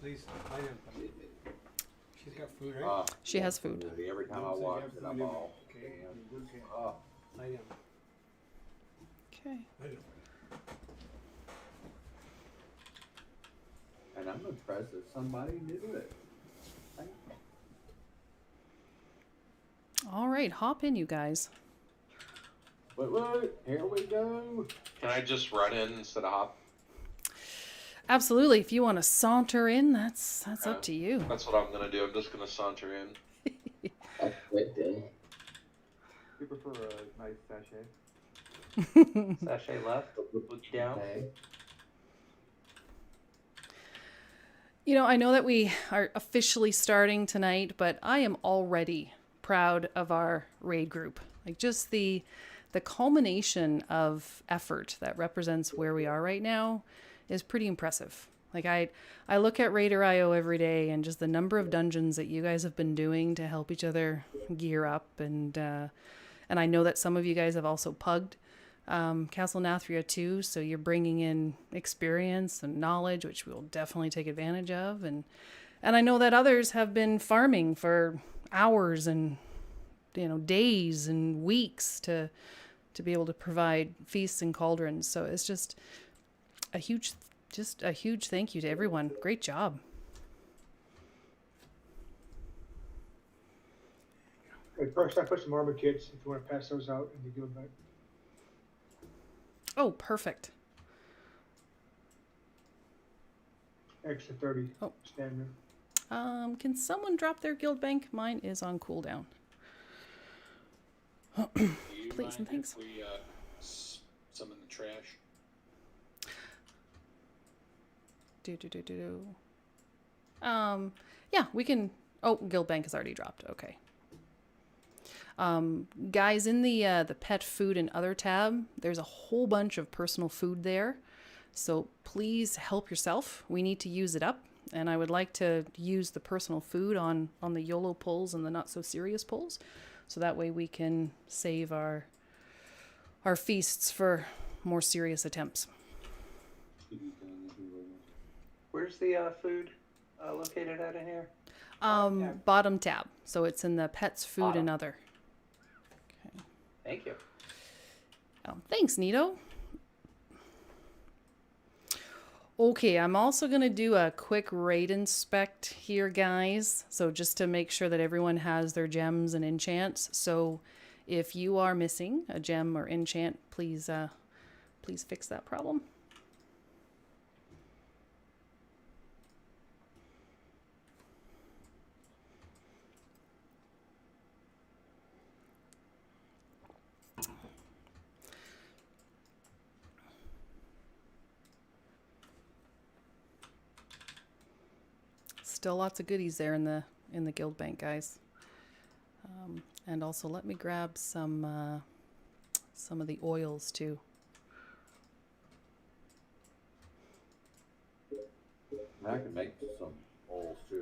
please. Lie down. She's got food, right? She has food. Every time I watch it, I'm all. Okay. Okay. Lie down. Okay. Lie down. And I'm impressed that somebody knew it. Thank you. All right, hop in, you guys. Wait, here we go. Can I just run in instead of hop? Absolutely. If you want to saunter in, that's up to you. That's what I'm gonna do. I'm just gonna saunter in. That's good, then. We prefer a nice sachet. Sachet left, boogie down. Okay. You know, I know that we are officially starting tonight, but I am already proud of our raid group. Like, just the culmination of effort that represents where we are right now is pretty impressive. Like, I look at Raider.io every day, and just the number of dungeons that you guys have been doing to help each other gear up, and I know that some of you guys have also pugged Castle Nathria too, so you're bringing in experience and knowledge, which we'll definitely take advantage of, and I know that others have been farming for hours and days and weeks to be able to provide feasts and cauldrons. So it's just a huge thank you to everyone. Great job. Right, first I put some armor kits if you want to pass those out in the guild back. Oh, perfect. Extra 30 Oh. stamina. Can someone drop their guild bank? Mine is on cooldown. Please and thanks. If we some in the trash. Yeah, we can. Oh, guild bank is already dropped. Okay. Guys, in the pet food and other tab, there's a whole bunch of personal food there. So please help yourself. We need to use it up. And I would like to use the personal food on the YOLO pulls and the not so serious pulls. So that way we can save our feasts for more serious attempts. Where's the food located at in here? Bottom tab. So it's in the pets, food, and other. Okay. Thank you. Thanks, Nito. Okay, I'm also going to do a quick raid inspect here, guys. So just to make sure that everyone has their gems and enchants. So if you are missing a gem or enchant, please fix that problem. Still lots of goodies there in the guild bank, guys. And also let me grab some of the oils too. I can make some oils too.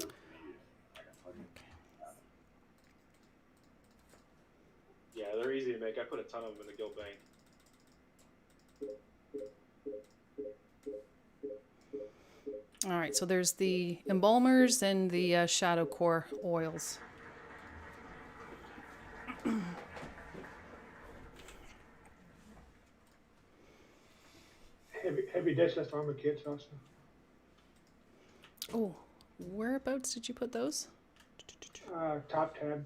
Yeah, they're easy to make. I put a ton of them in the guild bank. All right, so there's the embalmers and the shadow core oils. Heavy dishcloth armor kits also. Oh, whereabouts did you put those? Top tab.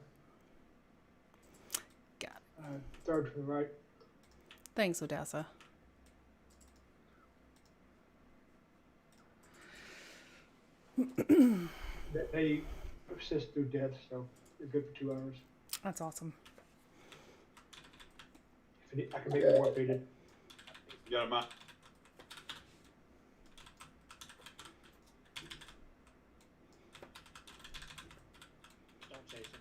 Got it. Third from the right. Thanks, Odessa. They persist through death, so they're good for 2 hours. That's awesome. I can make it more faded. You got 'em out. Don't chase him.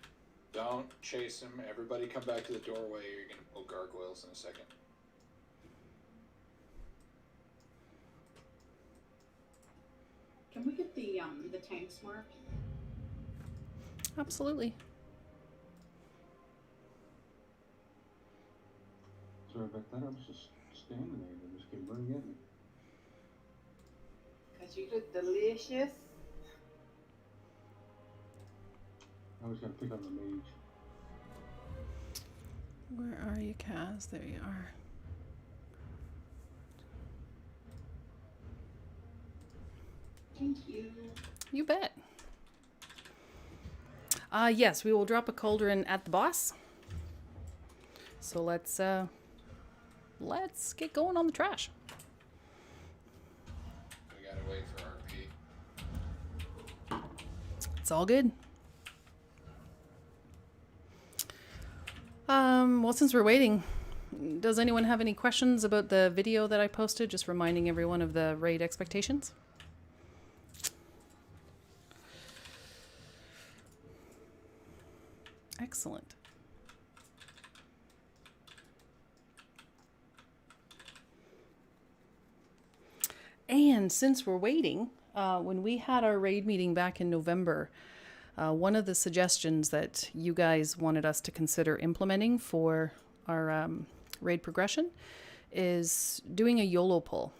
Don't chase him. Everybody come back to the doorway. You're gonna pull gargoyles in a second. Can we get the tanks marked? Absolutely. Sorry about that. I was just standing there and just kept running at me. Because you look delicious. I was gonna pick on the mage. Where are you, Kaz? There you are. Thank you. You bet. Yes, we will drop a cauldron at the boss. So let's get going on the trash. We gotta wait for RP. It's all good. Well, since we're waiting, does anyone have any questions about the video that I posted? Just reminding everyone of the raid expectations. Excellent. And since we're waiting, when we had our raid meeting back in November, one of the suggestions that you guys wanted us to consider implementing for our raid progression is doing a YOLO pull.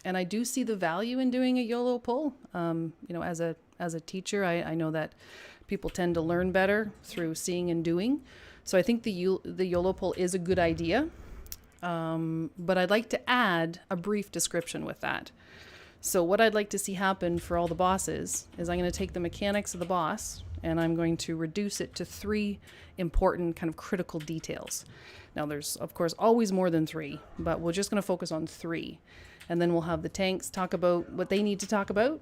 And I do see the value in doing a YOLO pull. You know, as a teacher, I know that people tend to learn better through seeing and doing. So I think the YOLO pull is a good idea. But I'd like to add a brief description with that. So what I'd like to see happen for all the bosses is I'm going to take the mechanics of the boss and I'm going to reduce it to 3 important kind of critical details. Now there's of course always more than 3, but we're just going to focus on 3. And then we'll have the tanks talk about what they need to talk about.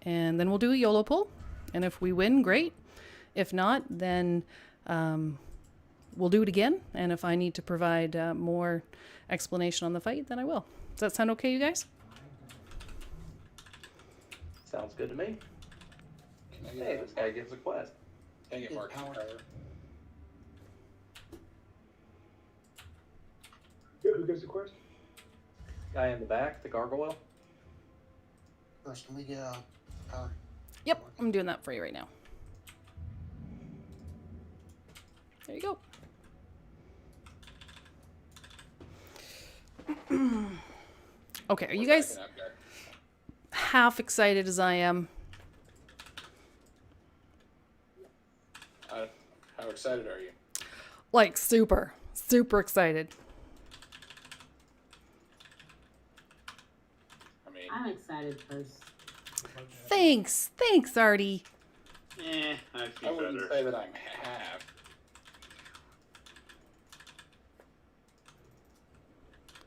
And then we'll do a YOLO pull. And if we win, great. If not, then we'll do it again. And if I need to provide more explanation on the fight, then I will. Does that sound okay, you guys? Sounds good to me. Can I Hey, get, this guy gives a quest. can I get Mark Power. power? Who gives the quest? Guy in the back, the gargoyle. First, can we get power? Yep, I'm doing that for you right now. There you go. Okay, are you guys Backing up, guy. half excited as I am? How excited are you? Like super excited. I mean, I'm excited first. Thanks, Artie. I I feel wouldn't better. say that I'm half.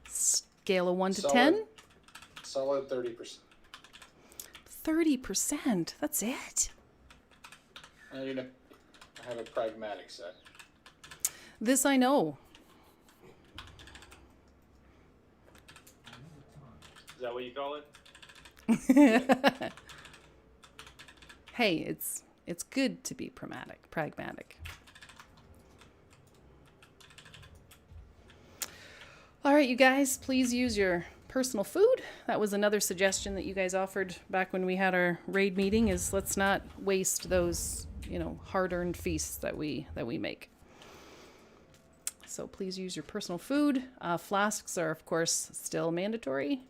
Scale of 1 to Solid. 10? Solid 30%. 30%. That's it. You know, I have a pragmatic set. This I know. Is that what you call it? Hey, it's good to be pragmatic. All right, you guys, please use your personal food. That was another suggestion that you guys offered back when we had our raid meeting, is let's not waste those, you know, hard-earned feasts that we make. So please use your personal food. Flasks are, of course, still mandatory.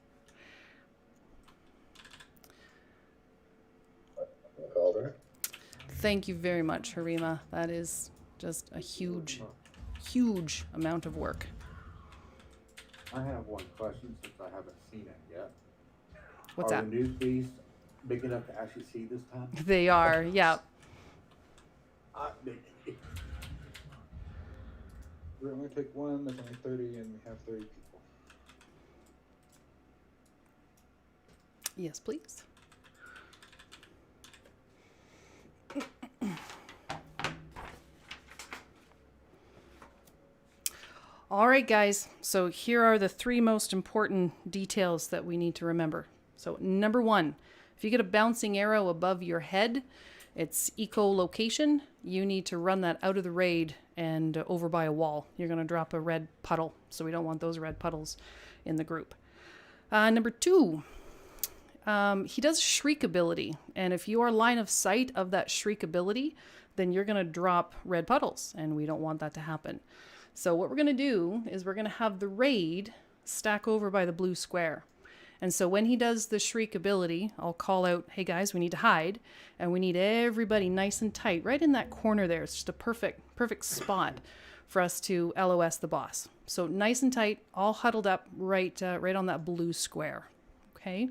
Thank you very much, Harima. That is just a huge amount of work. I have one question since I haven't seen it yet. What's Are that? the news beasts big enough to actually see this time? They are, yeah. We're only pick one. There's only 30, and we have 30 people. Yes, please. All right, guys. So here are the 3 most important details that we need to remember. So number 1, if you get a bouncing arrow above your head, it's echolocation. You need to run that out of the raid and over by a wall. You're going to drop a red puddle, so we don't want those red puddles in the group. Number 2, he does shriek ability, and if you are line of sight of that shriek ability, then you're going to drop red puddles, and we don't want that to happen. So what we're going to do is we're going to have the raid stack over by the blue square. And so when he does the shriek ability, I'll call out, hey guys, we need to hide. And we need everybody nice and tight right in that corner there. It's just a perfect spot for us to LOS the boss. So nice and tight, all huddled up right on that blue square. Okay.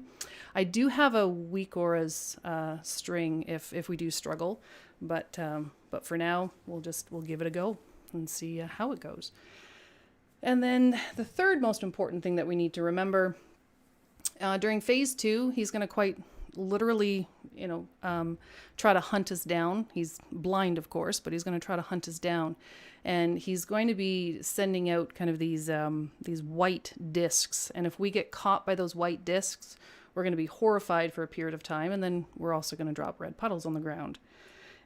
I do have a weak auras string if we do struggle, but for now we'll give it a go and see how it goes. And then the third most important thing that we need to remember, during phase 2, he's going to quite literally, try to hunt us down. He's blind, of course, but he's going to try to hunt us down. And he's going to be sending out kind of these white discs. And if we get caught by those white discs, we're going to be horrified for a period of time. And then we're also going to drop red puddles on the ground.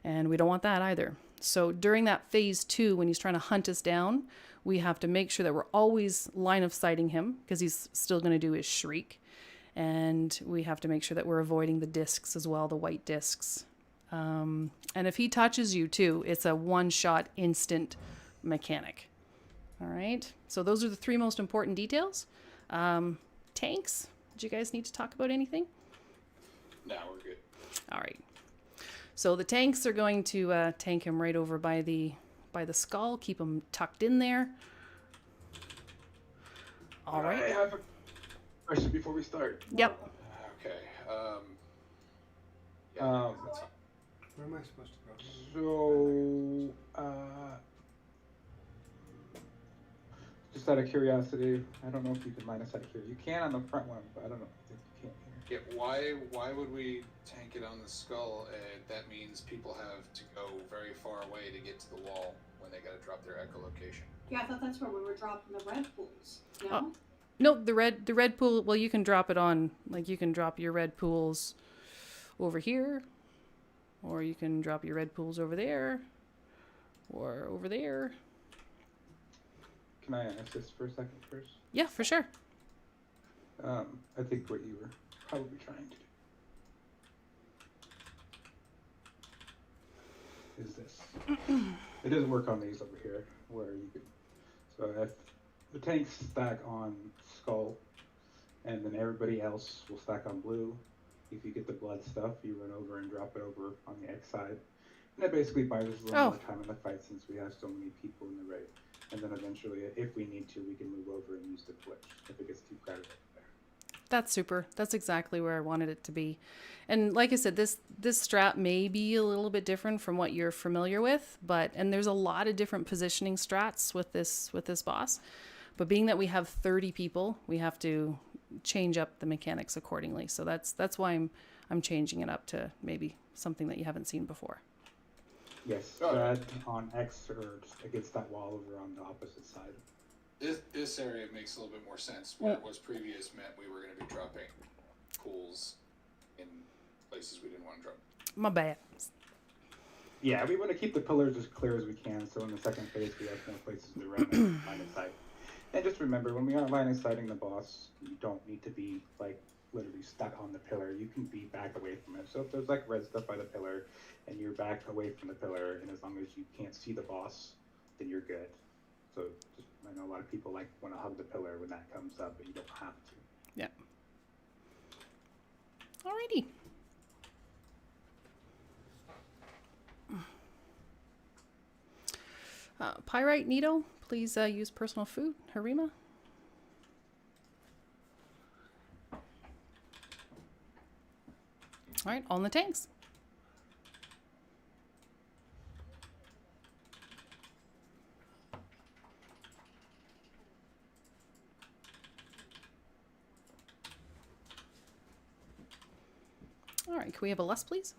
And we don't want that either. So during that phase 2, when he's trying to hunt us down, we have to make sure that we're always line of sighting him, because he's still going to do his shriek. And we have to make sure that we're avoiding the discs as well, the white discs. And if he touches you too, it's a one-shot instant mechanic. All right. So those are the 3 most important details. Tanks. Do you guys need to talk about anything? No, we're good. All right. So the tanks are going to tank him right over by the skull, keep him tucked in there. All right. I have a question before we start. Yep. Okay. Where am I supposed to go? So, just out of curiosity, I don't know if you can line of sight here. You can on the front one, but I don't know if you can't here. Yeah, why would we tank it on the skull? That means people have to go very far away to get to the wall when they gotta drop their echolocation. Yeah, I thought that's where we were dropping the red pools. No? No, the red pool, well, you can drop it on, like you can drop your red pools over here, or you can drop your red pools over there, or over there. Can I assist for a second first? Yeah, for sure. I think what you were probably trying to do is this. It doesn't work on these over here, where you could. So if the tanks stack on skull, and then everybody else will stack on blue. If you get the blood stuff, you run over and drop it over on the X side. And that basically buys us a little more time in the fight, since we have so many people in the raid. And then eventually, if we need to, we can move over and use the glitch if it gets too crowded over there. That's super. That's exactly where I wanted it to be. And like I said, this strat may be a little bit different from what you're familiar with, and there's a lot of different positioning strats with this boss. But being that we have 30 people, we have to change up the mechanics accordingly. So that's why I'm changing it up to maybe something that you haven't seen before. Yes, that on X or just against that wall over on the opposite side. This area makes a little bit more sense. Where it was previous meant we were going to be dropping pools in places we didn't want to drop. My bad. Yeah, we want to keep the pillars as clear as we can, so in the second phase we have more places to run and line of sight. And just remember, when we are line of sighting the boss, you don't need to be like literally stuck on the pillar. You can be back away from it. So if there's like red stuff by the pillar and you're back away from the pillar, and as long as you can't see the boss, then you're good. So just, I know a lot of people like want to hug the pillar when that comes up, but you don't have to. Yeah. Alrighty. Pyrite Nito, please use personal food. Harima. All right, on the tanks. All right, can we have a less, please?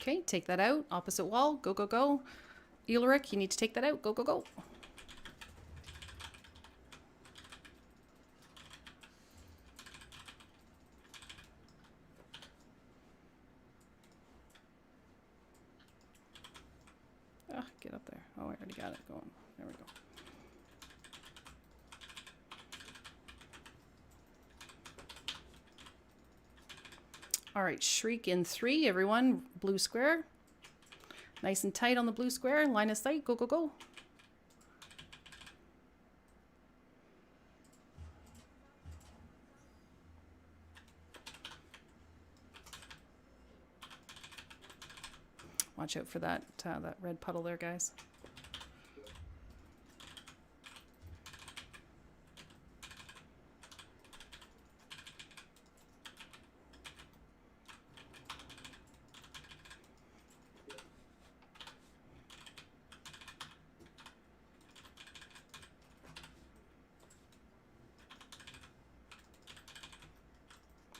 Okay, take that out. Opposite wall. Go, go, go. Elric, you need to take that out. Go, go, go. Ah, get up there. Oh, I already got it going. There we go. All right, Shriek in 3, everyone. Blue square. Nice and tight on the blue square. Line of sight. Go, go, go. Watch out for that red puddle there, guys.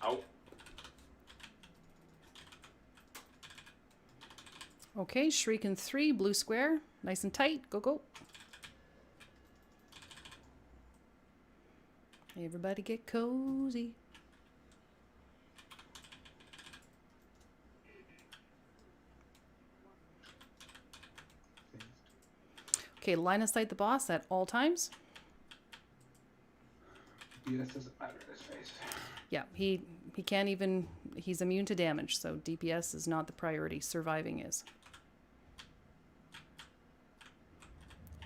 Out. Okay, Shriek in 3, blue square. Nice and tight. Go, go. Everybody get cozy. Okay, line of sight the boss at all times. DPS doesn't matter in his face. Yeah, he can't even, he's immune to damage, so DPS is not the priority. Surviving is.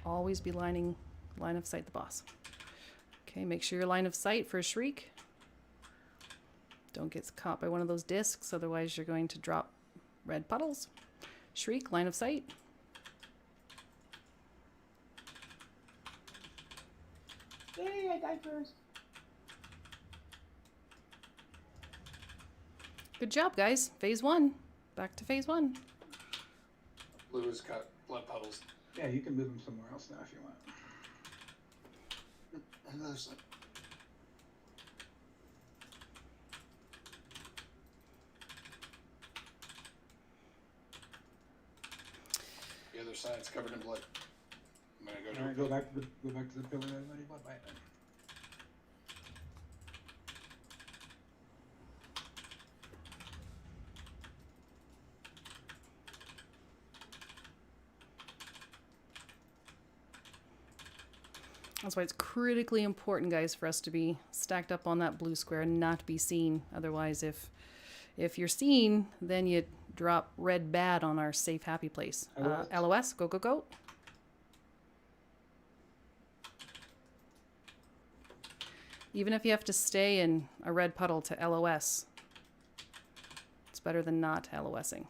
Always be line of sight the boss. Okay, make sure your line of sight for a Shriek. Don't get caught by one of those discs, otherwise you're going to drop red puddles. Shriek, line of sight. Yay, I died first. Good job, guys. Phase 1. Back to phase 1. Blue has got blood puddles. Yeah, you can move him somewhere else now if you want. Another side. The other side's covered in blood. I'm gonna go to All right, go back to the pillar and let him blood bite then. That's why it's critically important, guys, for us to be stacked up on that blue square and not be seen. Otherwise, if you're seen, then you drop red bad on our safe, happy place. LOS, go, go, go. Even if you have to stay in a red puddle to LOS, it's better than not LOSing.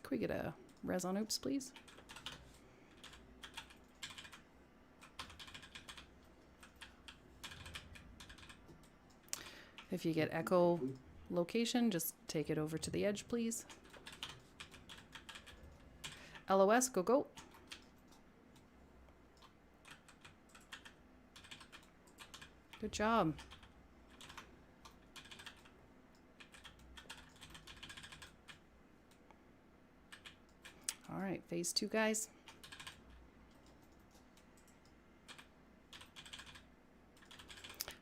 Can we get a res on oops, please? If you get echo location, just take it over to the edge, please. LOS, go, go. Good job. All right, phase 2, guys.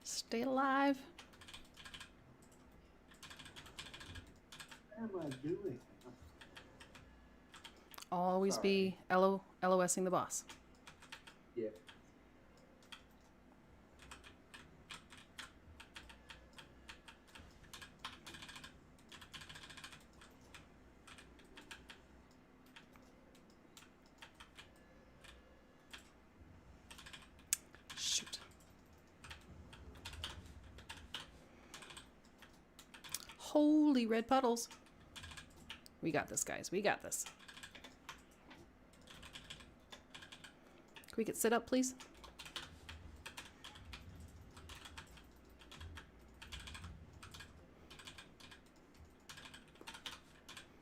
Stay alive. What am I doing? Always be LOSing the boss. Yeah. Shoot. Holy red puddles. We got this, guys. We got this. Can we get sit up, please?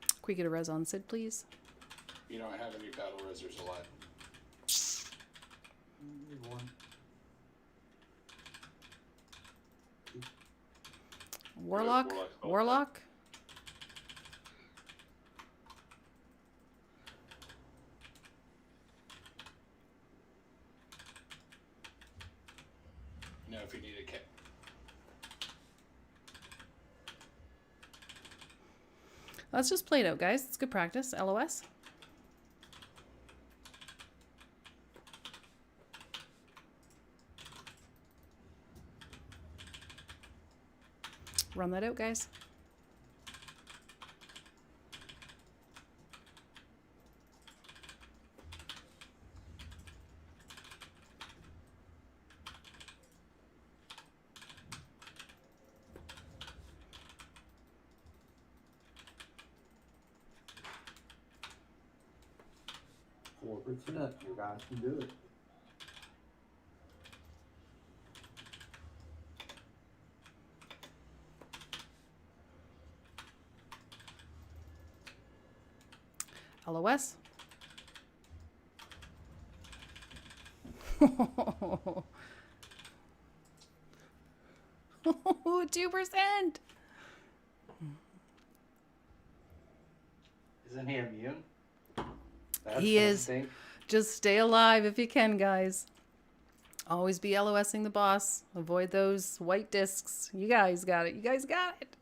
Can we get a res on Sid, please? You don't have any battle resers alive. One. Warlock? Warlock? No, if you need a Let's just play it out, guys. It's good practice. LOS. Run that out, guys. You guys can do it. LOS. 2%. Isn't he immune? He gonna is. stink. Just stay alive if you can, guys. Always be LOSing the boss. Avoid those white discs. You guys got it. You guys got it.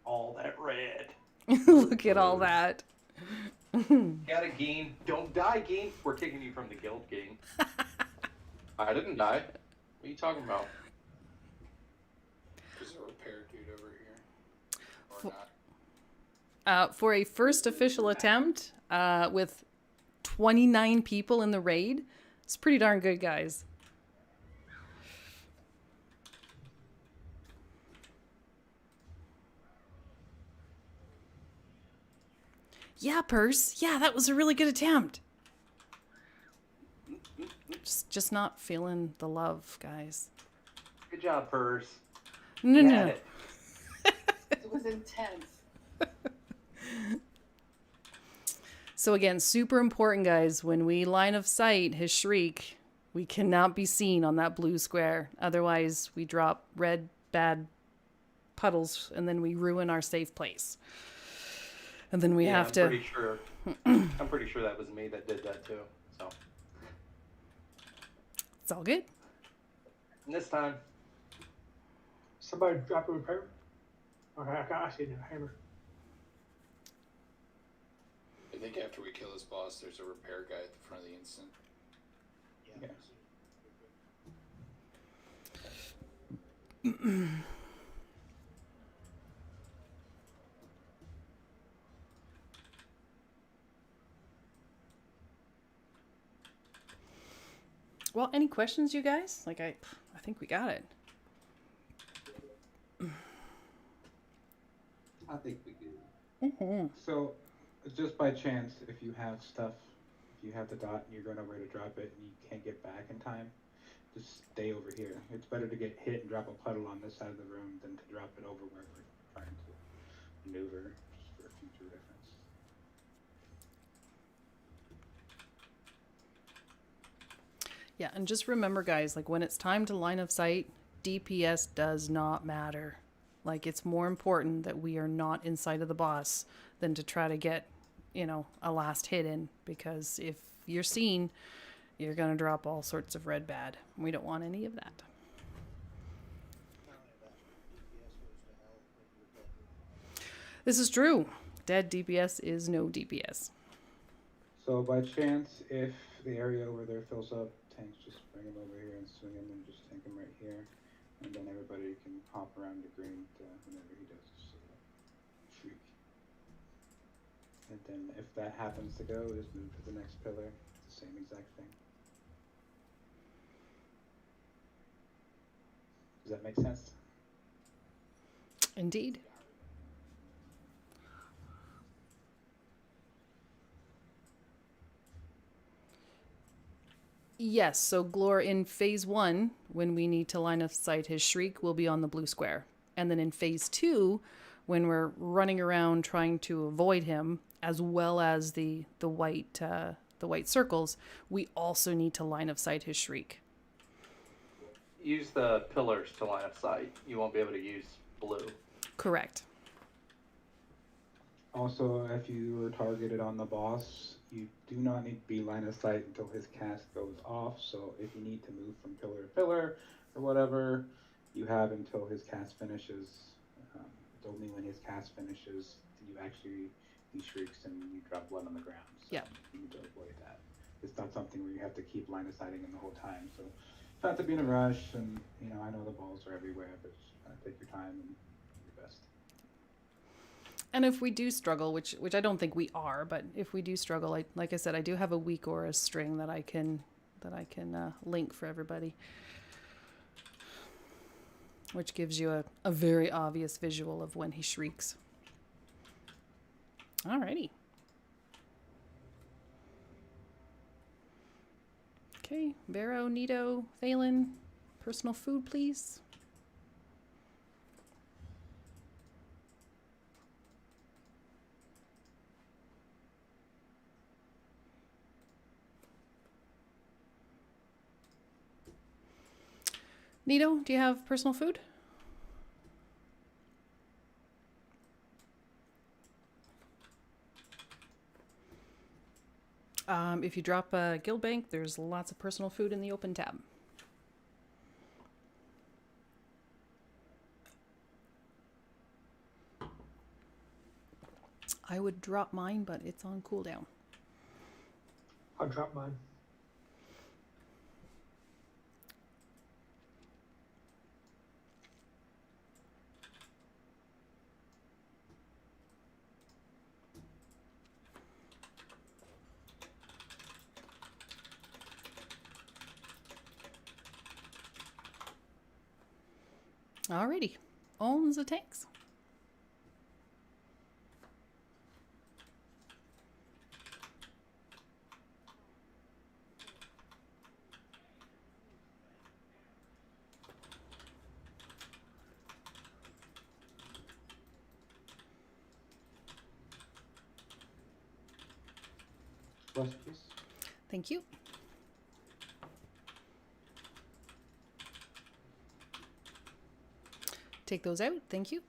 All that red. Look at all that. Got a Geen. Don't die, Geen. We're kicking you from the guild, Geen. I didn't die. What are you talking about? There's a repair dude over here. Or not. For a first official attempt with 29 people in the raid, it's pretty darn good, guys. Yeah, Purse. Yeah, that was a really good attempt. Just not feeling the love, guys. Good job, Purse. No, You no, had no. it. It was intense. So again, super important, guys. When we line of sight his shriek, we cannot be seen on that blue square. Otherwise, we drop red, bad puddles, and then we ruin our safe place. And then we Yeah, have to... I'm pretty sure that was me that did that too. So. It's all good. And this time. Somebody drop a repair. Okay, I see the hammer. I think after we kill this boss, there's a repair guy at the front of the instant. Well, any questions, you guys? Like, I think we got it. I think we do. Mm-hmm. So, just by chance, if you have stuff, if you have the dot and you're going nowhere to drop it and you can't get back in time, just stay over here. It's better to get hit and drop a puddle on this side of the room than to drop it over where we're trying to maneuver, just for future reference. Yeah, and just remember, guys, like when it's time to line of sight, DPS does not matter. Like, it's more important that we are not inside of the boss than to try to get, you know, a last hit in. Because if you're seen, you're going to drop all sorts of red bad. We don't want any of that. This is true. Dead DPS is no DPS. So, by chance, if the area over there fills up, tanks just bring him over here and swing him and just tank him right here. And then everybody can hop around the green whenever he does his shriek. And then if that happens to go, just move to the next pillar. It's the same exact thing. Does that make sense? Indeed. Yes, so Glor, in phase 1, when we need to line of sight his shriek, will be on the blue square. And then in phase 2, when we're running around trying to avoid him, as well as the white circles, we also need to line of sight his shriek. Use the pillars to line of sight. You won't be able to use blue. Correct. Also, if you were targeted on the boss you do not need to be line of sight until his cast goes off. So if you need to move from pillar to pillar or whatever, you have until his cast finishes. It's only when his cast finishes do you actually, he shrieks and you drop blood on the ground. So Yeah. you need to avoid that. It's not something where you have to keep line of sighting him the whole time. So not to be in a rush, and I know the balls are everywhere, but just take your time and do your best. And if we do struggle, which I don't think we are, but if we do struggle, like I said, I do have a weak aura string that I can link for everybody, which gives you a very obvious visual of when he shrieks. Alrighty. Okay, Vero, Nito, Thalen, personal food, please. Nito, do you have personal food? If you drop a guild bank, there's lots of personal food in the open tab. I would drop mine, but it's on cooldown. I'll drop mine. Alrighty, owns the tanks. Plus, please. Thank you. Take those out. Thank you.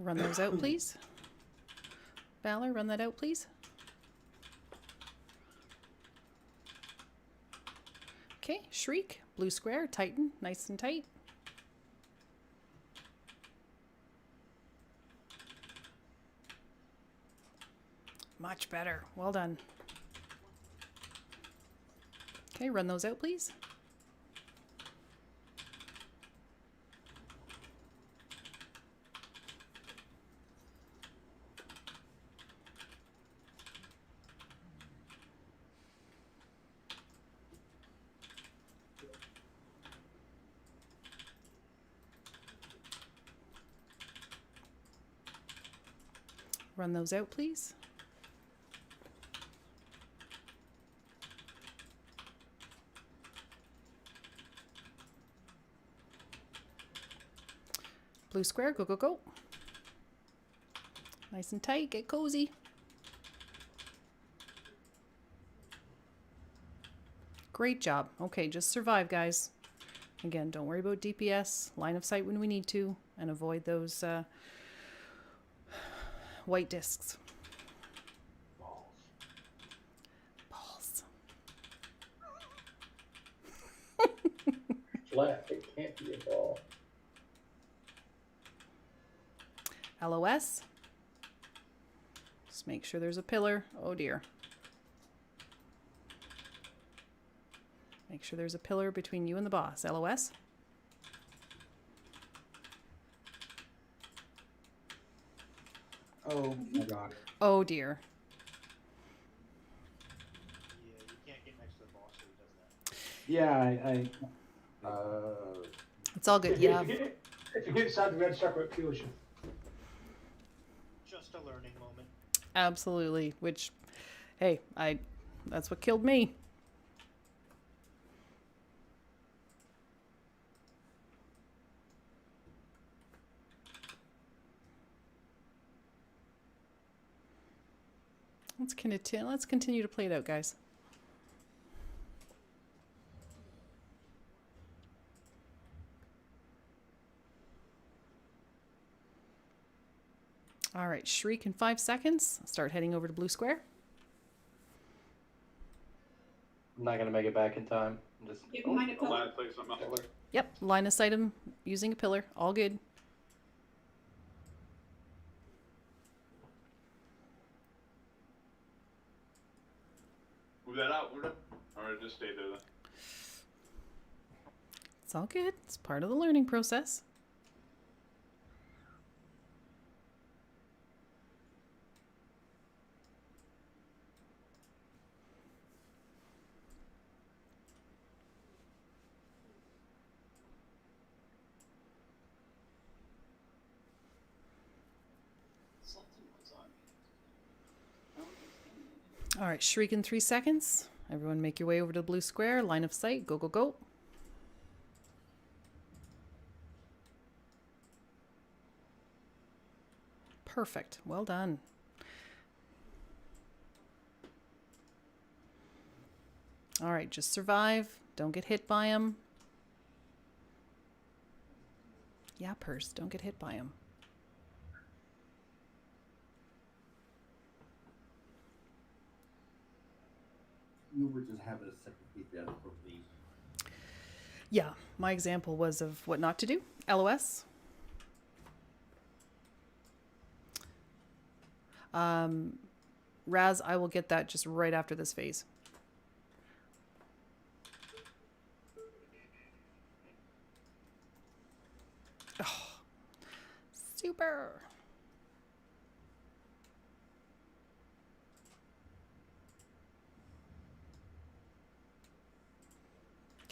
Run those out, please. Valor, run that out, please. Okay, Shriek, blue square, Titan, nice and tight. Much better. Well done. Okay, run those out, please. Run those out, please. Blue square, go, go, go. Nice and tight, get cozy. Great job. Okay, just survive, guys. Again, don't worry about DPS, line of sight when we need to, and avoid those white discs. Balls. Flat, it can't be a ball. LOS. Just make sure there's a pillar. Oh dear. Make sure there's a pillar between you and the boss. LOS. Oh my god. Oh dear. Yeah, you can't get next to the boss, so he does that. Yeah, It's all good. Yeah. If you get inside the red circle, it kills you. Just a learning moment. Absolutely. Which, hey, that's what killed me. Let's continue to play it out, guys. All right, shriek in 5 seconds. Start heading over to blue square. I'm not gonna make it back in time. I'm just You can mind a I'm pillar. glad to play something else. Pillar. Yep, line of sight him using a pillar. All good. Move that out, move it. Or just stay there then. It's all good. It's part of the learning process. All right, shriek in 3 seconds. Everyone make your way over to the blue square. Line of sight. Go, go, go. Perfect. Well done. All right, just survive. Don't get hit by him. Yeah, Purse, don't get hit by him. You were just having a second piece down for me. Yeah, my example was of what not to do. LOS. Raz, I will get that just right after this phase. Oh, super.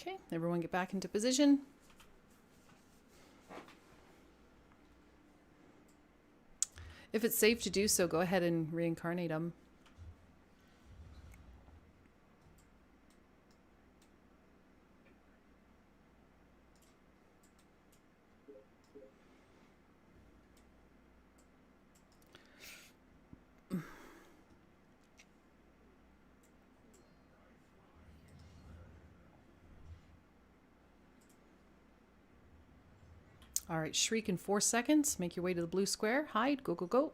Okay, everyone get back into position. If it's safe to do so, go ahead and reincarnate them. All right, shriek in 4 seconds. Make your way to the blue square. Hide. Go, go, go.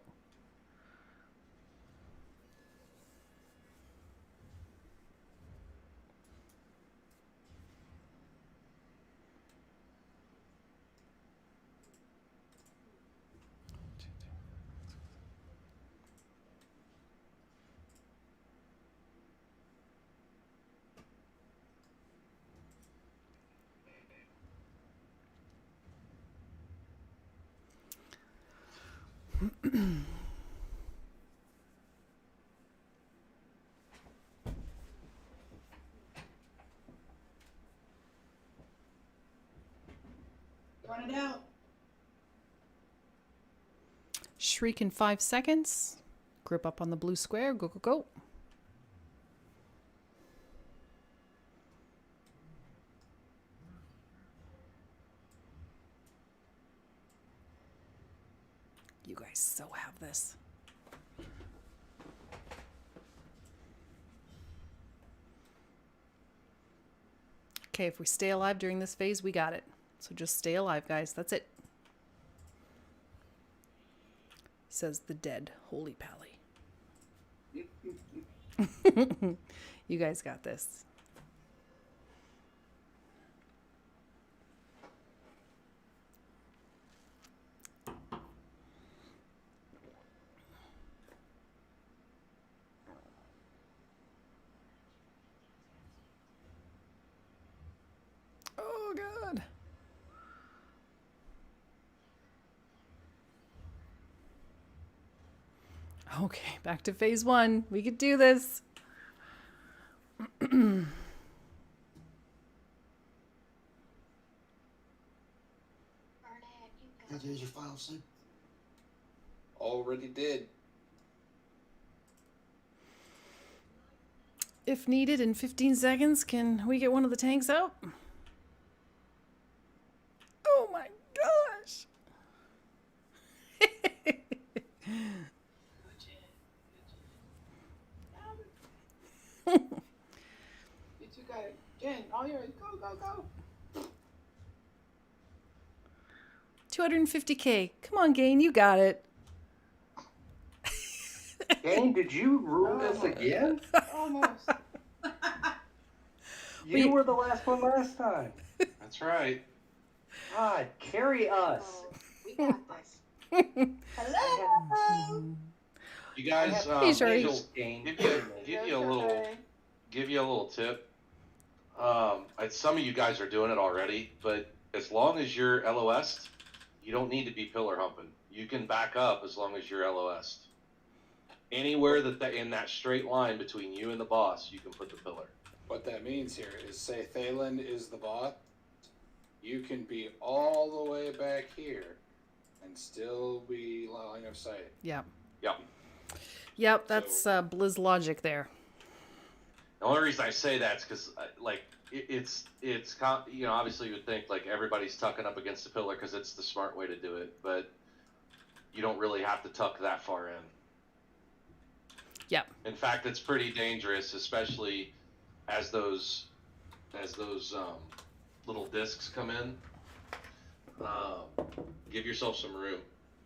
Run it out. Shriek in 5 seconds. Grip up on the blue square. Go, go, go. You guys so have this. Okay, if we stay alive during this phase, we got it. So just stay alive, guys. That's it. Says the dead Holy Pally. You guys got this. Oh, God. Okay, back to phase 1. We could do this. There's your file, son. Already did. If needed, in 15 seconds, can we get one of the tanks out? Oh my gosh! You two got it. Jen, all yours. Go, go, go. 250K. Come on, Gain, you got it. Gain, did you rule this again? Almost. You were the last one last time. That's right. God, carry us. Oh, we got this. Hello. You guys, Hey, Shari. just Gain. give you a little tip. Some of you guys are doing it already, but as long as you're LOS'd, you don't need to be pillar humping. You can back up as long as you're LOS'd. Anywhere in that straight line between you and the boss, you can put the pillar. What that means here is, say Thalen is the boss, you can be all the way back here and still be line of sight. Yep. Yep. Yep, that's Blizz logic there. The only reason I say that is because, it's obviously you would think like everybody's tucking up against the pillar because it's the smart way to do it, but you don't really have to tuck that far in. Yep. In fact, it's pretty dangerous, especially as those little discs come in. Give yourself some room.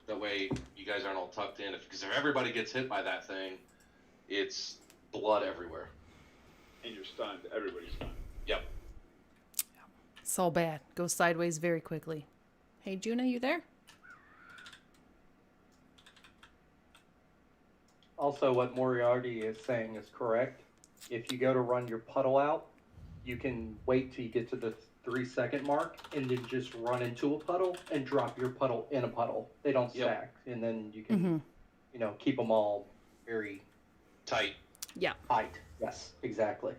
That way, you guys aren't all tucked in. Because if everybody gets hit by that thing, it's blood everywhere. And you're stunned. Everybody's stunned. Yep. It's all bad. Goes sideways very quickly. Hey, Juna, you there? Also, what Moriarty is saying is correct. If you go to run your puddle out, you can wait till you get to the 3-second mark and then just run into a puddle and drop your puddle in a puddle. They don't stack. And then you can, keep them all very tight. Yeah. Tight. Yes, exactly.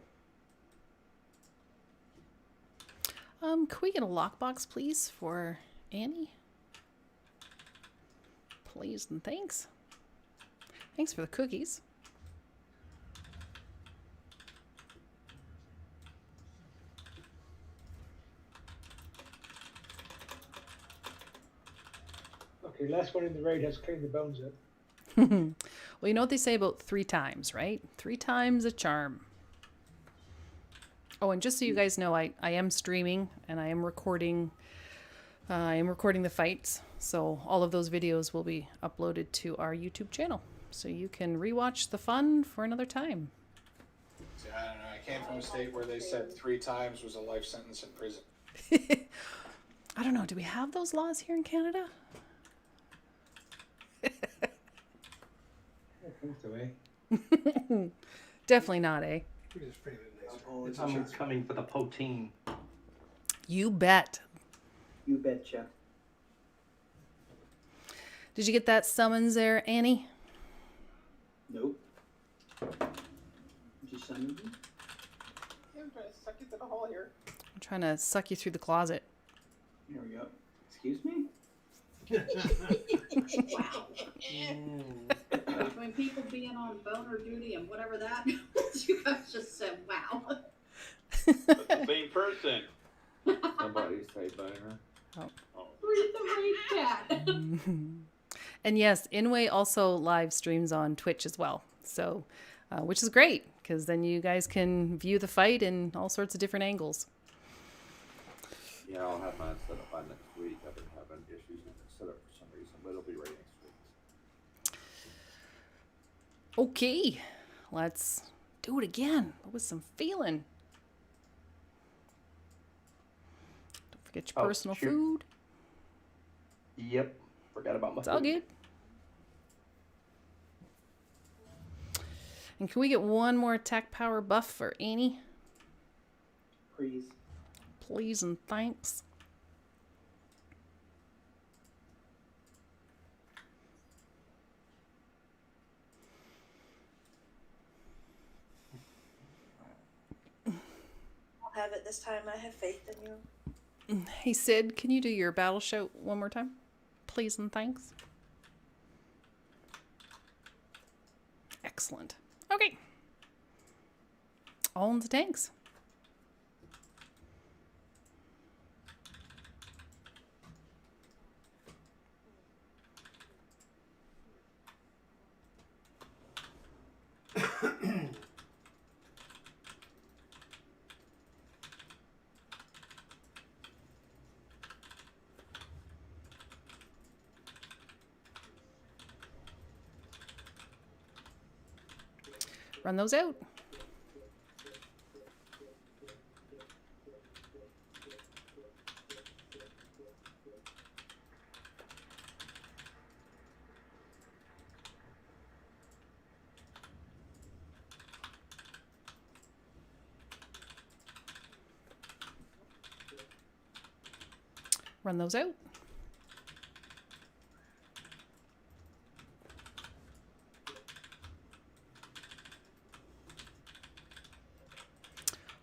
Could we get a lockbox, please, for Annie? Please and thanks. Thanks for the cookies. Okay, last one in the raid has cleaned the bones up. Well, you know what they say about 3 times, right? 3 times a charm. Oh, and just so you guys know, I am streaming and I am recording the fights. So all of those videos will be uploaded to our YouTube channel. So you can rewatch the fun for another time. See, I don't know. I came from a state where they said 3 times was a life sentence in prison. I don't know. Do we have those laws here in Canada? I think so, eh? Definitely not, eh? We just frame it nicer. Someone's coming for the poutine. You bet. You betcha. Did you get that summons there, Annie? Nope. Just summoned me? I'm trying to suck you to the hole here. I'm trying to suck you through the closet. Here we go. Excuse me? Wow. Between people being on boner duty and whatever that, you guys just said, wow. That's the same person. Somebody say boner. Read the raid chat. And yes, Inway also live streams on Twitch as well. So, which is great because then you guys can view the fight in all sorts of different angles. Yeah, I'll have mine set up by next week. I've been having issues with it set up for some reason, but it'll be right next week. Okay, let's do it again, but with some feeling. Don't forget your personal food. Yep, forgot about my It's all good. And can we get one more attack power buff for Annie? Please. Please and thanks. I'll have it this time. I have faith in you. Hey Sid, can you do your battle shout one more time? Please and thanks. Excellent. Okay. All in the tanks. run those out. Run those out.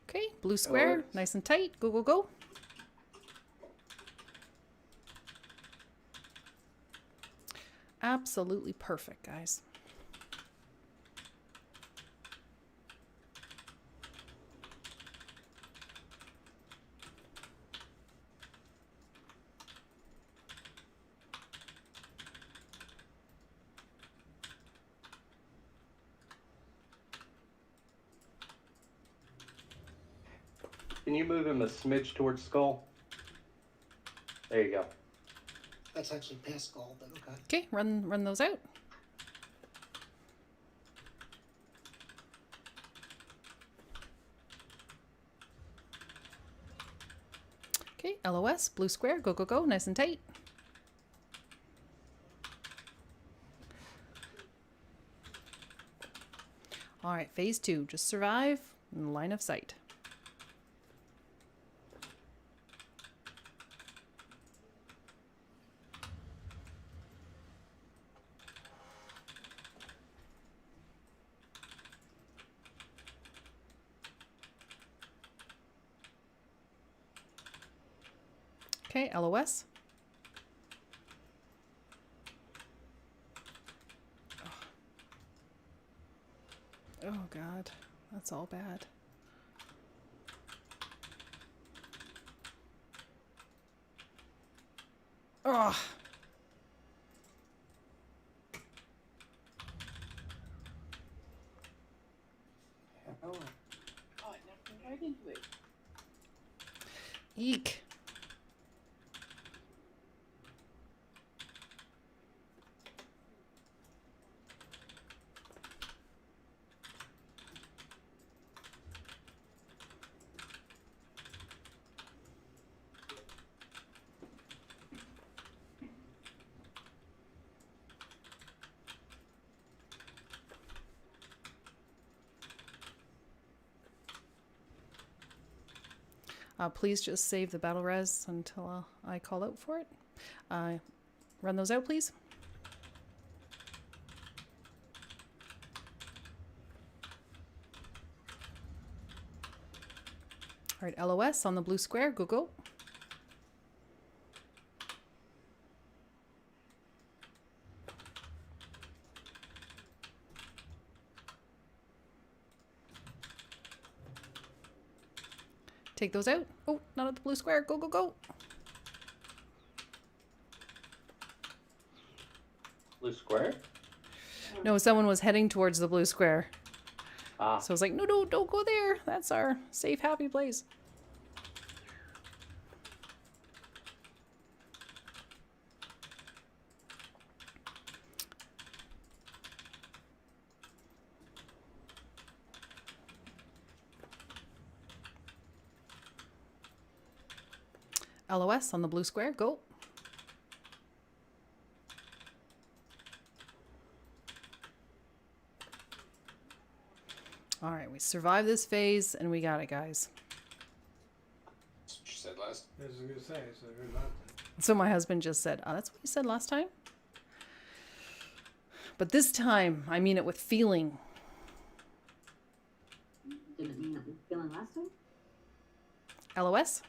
Okay, blue square, nice and tight. Go, go, go. Absolutely perfect, guys. Can you move him a smidge towards skull? There you go. That's actually past skull, but okay. Okay, run those out. Okay, LOS, blue square, go, go, go, nice and tight. All right, phase 2, just survive in line of sight. Okay, LOS. Oh God, that's all bad. Oh. Oh, I never went right into it. Eek. Please just save the battle res until I call out for it. Run those out, please. All right, LOS on the blue square. Go, go. Take those out. Oh, not at the blue square. Go, go, go. Blue square? No, someone was heading towards the blue square. Ah. So I was like, no, no, don't go there. That's our safe, happy place. LOS on the blue square. Go. All right, we survived this phase and we got it, guys. That's what you said last. I was gonna say, so I heard that. So my husband just said, oh, that's what you said last time? But this time, I mean it with feeling. Didn't mean that with feeling last time? LOS?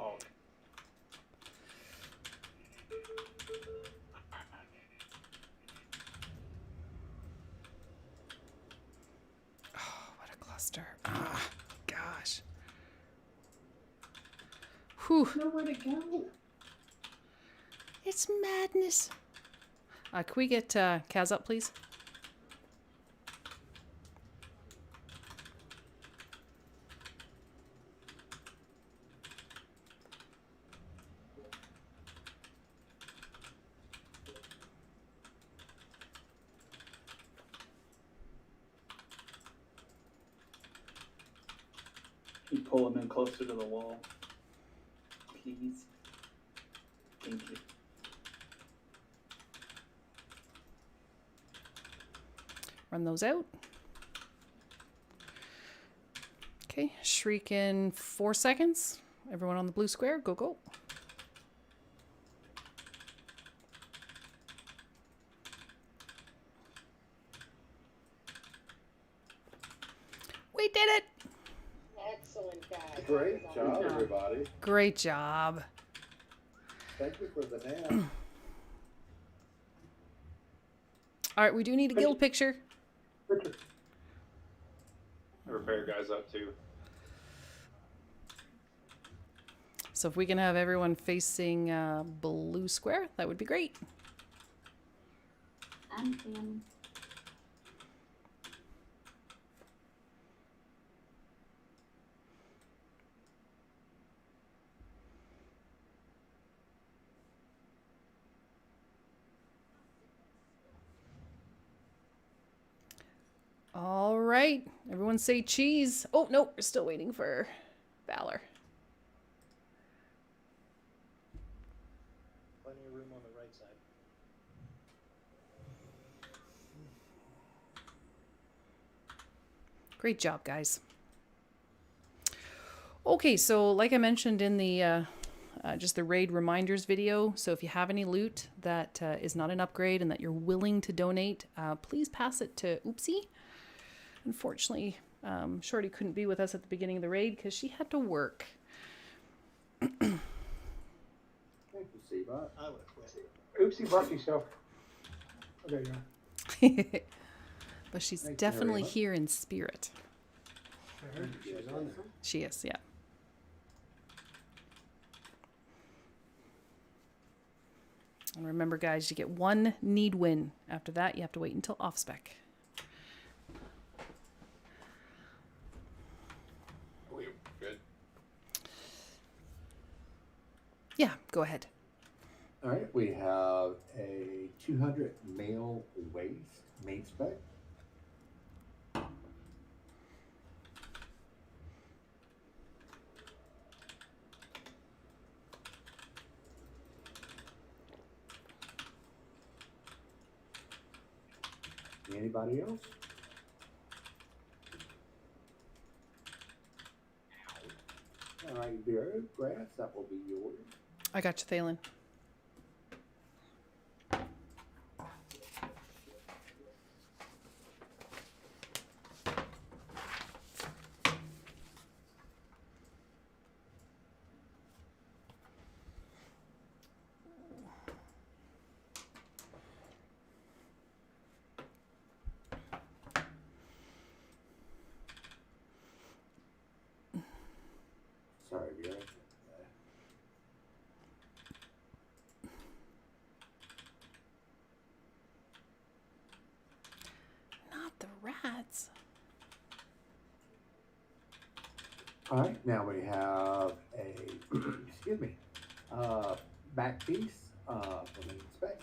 Oh. Oh, what a cluster. Ah, gosh. Whew. Nowhere to go. It's madness. Can we get Kaz up, please? You pull him in closer to the wall. Please. Thank you. Run those out. Okay, shriek in 4 seconds. Everyone on the blue square, go, go. We did it! Excellent, guys. Great job, everybody. Great job. Thank you for the nap. All right, we do need a guild picture. Repair guys up too. So if we can have everyone facing blue square, that would be great. And Sam. All right, everyone say cheese. Oh, no, we're still waiting for Valor. Plenty of room on the right side. Great job, guys. Okay, so like I mentioned in the just the raid reminders video, so if you have any loot that is not an upgrade and that you're willing to donate, please pass it to Oopsie. Unfortunately, Shorty couldn't be with us at the beginning of the raid because she had to work. Thank you, Seabot. I would have quit. Oopsie, buff yourself. Oh, there you are. But she's Thank you definitely very much. here in spirit. I heard she was on there. She is, yeah. And remember, guys, you get 1 need win. After that, you have to wait until off spec. We good? Yeah, go ahead. All right, we have a 200 male waist main spec. Anybody else? All right, Vera, grass, that will be yours. I got you, Thalen. Sorry, Vera. Not the rats. All right, now we have a, excuse me, back piece for main spec.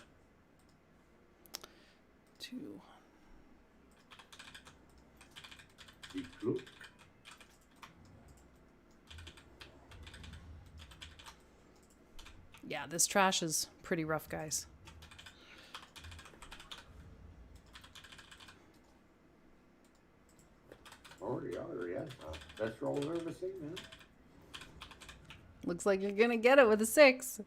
2. Deep blue. Yeah, this trash is pretty rough, guys. Already, yeah. Best roll I've ever seen, man. Looks like you're gonna get it with a 6.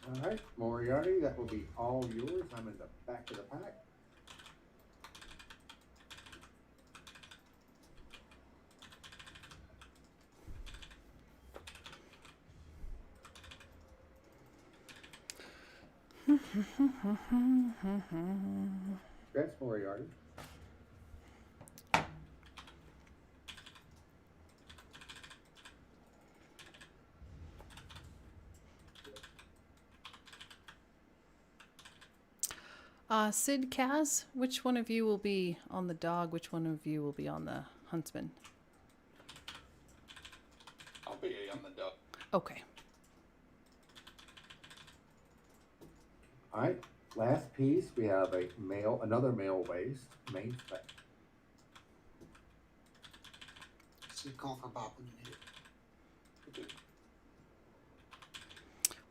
All right, Moriarty, that will be all yours. I'm in the back of the pack. That's Moriarty. Sid, Kaz, which one of you will be on the dog? Which one of you will be on the huntsman? I'll be on the duck. Okay. All right, Last piece, we have another male waist, main spec. So you call for Bob when you need it.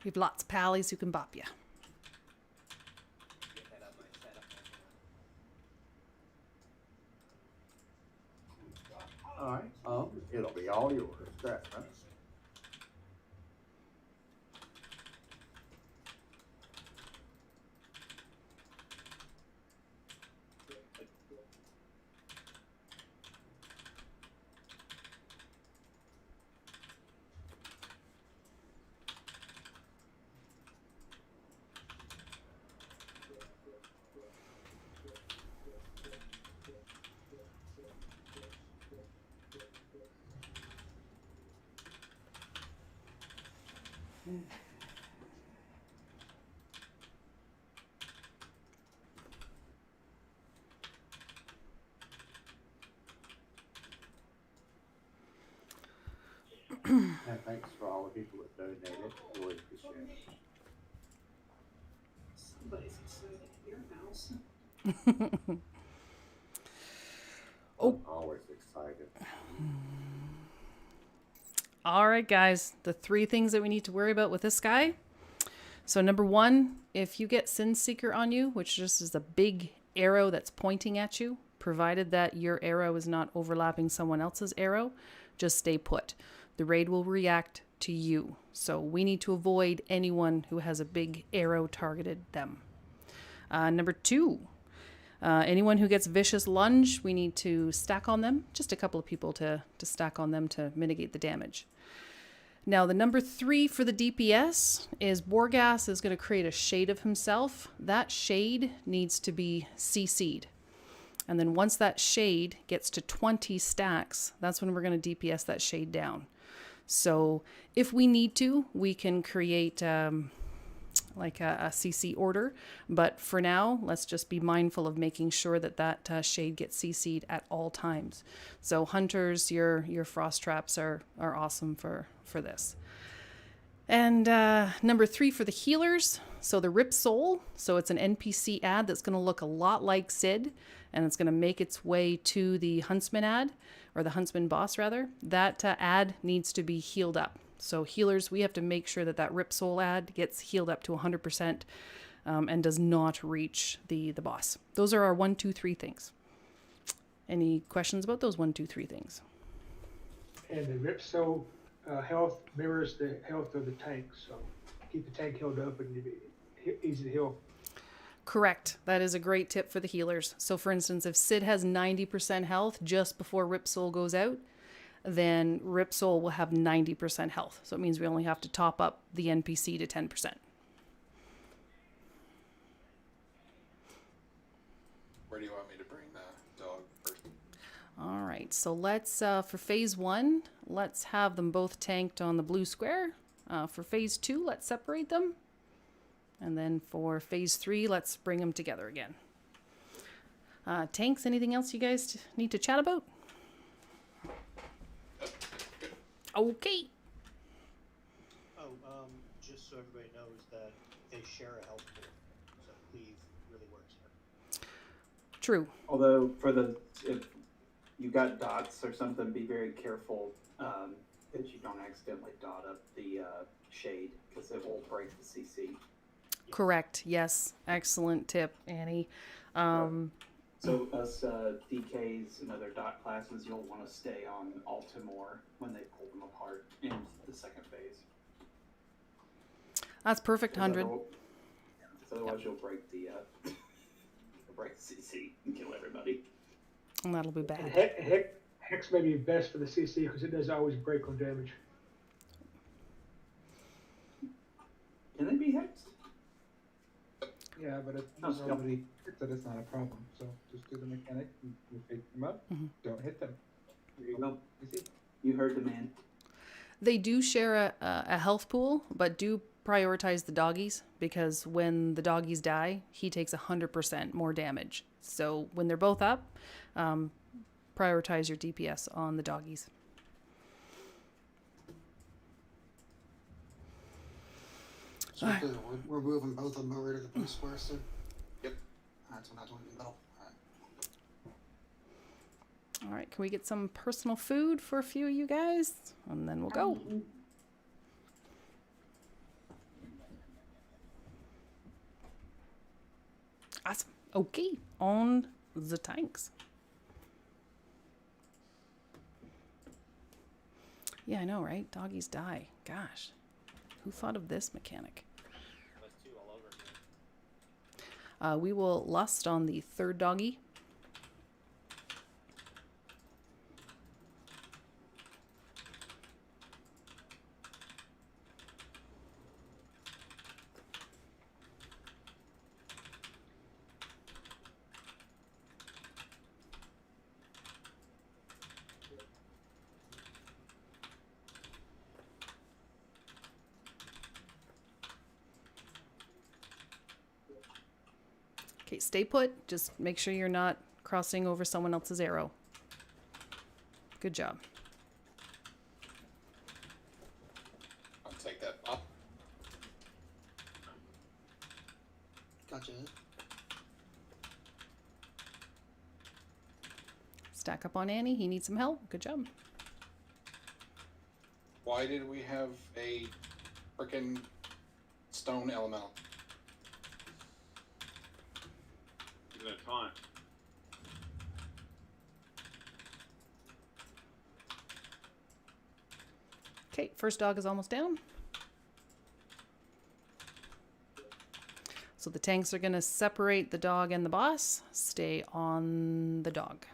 We have lots of pallies who can bop you. Alright, it'll be all yours. Scratch, right? And thanks for all the people that donated. Really appreciate it. Somebody's excited at your house. I'm always excited. All right, guys, the 3 things that we need to worry about with this guy. So number 1, if you get Sin Seeker on you, which just is a big arrow that's pointing at you, provided that your arrow is not overlapping someone else's arrow, just stay put. The raid will react to you. So we need to avoid anyone who has a big arrow targeted them. Number 2, anyone who gets Vicious Lunge, we need to stack on them. Just a couple of people to stack on them to mitigate the damage. Now, the number 3 for the DPS is Borgas is going to create a shade of himself. That shade needs to be CC'd. And then once that shade gets to 20 stacks, that's when we're going to DPS that shade down. if we need to, we can create like a CC order. But for now, let's just be mindful of making sure that that shade gets CC'd at all times. So hunters, your frost traps are awesome for this. And number 3 for the healers. So the Rip Soul. So it's an NPC ad that's going to look a lot like Sid, and it's going to make its way to the Huntsman ad, or the Huntsman boss rather. That ad needs to be healed up. So healers, we have to make sure that that Rip Soul ad gets healed up to 100% and does not reach the boss. Those are our 1, 2, 3 things. Any questions about those 1, 2, 3 things? And the Rip Soul health mirrors the health of the tank, so keep the tank healed up and it'll be easy to heal. Correct. That is a great tip for the healers. So for instance, if Sid has 90% health just before Rip Soul goes out, then Rip Soul will have 90% health. So it means we only have to top up the NPC to 10%. Where do you want me to bring the dog first? All right. So let's, for phase 1, let's have them both tanked on the blue square. For phase 2, let's separate them. And then for phase 3, let's bring them together again. Tanks, anything else you guys need to chat about? Okay. Just so everybody knows that they share a health pool, so cleave really works here. True. Although if you got dots or something, be very careful that you don't accidentally dot up the shade, because it will break the CC. Correct. Yes. Excellent tip, Annie. So us DKs and other dot classes, you'll want to stay on Altimore when they pull them apart in the second phase. That's perfect, 100. Otherwise, you'll break the CC and kill everybody. And that'll be bad. And Hex may be best for the CC because it does always break on damage. Can they be hexed? Yeah, but if Oh, still. nobody hits it, it's not a problem. So just do the mechanic, you pick them up, don't hit them. There you go. You heard the man. They do share a health pool, but do prioritize the doggies, because when the doggies die, he takes 100% more damage. So when they're both up, prioritize your DPS on the doggies. So we're moving both of them over to the blue square, so. Yep. Alright, so we're not doing it in the middle. Alright. All right, can we get some personal food for a few of you guys? And then we'll go. Awesome. Okay, on the tanks. Yeah, I know, right? Doggies die. Gosh, who thought of this mechanic? We will lust on the third doggy. Okay, stay put. Just make sure you're not crossing over someone else's arrow. Good job. I'll take that up. Gotcha. Stack up on Annie. He needs some help. Good job. Why did we have a frickin' stone elemental? Isn't it time? Okay, first dog is almost down. So the tanks are going to separate the dog and the boss. Stay on the dog.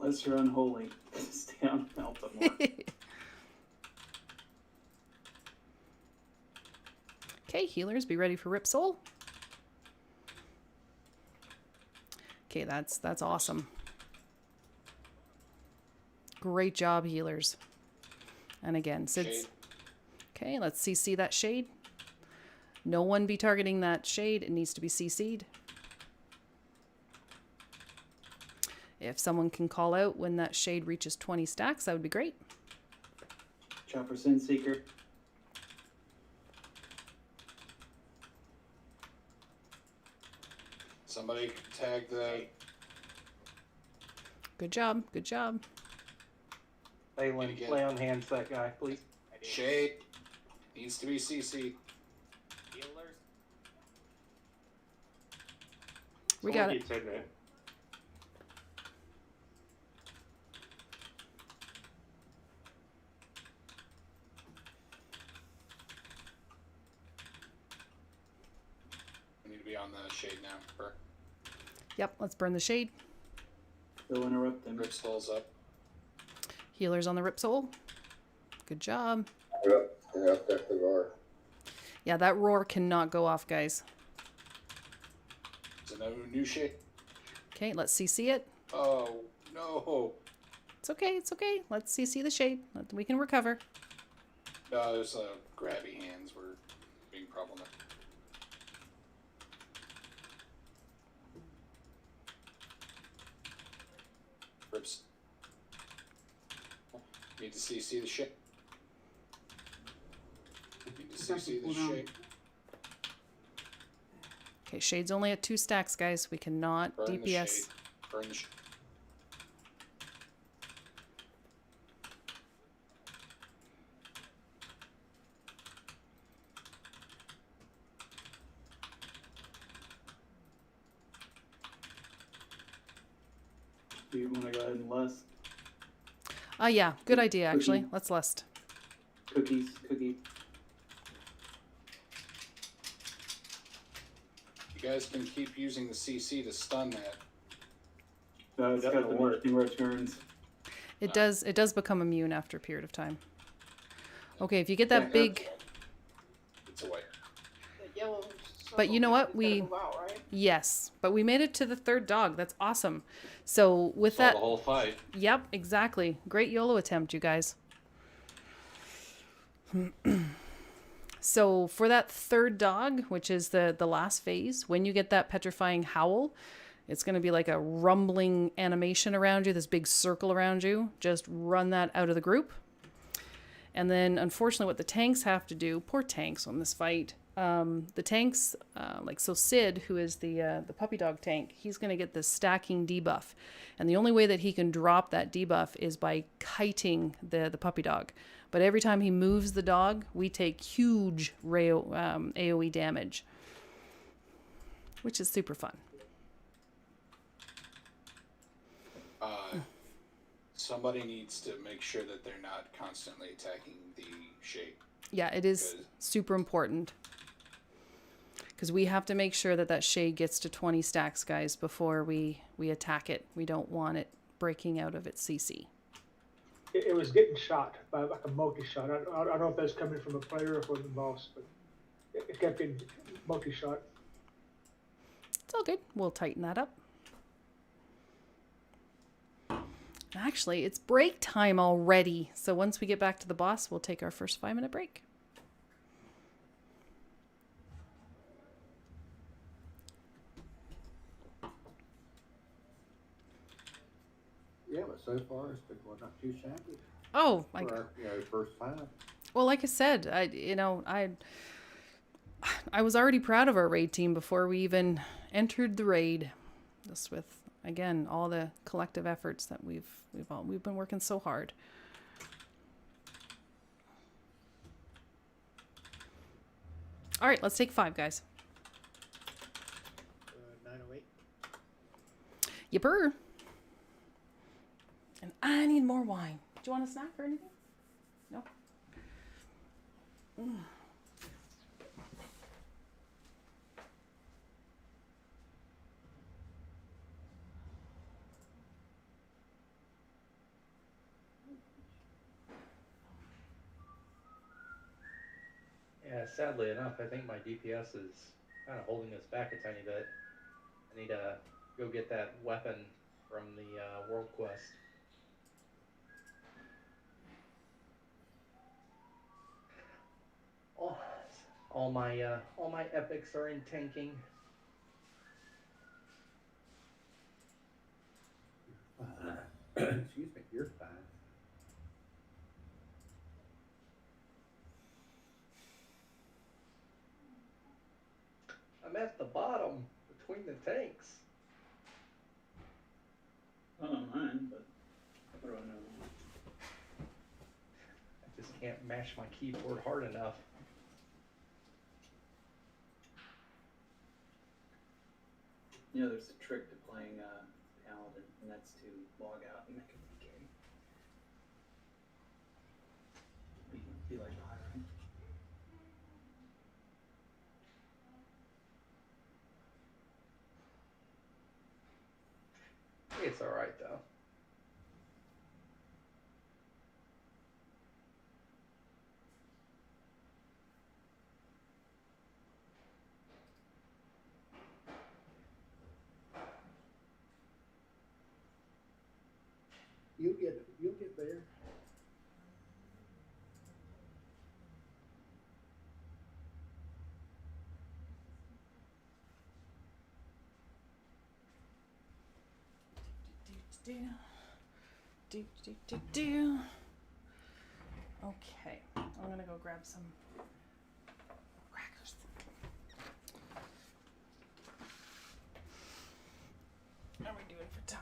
Unless you're unholy, stay on Alpha more. Okay, healers, be ready for Rip Soul. Okay, that's awesome. Great job, healers. And again, Sid's... Okay, let's CC that shade. No one be targeting that shade. It needs to be CC'd. If someone can call out when that shade reaches 20 stacks, that would be great. Chopper Sin Seeker. Somebody tag the... Good job, good job. Phelan, play on hands that guy, please. Shade needs to be CC'd. We got it. We need to be on the shade now. Burr. Yep, let's burn the shade. They'll interrupt them. Rip Soul's up. Healers on the Rip Soul. Good job. Yep, that's the roar. Yeah, that roar cannot go off, guys. Is it no new shade? Okay, let's CC it. Oh, no. It's okay, it's okay. Let's CC the shade. We can recover. No, those grabby hands were being problematic. Rips. Need to CC the shit. Need to CC the shade. Okay, shade's only at 2 stacks, guys. We cannot Burn the DPS. shade. Burn the shade. Do you want to go ahead and lust? Yeah, good idea, actually. Let's lust. Cookie. You guys can keep using the CC to stun that. No, it's got the diminishing returns. It does become immune after a period of time. Okay, if you get that big... It's away. The yellow But you know what? circle is gonna move out, right? Yes, but we made it to the 3rd dog. That's awesome. So with Saw that... the whole fight. Yep, exactly. Great YOLO attempt, you guys. So for that 3rd dog, which is the last phase, when you get that petrifying howl, it's going to be like a rumbling animation around you, this big circle around you. Just run that out of the group. And then, unfortunately, what the tanks have to do, poor tanks on this fight, the tanks, so Sid, who is the puppy dog tank, he's going to get this stacking debuff. And the only way that he can drop that debuff is by kiting the puppy dog. But every time he moves the dog, we take huge AoE damage, which is super fun. Somebody needs to make sure that they're not constantly attacking the shade. Yeah, it is super important. Because we have to make sure that that shade gets to 20 stacks, guys, before we attack it. We don't want it breaking out of its CC. It was getting shot by like a multi-shot. I don't know if that's coming from a player or from the boss, but it kept getting multi-shot. It's all good. We'll tighten that up. Actually, it's break time already. So once we get back to the boss, we'll take our first 5-minute break. Yeah, but so far it's been going not too shabby. Oh my God. First time. Well, like I said, I was already proud of our raid team before we even entered the raid. Just with, again, all the collective efforts that we've been working so hard. All right, let's take 5, guys. 908. Yipper. And I need more wine. Do you want a snack or anything? No? Yeah, sadly enough, I think my DPS is kind of holding us back a tiny bit. I need to go get that weapon from the World Quest. All my epics are in tanking. Excuse me, you're fine. I'm at the bottom between the tanks. I don't know mine, but what do I know? I just can't mash my keyboard hard enough. You know, there's a trick to playing Paladin, and that's to log out and make a PK. Be like the high rank. It's alright though. You'll get there. Okay, I'm gonna go grab some crackers. How are we doing for time?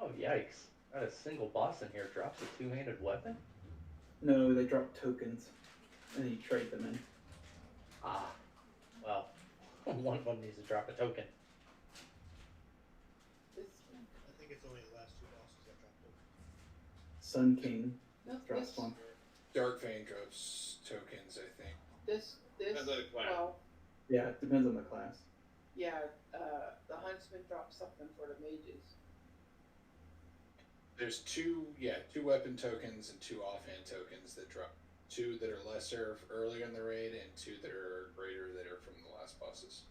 Oh yikes. Not a single boss in here drops a two-handed weapon? No, they drop tokens, and you trade them in. Ah. Well, one of them needs to drop a token. I think it's only the last 2 bosses that dropped over. Sun King drops one. Dark Vein drops tokens, I think. This, Depends on the class. well, Yeah, it depends on the class. yeah, the Huntsman drops something for the mages. There's two weapon tokens and 2 offhand tokens that drop. 2 that are lesser earlier in the raid, and 2 that are greater that are from the last bosses.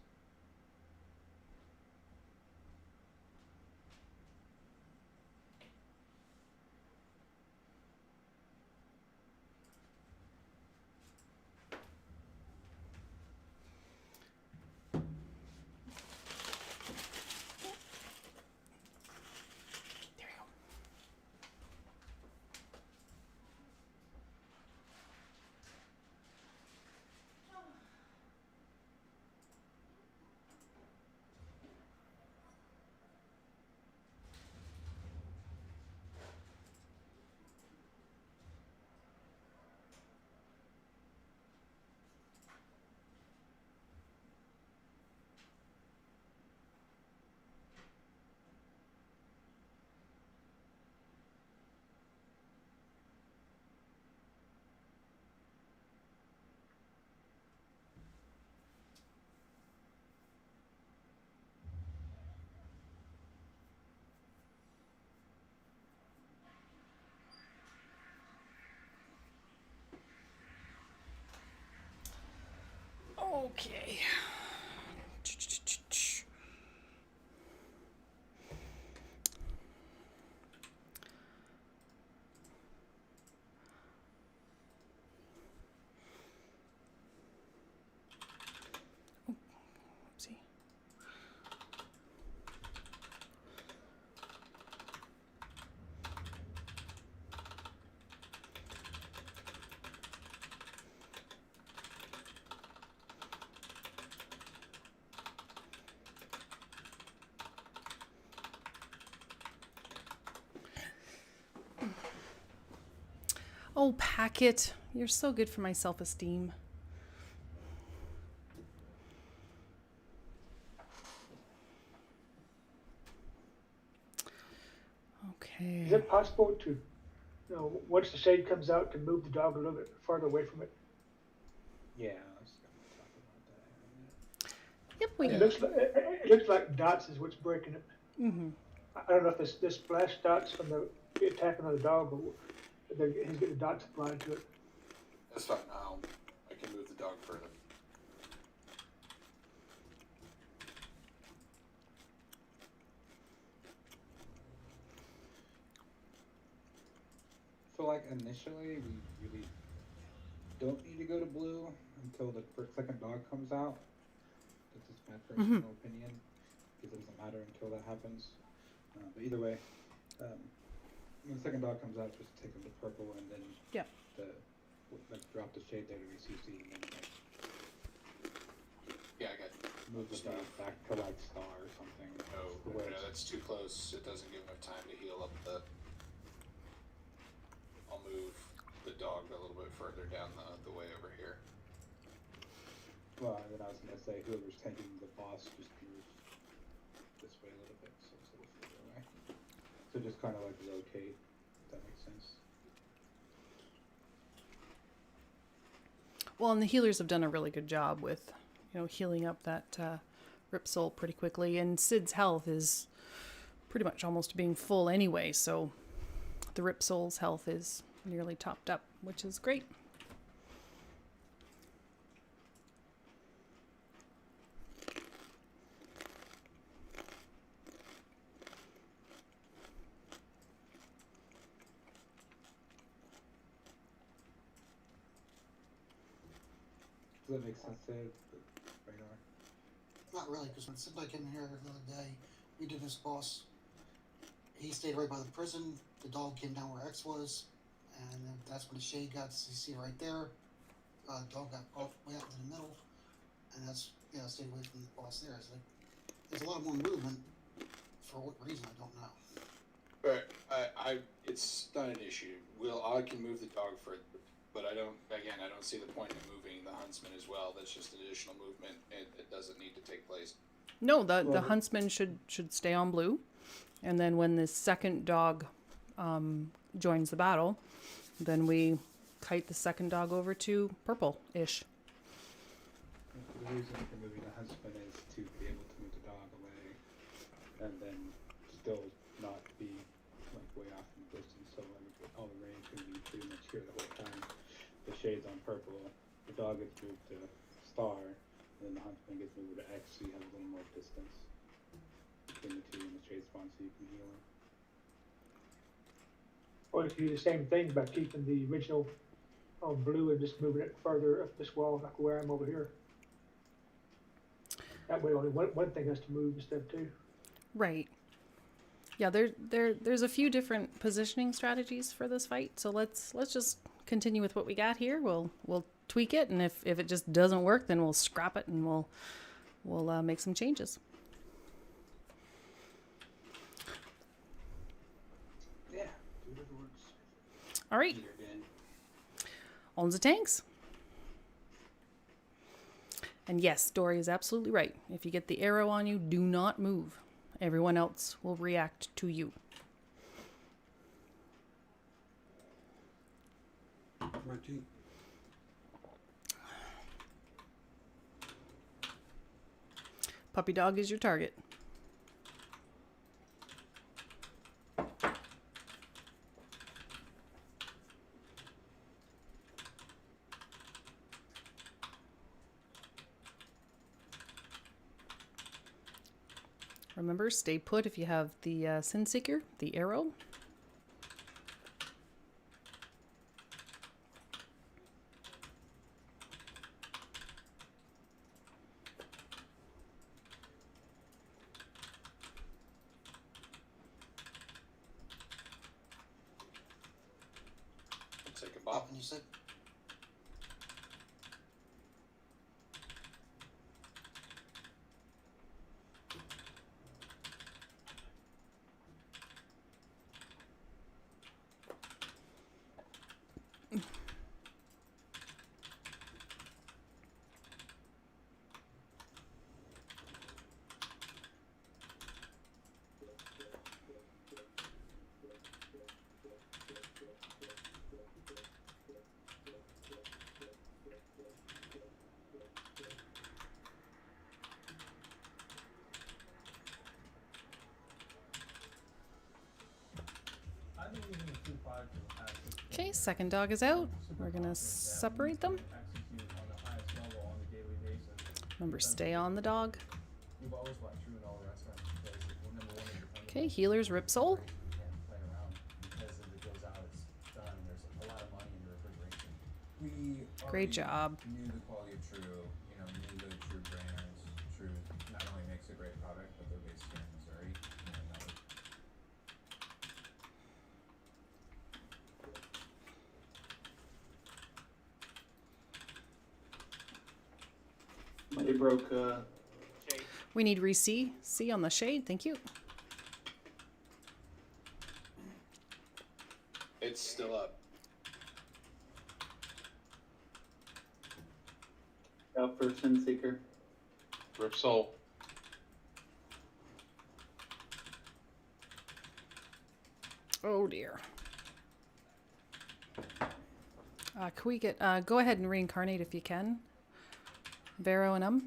Okay. Oopsie. Oh, Packet, you're so good for my self-esteem. Okay. Is it possible to, once the shade comes out, to move the dog a little bit farther away from it? Yeah, I was gonna talk about that. Yep, we It looks like dots is what's breaking it. Mm-hmm. I don't know if this splash dots from the attacking of the dog, or he's getting dots applied to it. That's fine. I can move the dog further. So like initially, we really don't need to go to blue until the second dog comes out. That's just my personal opinion, because it doesn't matter until that happens. But either way, when the second dog comes out, just take them to purple, and then drop the shade there to VCC, and then Yeah, I got you. move the dog back to like star or something. No, that's too close. It doesn't give enough time to heal up the. I'll move the dog a little bit further down the way over here. Well, and then I was gonna say whoever's taking the boss just move this way a little bit, so it's a little further away. So just kind of like rotate, if that makes sense. Well, and the healers have done a really good job with, healing up that Rip Soul pretty quickly. And Sid's health is pretty much almost being full anyway, so the Rip Soul's health is nearly topped up, which is great. Does that make sense, Sid? Radar? Not really, because when Sid came in here the other day, we did this boss. He stayed right by the prison. The dog came down where X was, and that's when the shade got. You see right there. Dog got way out into the middle, and that's stayed away from the boss there. It's like there's a lot more movement. For what reason I don't know. But it's not an issue. I can move the dog further, but I don't see the point in moving the huntsman as well. That's just additional movement, and it doesn't need to take place. No, the huntsman should stay on blue, and then when the second dog joins the battle, then we kite the second dog over to purple-ish. The reason for moving the huntsman is to be able to move the dog away, and then still not be like way off in the distance. So all the range can be pretty much here the whole time. The shade's on purple, the dog gets moved to star, and then the huntsman gets moved to X, so you have a little more distance between the two and the shade spawn, so you can heal him. Or if you do the same thing by keeping the original on blue and just moving it further up this wall, like where I'm over here. That way, only one thing has to move instead of two. Right. Yeah, there's a few different positioning strategies for this fight, so let's just continue with what we got here. We'll tweak it, and if it just doesn't work, then we'll scrap it and we'll make some changes. Yeah, do whatever works. All right. On the tanks. And yes, Dory is absolutely right. If you get the arrow on you, do not move. Everyone else will react to you. Right. Puppy dog is your target. Remember, stay put if you have the Sin Seeker, the arrow. Take a bop. And you said Okay, second dog is out. We're gonna separate them. Remember, stay on the dog. Okay, healers, Rip Soul. Great job. Knew the quality of True, knew the True brands. True not only makes a great product, but they're based here in Missouri. Somebody broke shade. We need re-C. C on the shade, thank you. It's still up. Out for Sin Seeker. Rip Soul. Oh dear. Can we get, go ahead and reincarnate if you can. Vero and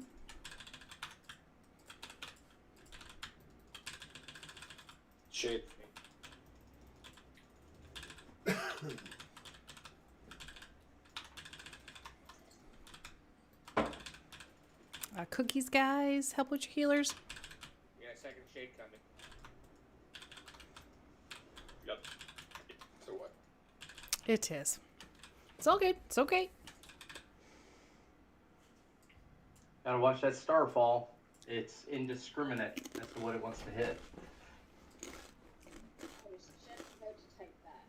Shade. Cookies, guys. Help with your healers. Yeah, second shade coming. Yep. So what? It is. It's all good. It's okay. Gotta watch that star fall. It's indiscriminate as to what it wants to hit. I was just about to type that.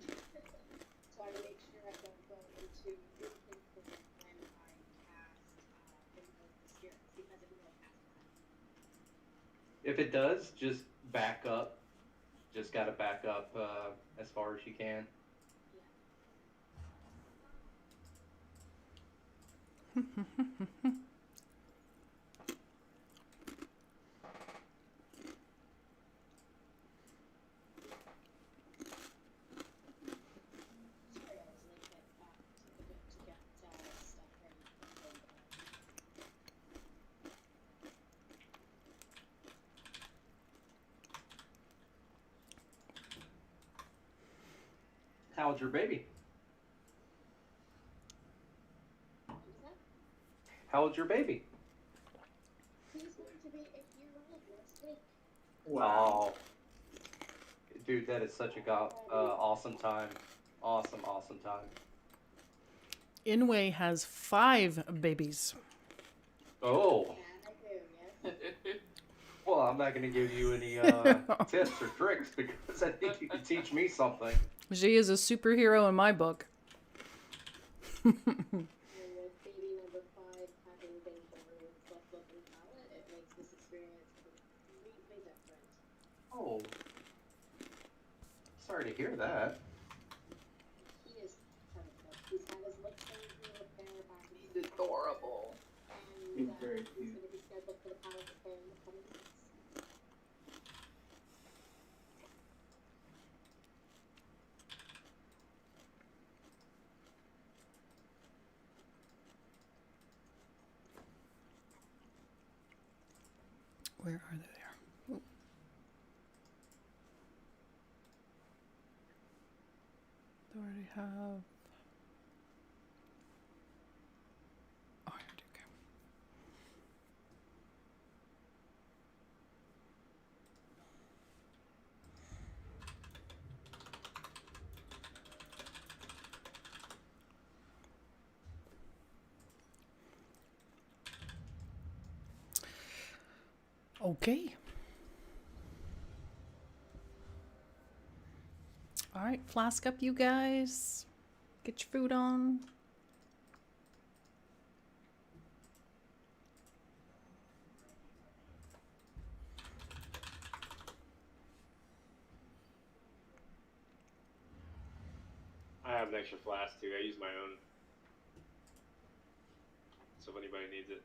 So I make sure I don't go into infinite when I cast Invoke the Spirits, because it will cast that. If it does, just back up. Just gotta back up as far as you can. Sorry, I was late to get stuff ready for the How's your baby? How old's your baby? He's going to be 8 years old next week. Wow. Dude, that is such a awesome time. Awesome time. Inway has 5 babies. Oh. Yeah, I do, yes. Well, I'm not going to give you any tips or tricks because I think you can teach me something. She is a superhero in my book. And with baby number 5 having been born with left look and palate, it makes this experience completely different. Oh. Sorry to hear that. He is perfect. He's had his lip surgery repair back in He's adorable. and He's very he's cute. going to be scheduled for the palate repair in the coming weeks. Where are they there? Ooh. Do I already have... Oh, I do. Okay. Okay. All right, flask up, you guys. Get your food on. I have an extra flask too. I use my own. So if anybody needs it.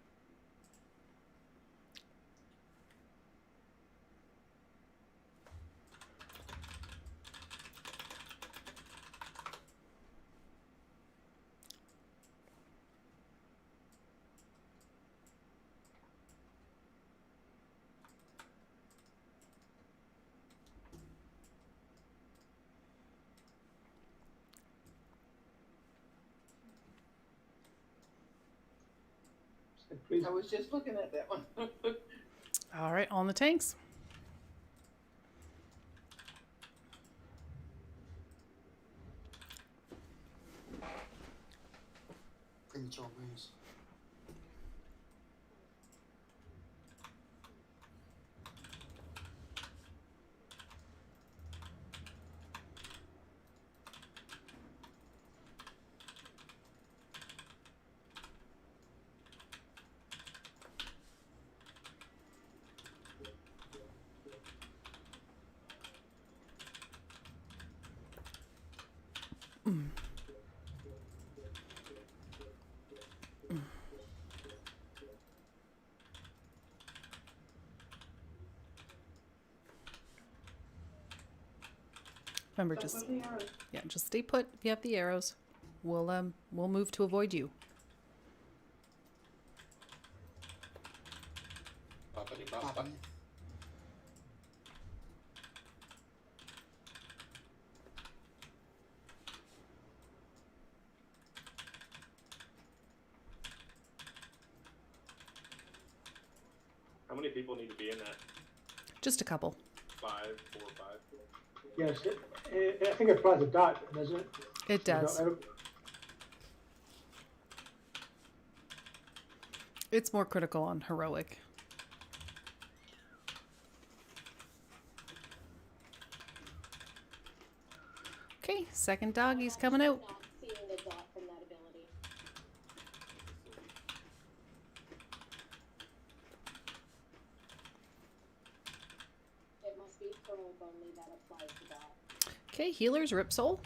Please. I was just looking at that one. All right, on the tanks. Premature wounds. Remember, Stop just with the arrows. yeah, just stay put if you have the arrows. We'll move to avoid you. Boppity bop bop. How many people need to be in that? Just a couple. 4 or 5. Yes, I think it applies to dot, doesn't it? It does. It's more critical on heroic. Okay, second doggy's coming out. Not seeing the dot from that ability. It must be probe only that applies to dot. Okay, healers, Rip Soul.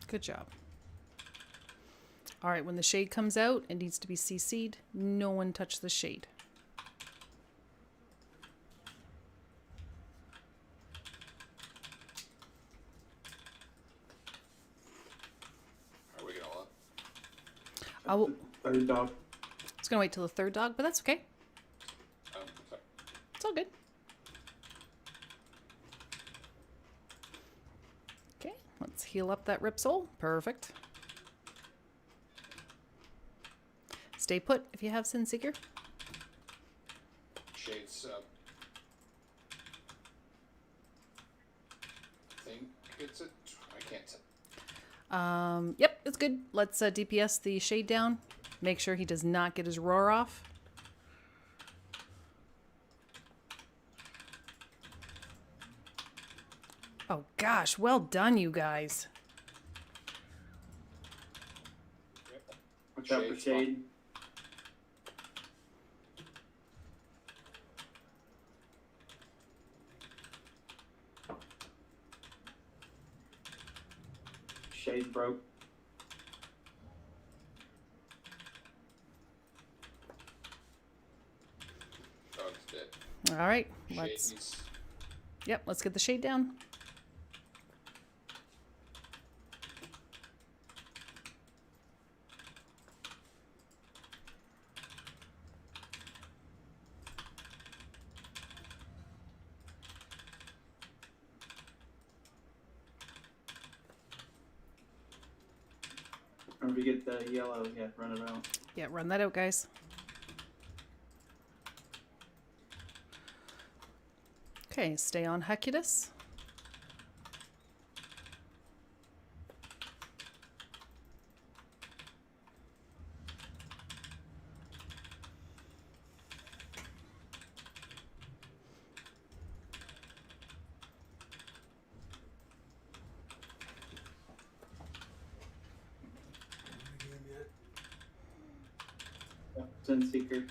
Good job. All right, when the shade comes out, it needs to be CC'd. No one touch the shade. Are we gonna look? I will. Third dog. I was gonna wait till the third dog, but that's okay. Sorry. It's all good. Okay, let's heal up that Rip Soul. Perfect. Stay put if you have Sin Seeker. Shades up. I think it's a. I can't tell. Yep, it's good. Let's DPS the shade down. Make sure he does not get his roar off. Oh gosh, well done, you guys. Watch out for shade. Shade broke. Dog's dead. All right, Shade let's. needs- Yep, let's get the shade down. Remember to get the yellow. Yeah, run it out. Yeah, run that out, guys. Okay, stay on Hecutus. Sunseeker.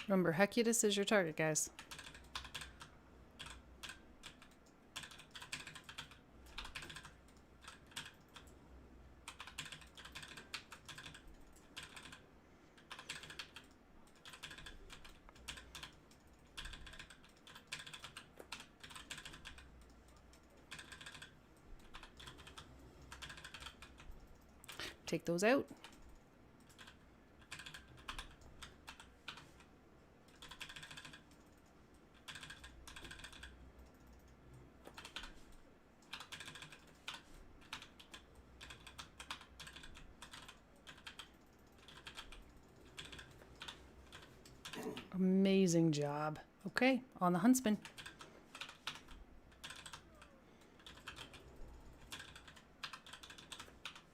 Remember, Hecutus is your target, guys. Take those out. Amazing job. Okay, on the Huntsman.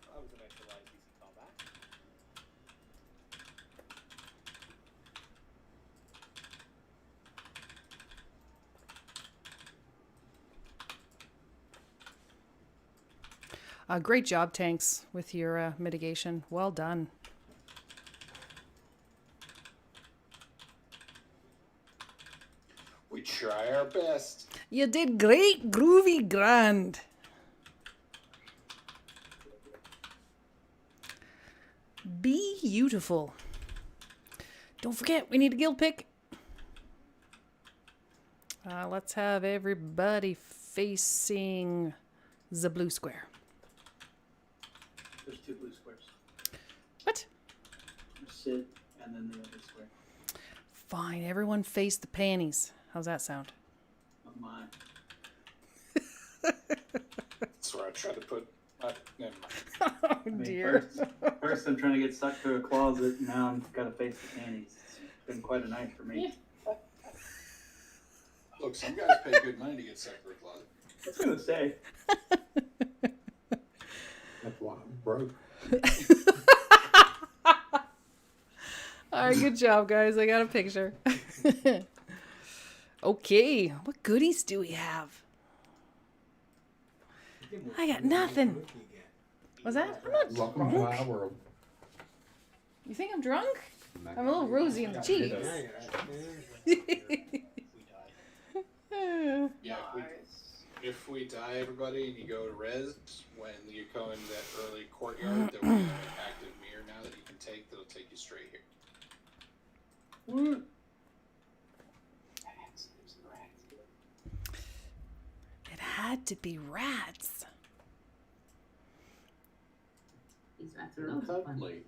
That was an extra live DC callback. Great job, tanks, with your mitigation. Well done. We try our best. You did great, groovy, grand. Beautiful. Don't forget, we need a guild pick. Let's have everybody facing the blue square. There's 2 blue squares. What? There's Sid and then the other square. Fine, everyone face the panties. How's that sound? Oh my. That's where I try to put. Never mind. Oh I mean, dear. First I'm trying to get sucked through a closet, and now I've got to face the panties. It's been quite a night for me. Look, some guys pay good money to get sucked through a closet. I was gonna say. That's why I'm broke. All right, good job, guys. I got a picture. Okay, what goodies do we have? I got nothing. Was that? I'm not Welcome to drunk. my world. You think I'm drunk? I'm a little rosy in the cheeks. Yeah, if we die, everybody, and you go to res, when you go into that early courtyard, there will be an active mirror now that you can take that'll take you straight here. Woo. It had to be rats. These rats They're are always fun. cuddly.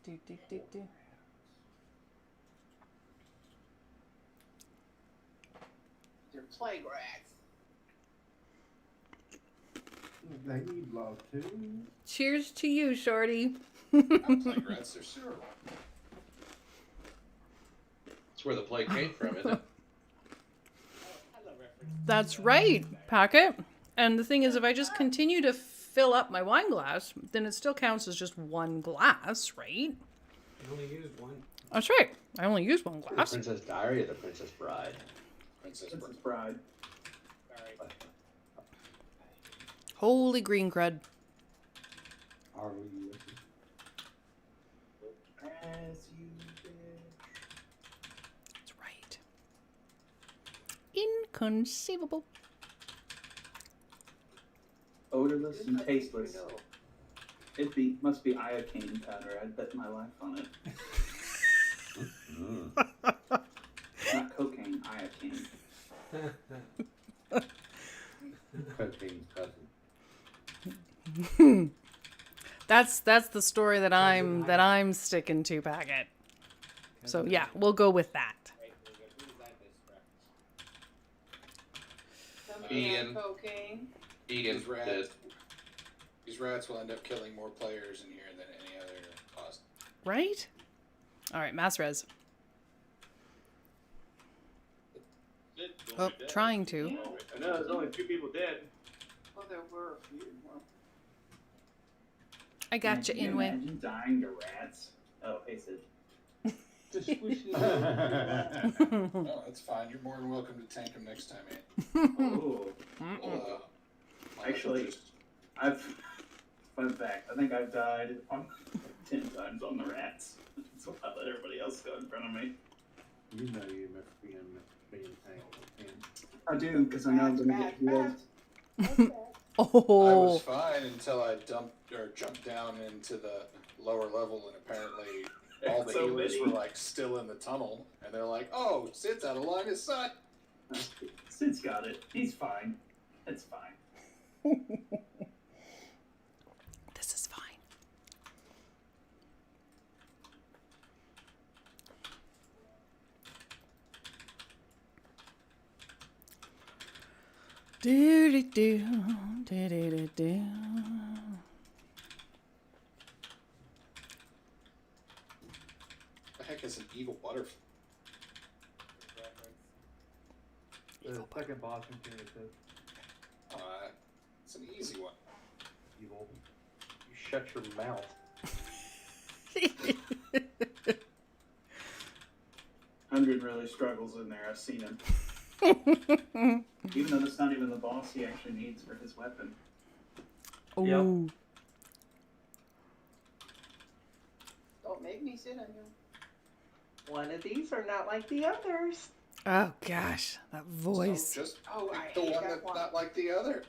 Do. They're plague rats. They need love too. Cheers to you, Shorty. Plague rats are sure. That's where the plague came from, isn't it? That's right, Packet. And the thing is, if I just continue to fill up my wine glass, then it still counts as just one glass, right? You only used one. That's right. I only used one The glass. Princess Diary or the Princess Bride? Princess Bride. Holy green crud. Are we? As you wish. That's right. Inconceivable. Odorless and tasteless. Must be iocane powder. I'd bet my life on it. Not cocaine, iocane. Cocaine's cousin. That's the story that I'm sticking to, Packet. So yeah, we'll go with that. Egan. Cocaine. Egan. These rats will end up killing more players in here than any other cost. Right? All right, mass res. Oh, trying to. I know there's only 2 people dead. Well, there were a few. Well, I got you, Can you Inway. imagine dying to rats? Oh, hey Sid. squishy. No, that's fine. You're more than welcome to tank him next time, man. Ooh. Actually, fun fact, I think I've died 10 times on the rats. So I let everybody else go in front of me. You know you miss being tanked. I do, because I know I'm going to get healed. I Oh. was fine until I jumped down into the lower level, and apparently all the So healers many. were like still in the tunnel, and they're like, "Oh, Sid's out of line of sight." Sid's got it. He's fine. It's fine. This is fine. Do do do do do do do. The heck is an evil butterfly? The second boss in Punitive. It's an easy one. Evil. You shut your mouth. Hundred really struggles in there. I've seen him. Even though that's not even the boss he actually needs for his weapon. Oh. Don't make me sit on you. One of these are not like the others. Oh gosh, that voice. So just Oh, pick I the hate one that that's one. not like the other.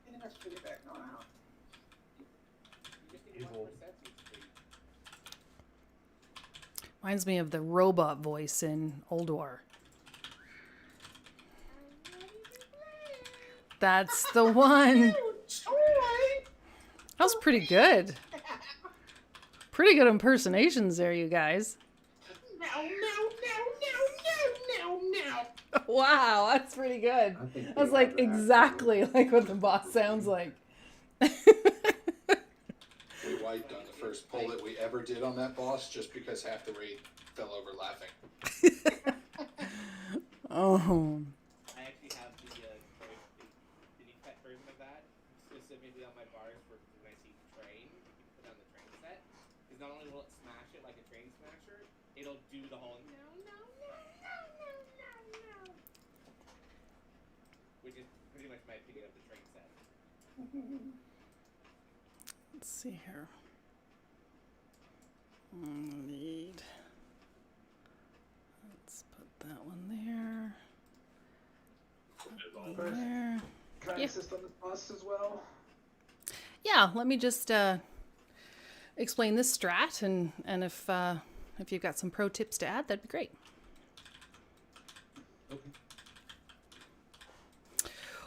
Get enough to back now. Evil. Reminds me of the robot voice in Old War. That's the one. That was pretty good. Pretty good impersonations there, you guys. Wow, that's pretty good. That's like exactly like what the boss sounds like. We wiped on the first pull that we ever did on that boss just because half the raid fell over laughing. Oh. I actually have the new pet version of that specifically on my bars for when I see train. You can put on the train set. Because not only will it smash it like a train smasher, it'll do the whole no, which is pretty much my opinion of the train set. Let's see here. Need. Let's put that one there. That one there. Can I assist on this boss as well? Yeah, let me just explain this strat, and if you've got some pro tips to add, that'd be great.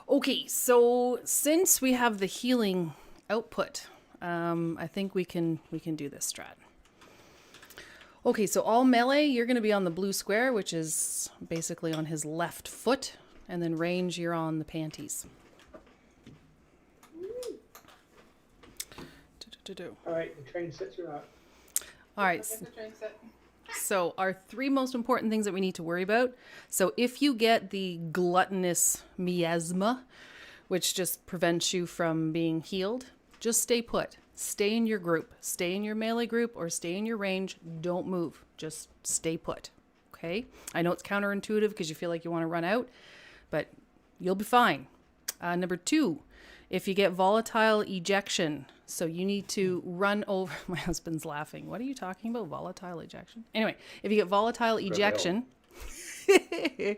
Okay, so since we have the healing output, I think we can do this strat. Okay, so all melee, you're going to be on the blue square, which is basically on his left foot, and then range, you're on the panties. Alright, the train sets are out. All right. Get the train set. So our three most important things that we need to worry about. So if you get the gluttonous miasma, which just prevents you from being healed, just stay put. Stay in your group. Stay in your melee group or stay in your range. Don't move. Just stay put. Okay? I know it's counterintuitive because you feel like you want to run out, but you'll be fine. Number 2, if you get volatile ejection, so you need to run over. My husband's laughing. What are you talking about? Volatile ejection? Anyway, if you get volatile ejection, you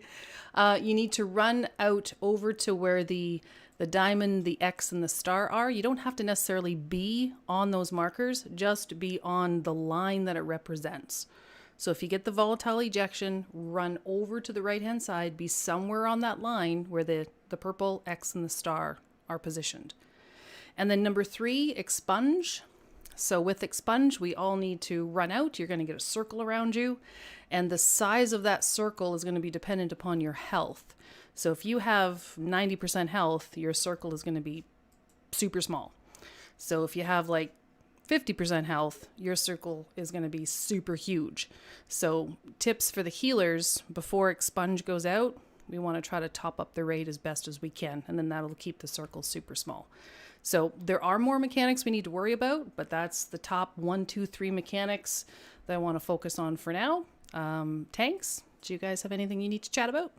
need to run out over to where the diamond, the X, and the star are. You don't have to necessarily be on those markers, just be on the line that it represents. So if you get the volatile ejection, run over to the right-hand side, be somewhere on that line where the purple X and the star are positioned. And then number 3, expunge. So with expunge, we all need to run out. You're going to get a circle around you. And the size of that circle is going to be dependent upon your health. So if you have 90% health, your circle is going to be super small. So if you have like 50% health, your circle is going to be super huge. So tips for the healers, before expunge goes out, we want to try to top up the raid as best as we can. And then that'll keep the circle super small. So there are more mechanics we need to worry about, but that's the top 1, 2, 3 mechanics that I want to focus on for now. Tanks, do you guys have anything you need to chat about?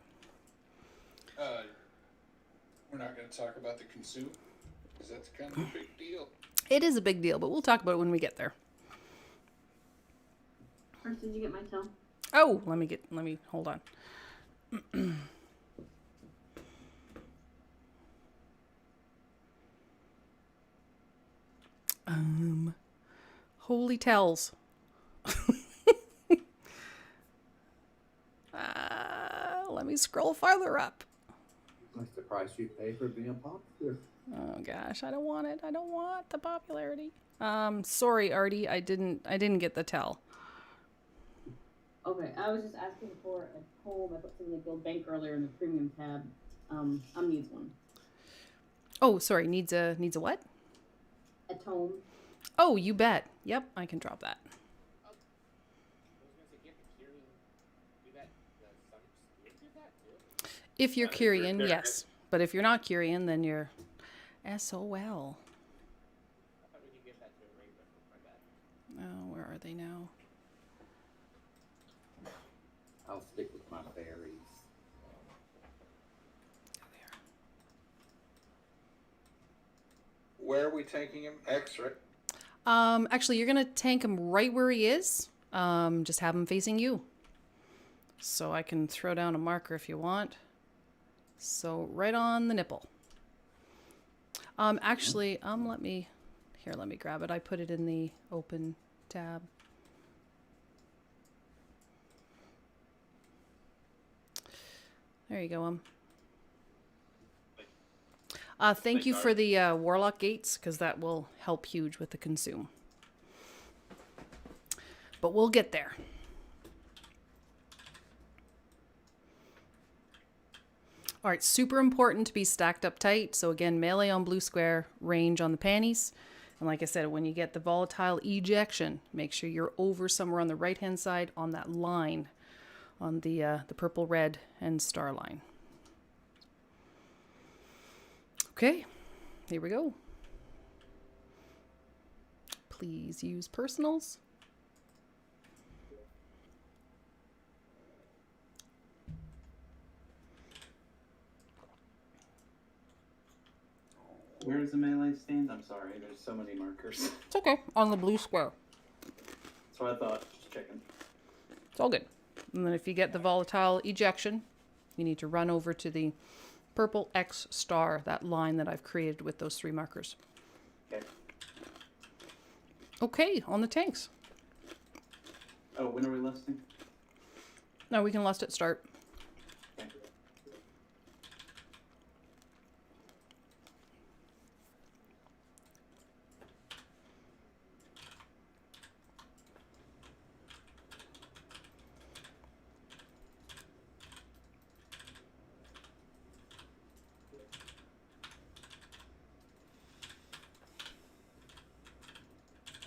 We're not going to talk about the consume, because that's kind of a big deal. It is a big deal, but we'll talk about it when we get there. First, did you get my tell? Oh, let me hold on. Holy tells. Let me scroll farther up. That's the price you pay for being popular. Oh gosh, I don't want it. I don't want the popularity. Sorry, Artie, I didn't get the tell. Okay, I was just asking for a tome. I put something like Guild Bank earlier in the premium tab. Needs one. Oh, sorry, needs a what? A tome. Oh, you bet. Yep, I can drop that. If you're Kyrian, yes. But if you're not Kyrian, then you're SOL. Oh, where are they now? I'll stick with my berries. Where are we taking him? X, right? Actually, you're gonna tank him right where he is. Just have him facing you. So I can throw down a marker if you want. So right on the nipple. Actually, let me grab it. I put it in the open tab. There you go. Thank you for the Warlock Gates, because that will help huge with the consume. But we'll get there. All right, super important to be stacked up tight. So again, melee on blue square, range on the panties. And like I said, when you get the volatile ejection, make sure you're over somewhere on the right-hand side on that line, on the purple, red, and star line. Okay, here we go. Please use personals. Where does the melee stand? I'm sorry, there's so many markers. It's okay, on the blue square. That's what I thought, just checking. It's all good. And then if you get the volatile ejection, you need to run over to the purple X star, that line that I've created with those 3 markers. Okay. Okay, on the tanks. Oh, when are we listing? No, we can lust at start. Okay.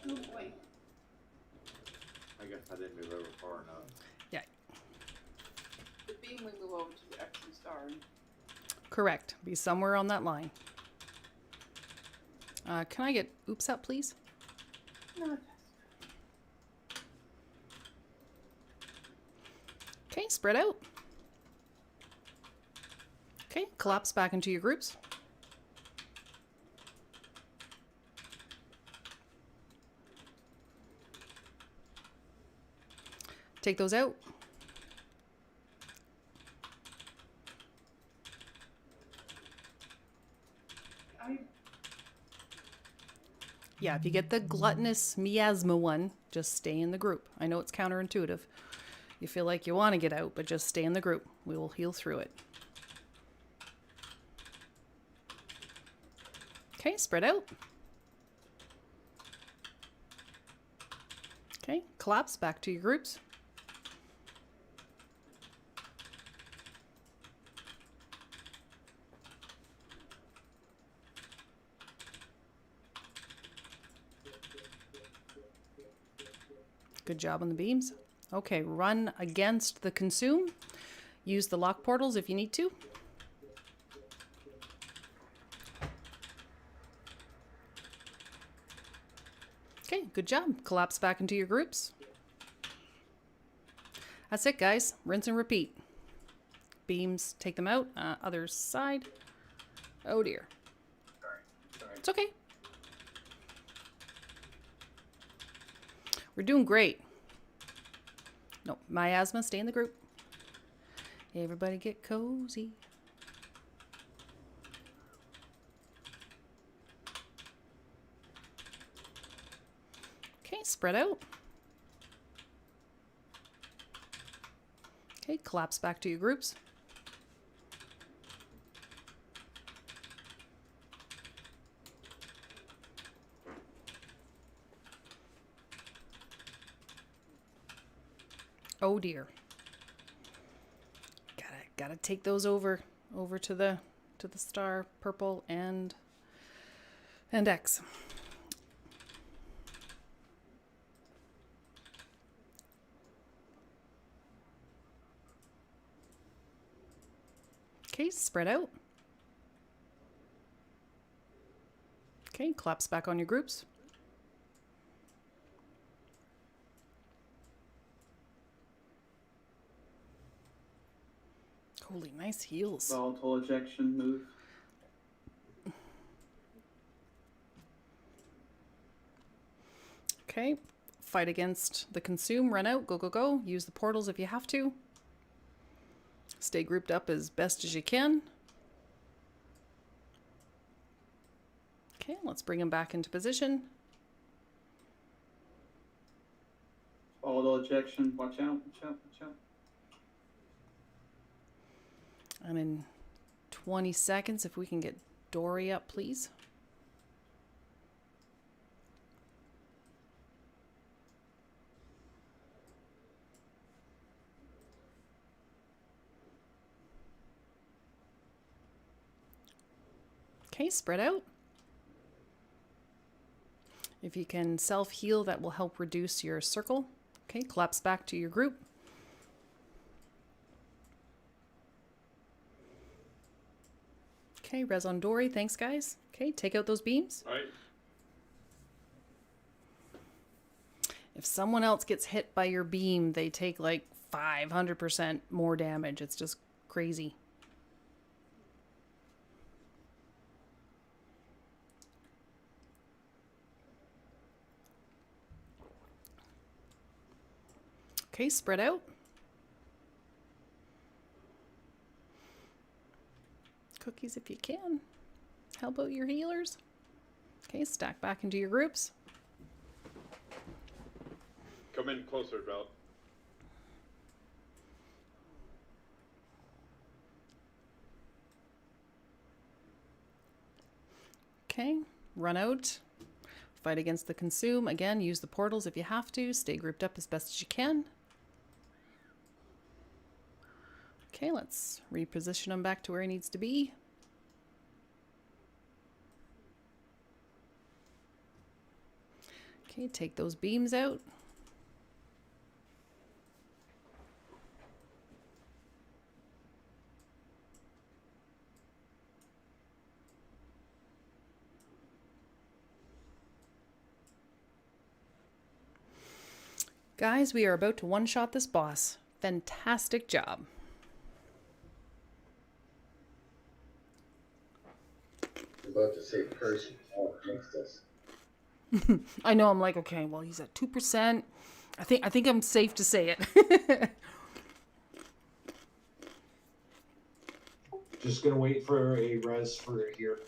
Oh boy. I guess I didn't move over far enough. Yeah. The beam we move over to the X and star. Correct. Be somewhere on that line. Can I get oops up, please? No. Okay, spread out. Okay, collapse back into your groups. Take those out. Yeah, if you get the gluttonous miasma one, just stay in the group. I know it's counterintuitive. You feel like you want to get out, but just stay in the group. We will heal through it. Okay, spread out. Okay, collapse back to your groups. Good job on the beams. Okay, run against the consume. Use the lock portals if you need to. Okay, good job. Collapse back into your groups. That's it, guys. Rinse and repeat. Beams, take them out. Other side. Oh dear. Sorry. It's okay. We're doing great. No, miasma, stay in the group. Everybody get cozy. Okay, spread out. Okay, collapse back to your groups. Oh dear. Gotta take those over to the star purple and X. Okay, spread out. Okay, collapse back on your groups. Holy, nice heals. Volatile ejection move. Okay, fight against the consume, run out, go, go, go. Use the portals if you have to. Stay grouped up as best as you can. Okay, let's bring him back into position. Volatile ejection. Watch out, watch out, watch out. And in 20 seconds, if we can get Dory up, please. Okay, spread out. If you can self-heal, that will help reduce your circle. Okay, collapse back to your group. Okay, res on Dory. Thanks, guys. Okay, take out those beams. All right. If someone else gets hit by your beam, they take like 500% more damage. It's just crazy. Okay, spread out. Cookies if you can. Help out your healers. Okay, stack back into your groups. Come in closer, Belt. Okay, run out. Fight against the consume. Again, use the portals if you have to. Stay grouped up as best as you can. Okay, let's reposition him back to where he needs to be. Okay, take those beams out. Guys, we are about to one-shot this boss. Fantastic job. About to say person against us. I know, I'm like, okay, well, he's at 2%. I think I'm safe to say it. Just gonna wait for a res for here.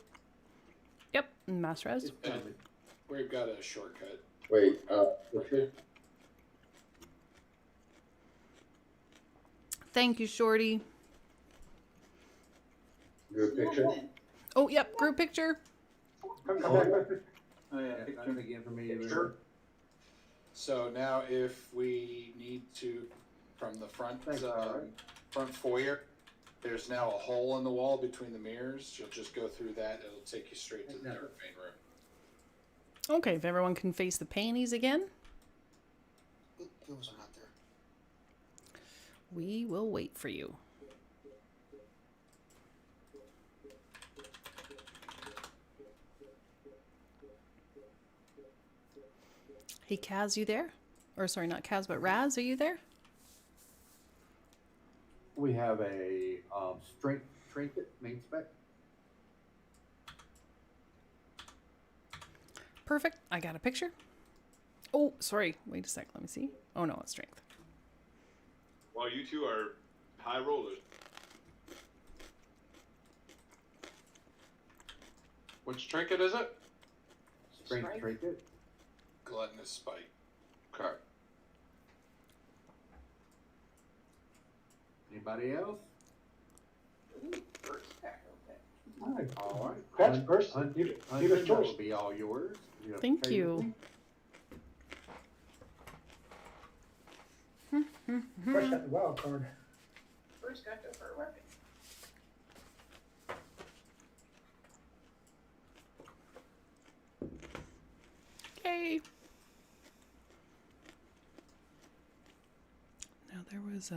Yep, mass res. We've got a shortcut. Wait, Okay. Thank you, Shorty. Group picture? Oh, yep, group picture. Oh yeah, picture again for me. Sure. So now if we need to, from the front, front foyer, there's now a hole in the wall between the mirrors. You'll just go through that. It'll take you straight to the dark vein room. Okay, if everyone can face the panties again. Those are not there. We will wait for you. Hey, Kaz, you there? Or sorry, not Kaz, but Raz, are you there? We have a strength trinket main spec. Perfect. I got a picture. Oh, sorry. Wait a sec. Let me see. Oh, no, it's strength. Well, you two are high rollers. Which trinket is it? Strength trinket. Gluttonous spite. Okay. Anybody else? Alright. All right. That's first. You Hunter, the that choice. will be all yours. You Thank okay with you. me? Fresh out the wild card. First got to for a weapon. Yay. Now there was a...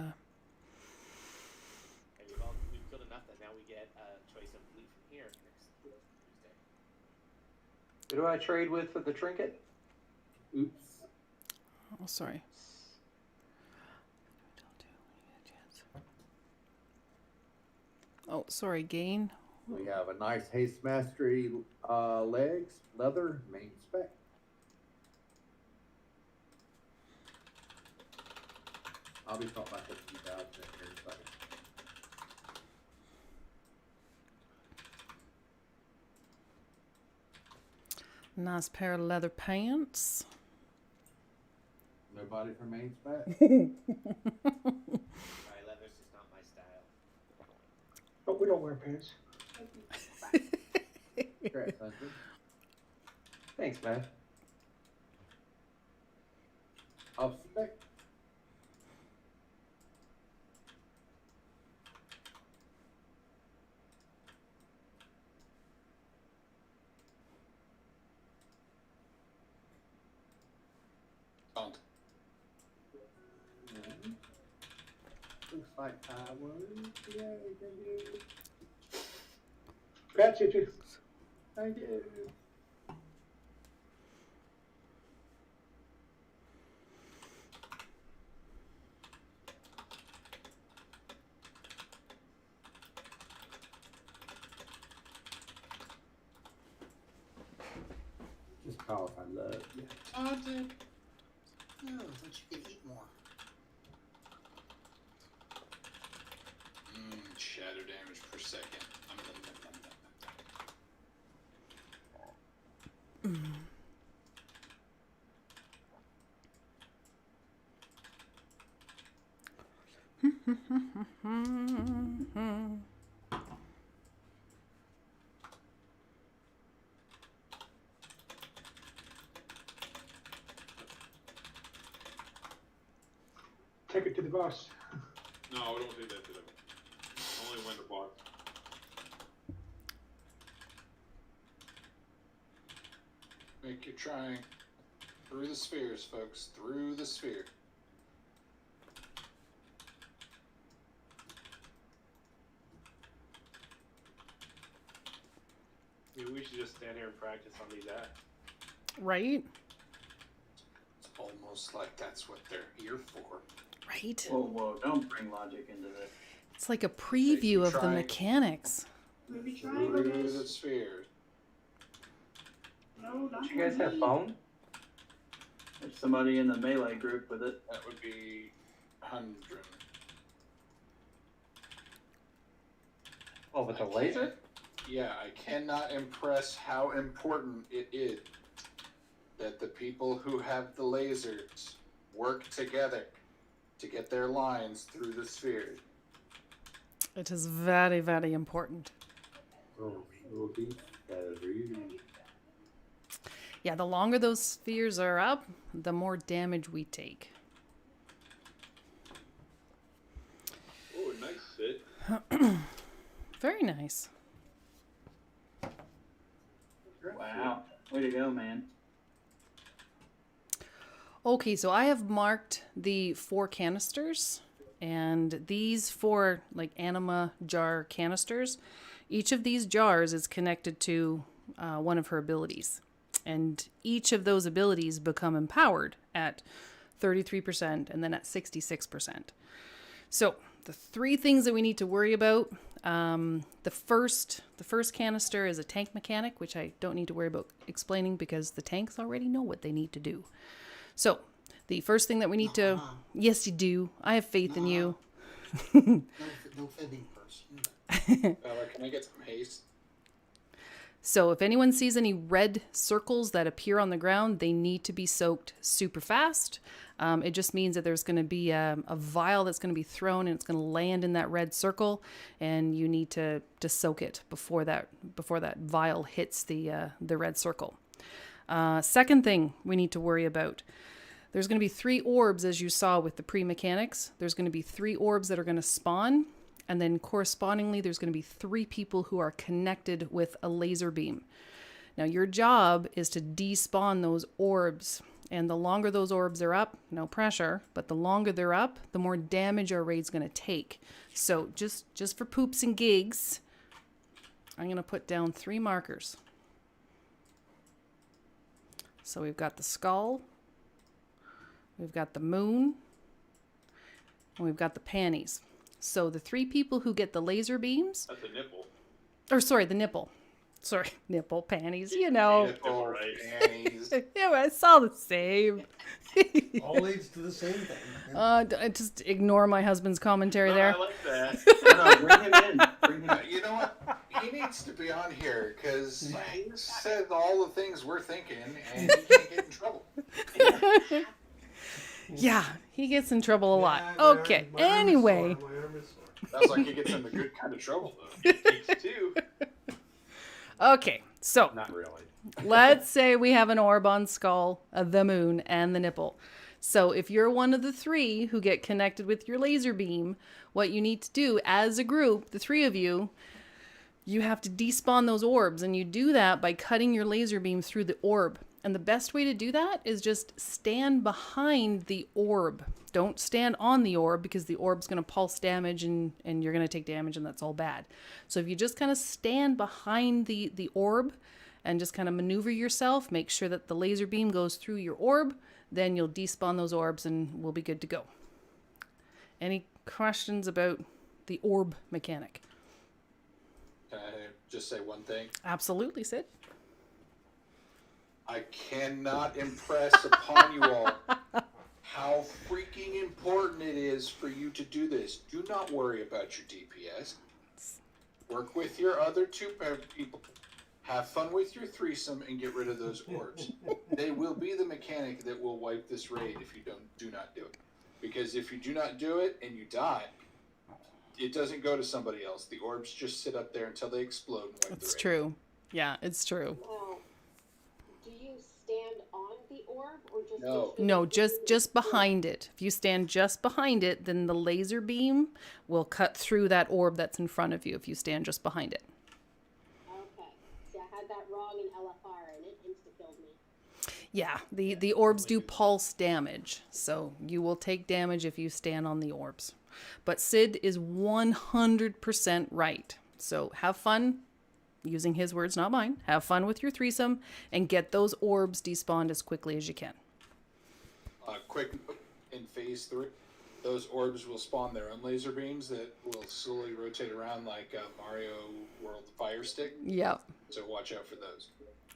And we've killed enough that now we get a choice of loot from here next Tuesday. Who do I trade with for the trinket? Oops. Oh, sorry. Oh, sorry, gain. We have a nice haste mastery legs, leather, main spec. I'll be talking about the 2000 in here in a second. Nice pair of leather pants. Nobody for main spec? Sorry, leather's just not my style. But we don't wear pants. Congrats, Hunter. Thanks, man. Off spec. Don't. Looks like I was. Yay, thank you. That's it. Thank you. Just call if I love you. Taunted. No, I thought you could eat more. Shadow damage per second. Take it to the boss. No, we don't do that to them. Only when the boss. Make your trying. Through the spheres, folks. Through the sphere. Maybe we should just stand here and practice on these apps. Right? It's almost like that's what they're here for. Right? Whoa, don't bring logic into this. It's like a preview of the trying. mechanics. Maybe try Through this. the spheres. No, not Do you guys have me. phone? There's somebody in the melee group with it. That would be 100. Oh, with the laser? Yeah, I cannot impress how important it is that the people who have the lasers work together to get their lines through the sphere. It is very, very important. Yeah, the longer those spheres are up, the more damage we take. Oh, nice sit. Very nice. Wow. Way to go, man. Okay, so I have marked the 4 canisters, and these 4 like anima jar canisters, each of these jars is connected to one of her abilities, and each of those abilities become empowered at 33% and then at 66%. So the three things that we need to worry about. The first canister is a tank mechanic, which I don't need to worry about explaining because the tanks already know what they need to do. So the first thing that we need to, yes, you do. I have faith in you. No fibbing person. Can I get some haste? So if anyone sees any red circles that appear on the ground, they need to be soaked super fast. It just means that there's going to be a vial that's going to be thrown and it's going to land in that red circle, and you need to soak it before that vial hits the red circle. Second thing we need to worry about. There's going to be 3 orbs, as you saw with the pre-mechanics. There's going to be 3 orbs that are going to spawn. And then correspondingly, there's going to be 3 people who are connected with a laser beam. Now, your job is to despawn those orbs. And the longer those orbs are up, no pressure, but the longer they're up, the more damage our raid's going to take. So just for poops and gigs, I'm going to put down 3 markers. So we've got the skull, we've got the moon, and we've got the panties. So the 3 people who get the laser beams... That's a nipple. Or sorry, the nipple. Sorry, nipple, panties, you know. Nipple, right? Panties. Yeah, I saw the same. All leads to the same thing. Just ignore my husband's commentary there. I like that. No, bring him in. Bring him in. You know what? He needs to be on here because he said all the things we're thinking, and he can't get in trouble. Yeah, he gets in trouble a lot. Okay, anyway. Sounds like he gets in the good kind of trouble, though. He takes 2. Okay, so Not really. let's say we have an orb on skull, the moon, and the nipple. So if you're one of the 3 who get connected with your laser beam, what you need to do as a group, the 3 of you, you have to despawn those orbs, and you do that by cutting your laser beam through the orb. And the best way to do that is just stand behind the orb. Don't stand on the orb because the orb's going to pulse damage and you're going to take damage, and that's all bad. So if you just kind of stand behind the orb and just kind of maneuver yourself, make sure that the laser beam goes through your orb, then you'll despawn those orbs and we'll be good to go. Any questions about the orb mechanic? Can I just say one thing? Absolutely, Sid. I cannot impress upon you all how freaking important it is for you to do this. Do not worry about your DPS. Work with your other 2 people. Have fun with your threesome and get rid of those orbs. They will be the mechanic that will wipe this raid if you do not do it. Because if you do not do it and you die, it doesn't go to somebody else. The orbs just sit up there until they explode and wipe the raid. It's true. Yeah, it's true. Do you stand on the orb or just... No, just behind it. If you stand just behind it, then the laser beam will cut through that orb that's in front of you if you stand just behind it. Okay. See, I had that wrong in LFR and it insta-killed me. Yeah, the orbs do pulse damage, so you will take damage if you stand on the orbs. But Sid is 100% right. So have fun, using his words, not mine. Have fun with your threesome and get those orbs despawned as quickly as you can. Quick, in phase 3, those orbs will spawn their own laser beams that will slowly rotate around like Mario World Fire Stick. Yep. So watch out for those.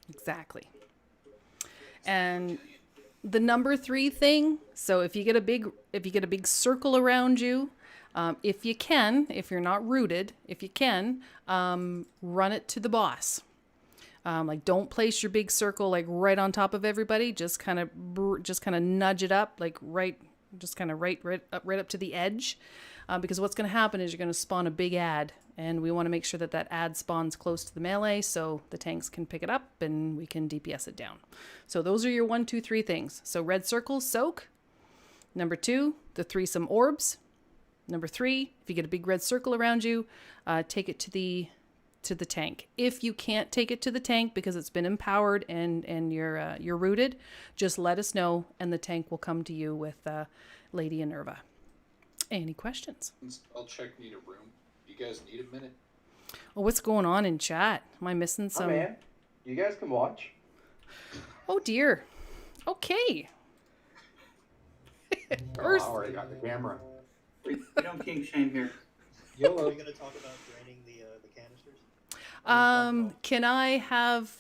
Exactly. And the number 3 thing, so if you get a big circle around you, if you can, if you're not rooted, if you can, run it to the boss. Like don't place your big circle like right on top of everybody. Just kind of nudge it up, like right up to the edge, because what's going to happen is you're going to spawn a big ad, and we want to make sure that ad spawns close to the melee so the tanks can pick it up and we can DPS it down. So those are your 1, 2, 3 things. So red circles, soak. Number 2, the threesome orbs. Number 3, if you get a big red circle around you, take it to the tank. If you can't take it to the tank because it's been empowered and you're rooted, just let us know and the tank will come to you with Lady Enerva. Any questions? I'll check need a room. You guys need a minute? Well, what's going on in chat? Am I missing some? Oh, man. You guys can watch. Oh dear. Okay. I already got the camera. Are We don't kink shame here. Are we going to talk about draining the canisters? Can I have?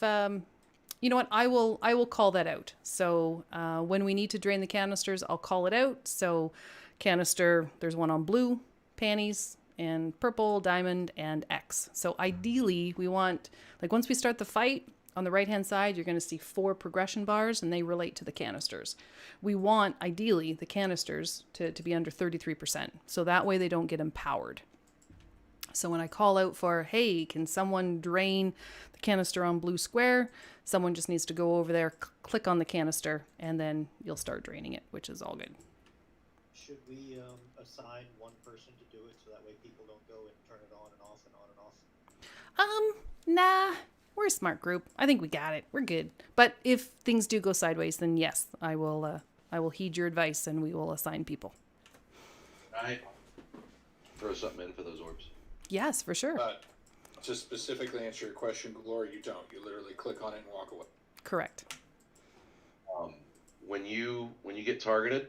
You know what? I will call that out. So when we need to drain the canisters, I'll call it out. So canister, there's one on blue, panties, and purple, diamond, and X. So ideally, we want, like, once we start the fight, on the right-hand side, you're going to see 4 progression bars, and they relate to the canisters. We want, ideally, the canisters to be under 33%. So that way they don't get empowered. So when I call out for, hey, can someone drain the canister on blue square? Someone just needs to go over there, click on the canister, and then you'll start draining it, which is all good. Should we assign one person to do it so that way people don't go and turn it on and off and on and off? Nah. We're a smart group. I think we got it. We're good. But if things do go sideways, then yes, I will heed your advice and we will assign people. I throw something in for those orbs. Yes, for sure. To specifically answer your question, Glory, you don't. You literally click on it and walk away. Correct. When you get targeted,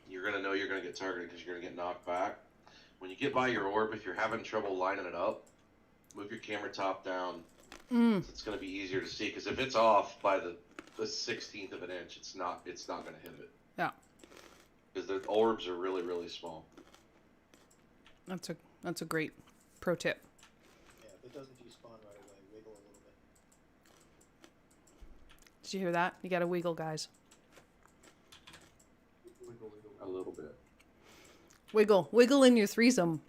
you're gonna know you're gonna get targeted because you're gonna get knocked back. When you get by your orb, if you're having trouble lining it up, move your camera top down. It's going to be easier to see, because if it's off by the 16th of an inch, it's not going to hit it. Yeah. Because the orbs are really, really small. That's a great pro tip. Yeah, if it doesn't despawn right away, wiggle a little bit. Did you hear that? You got to wiggle, guys. Wiggle a little bit. Wiggle in your threesome.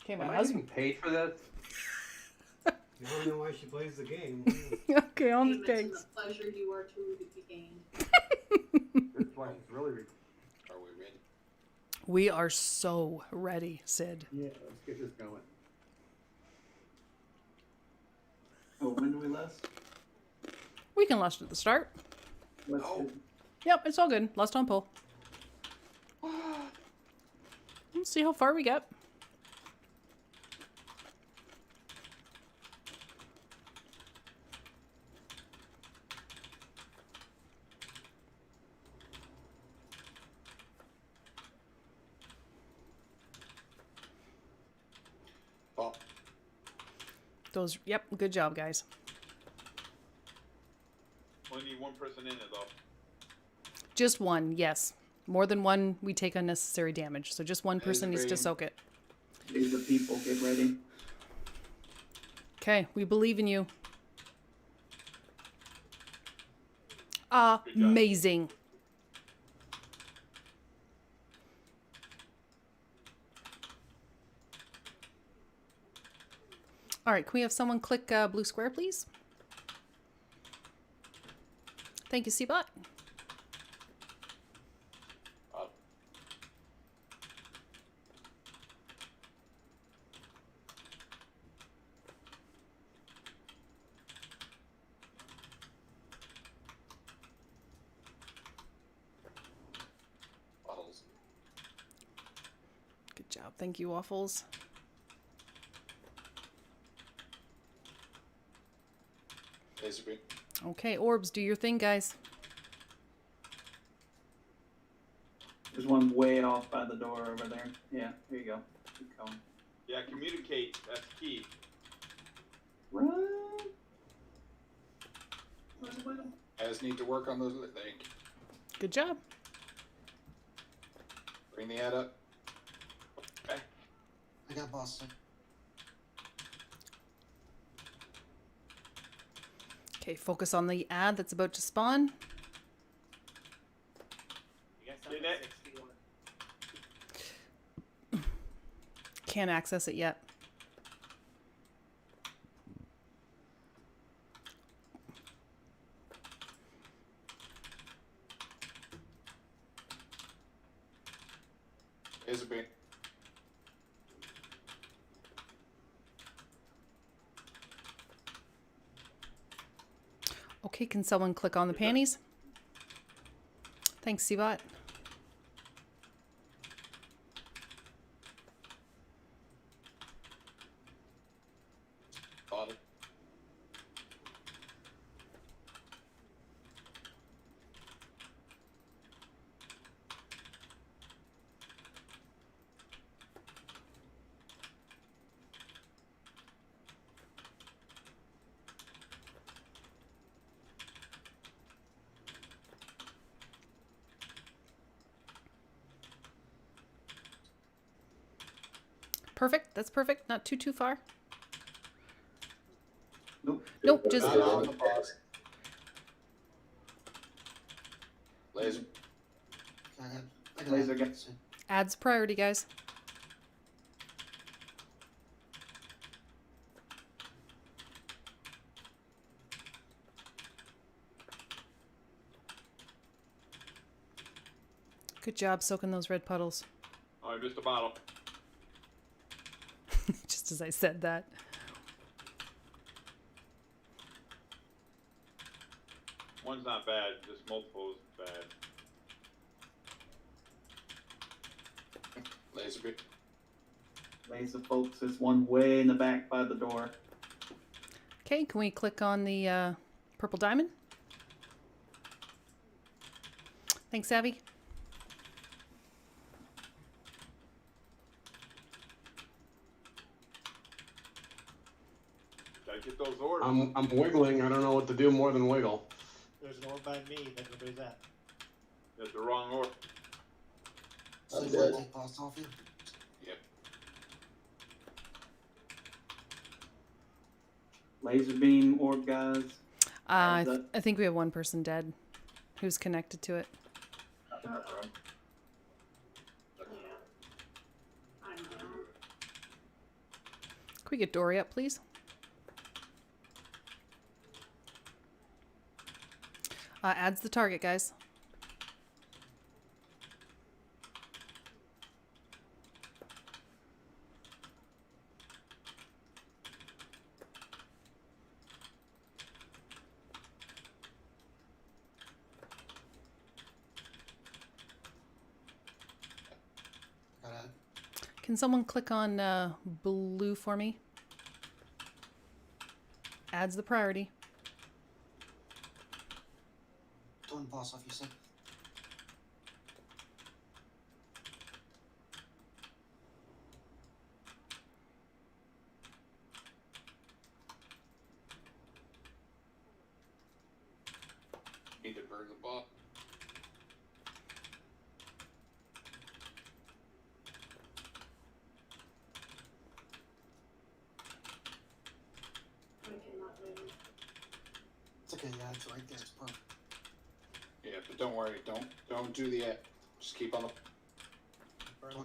Okay, Am I getting paid for this? You don't know why she plays the game. Okay, on the Payments pigs. and the pleasure you are to be gained. It's like it's really. Are we ready? We are so ready, Sid. Yeah, let's get this going. Oh, when do we last? We can lust at the start. Yep, it's all good. Lust on pull. Let's see how far we get. Yep, good job, guys. Only need one person in it, though. Just one, yes. More than one, we take unnecessary damage. So just one person needs to soak it. These are people. Get ready. Okay, we believe in you. Amazing. All right, can we have someone click blue square, please? Thank you, C-Bot. Bottles. Good job. Thank you, Waffles. Basically. Okay, orbs, do your thing, guys. There's one way off by the door over there. Yeah, there you go. Keep going. Yeah, communicate. That's key. Run. Guys need to work on those. Thank you. Good job. Bring the ad up. Okay. I got Boston. Okay, focus on the ad that's about to spawn. You guys sound like 61. Can't access it yet. Here's a beat. Okay, can someone click on the panties? Thanks, C-Bot. Bottom. Perfect. That's perfect. Not too far. Nope. Nope. Just. Not on the boss. Laser. Laser gets. Adds priority, guys. Good job soaking those red puddles. Oh, I missed a bottle. Just as I said that. One's not bad, just multiple is bad. Laser beam. Laser, folks, there's one way in the back by the door. Okay, can we click on the purple diamond? Thanks, Abby. Gotta get those orbs. I'm wiggling. I don't know what to do more than wiggle. There's an orb by me that nobody's at. That's the wrong orb. So I'm you want dead. to take boss off you? Yep. Laser beam orb, guys. I think we have one person dead who's connected to it. Can we get Dory up, please? Adds the target, guys. Can someone click on blue for me? Adds the priority. Doing boss off, you said. Need to burn the ball. It's okay, yeah, it's right there. It's perfect. Yeah, but don't worry. Don't do the. Just keep on the.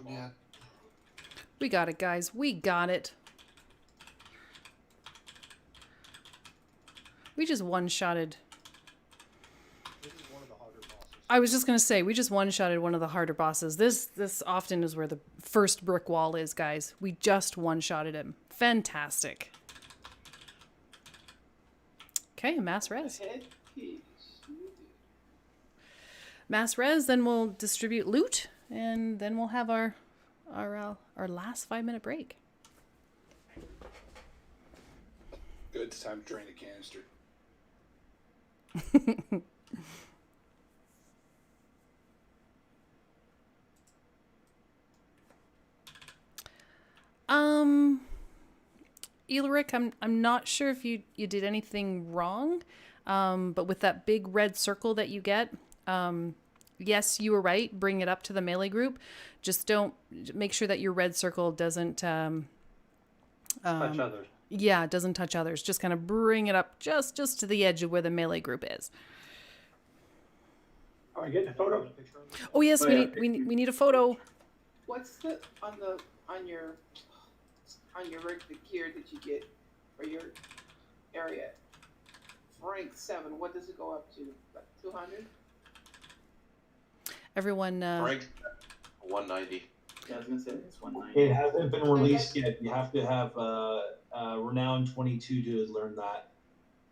Yeah. We got it, guys. We got it. We just one-shotted. This is one of the harder bosses. I was just gonna say, we just one-shotted one of the harder bosses. This often is where the first brick wall is, guys. We just one-shotted him. Fantastic. Okay, mass res. Mass res, then we'll distribute loot, and then we'll have our last 5-minute break. Good, it's time to drain the canister. Elric, I'm not sure if you did anything wrong, but with that big red circle that you get, yes, you were right. Bring it up to the melee group. Just don't make sure that your red circle doesn't Touch others. Yeah, it doesn't touch others. Just kind of bring it up just to the edge of where the melee group is. Are we getting a photo? Oh yes, we need a photo. What's the on your rig, the gear that you get for your area? Rank 7. What does it go up to? Like 200? Everyone. Rank 190. Yeah, I was gonna say it's 190. It hasn't been released yet. You have to have Renown 22 to learn that.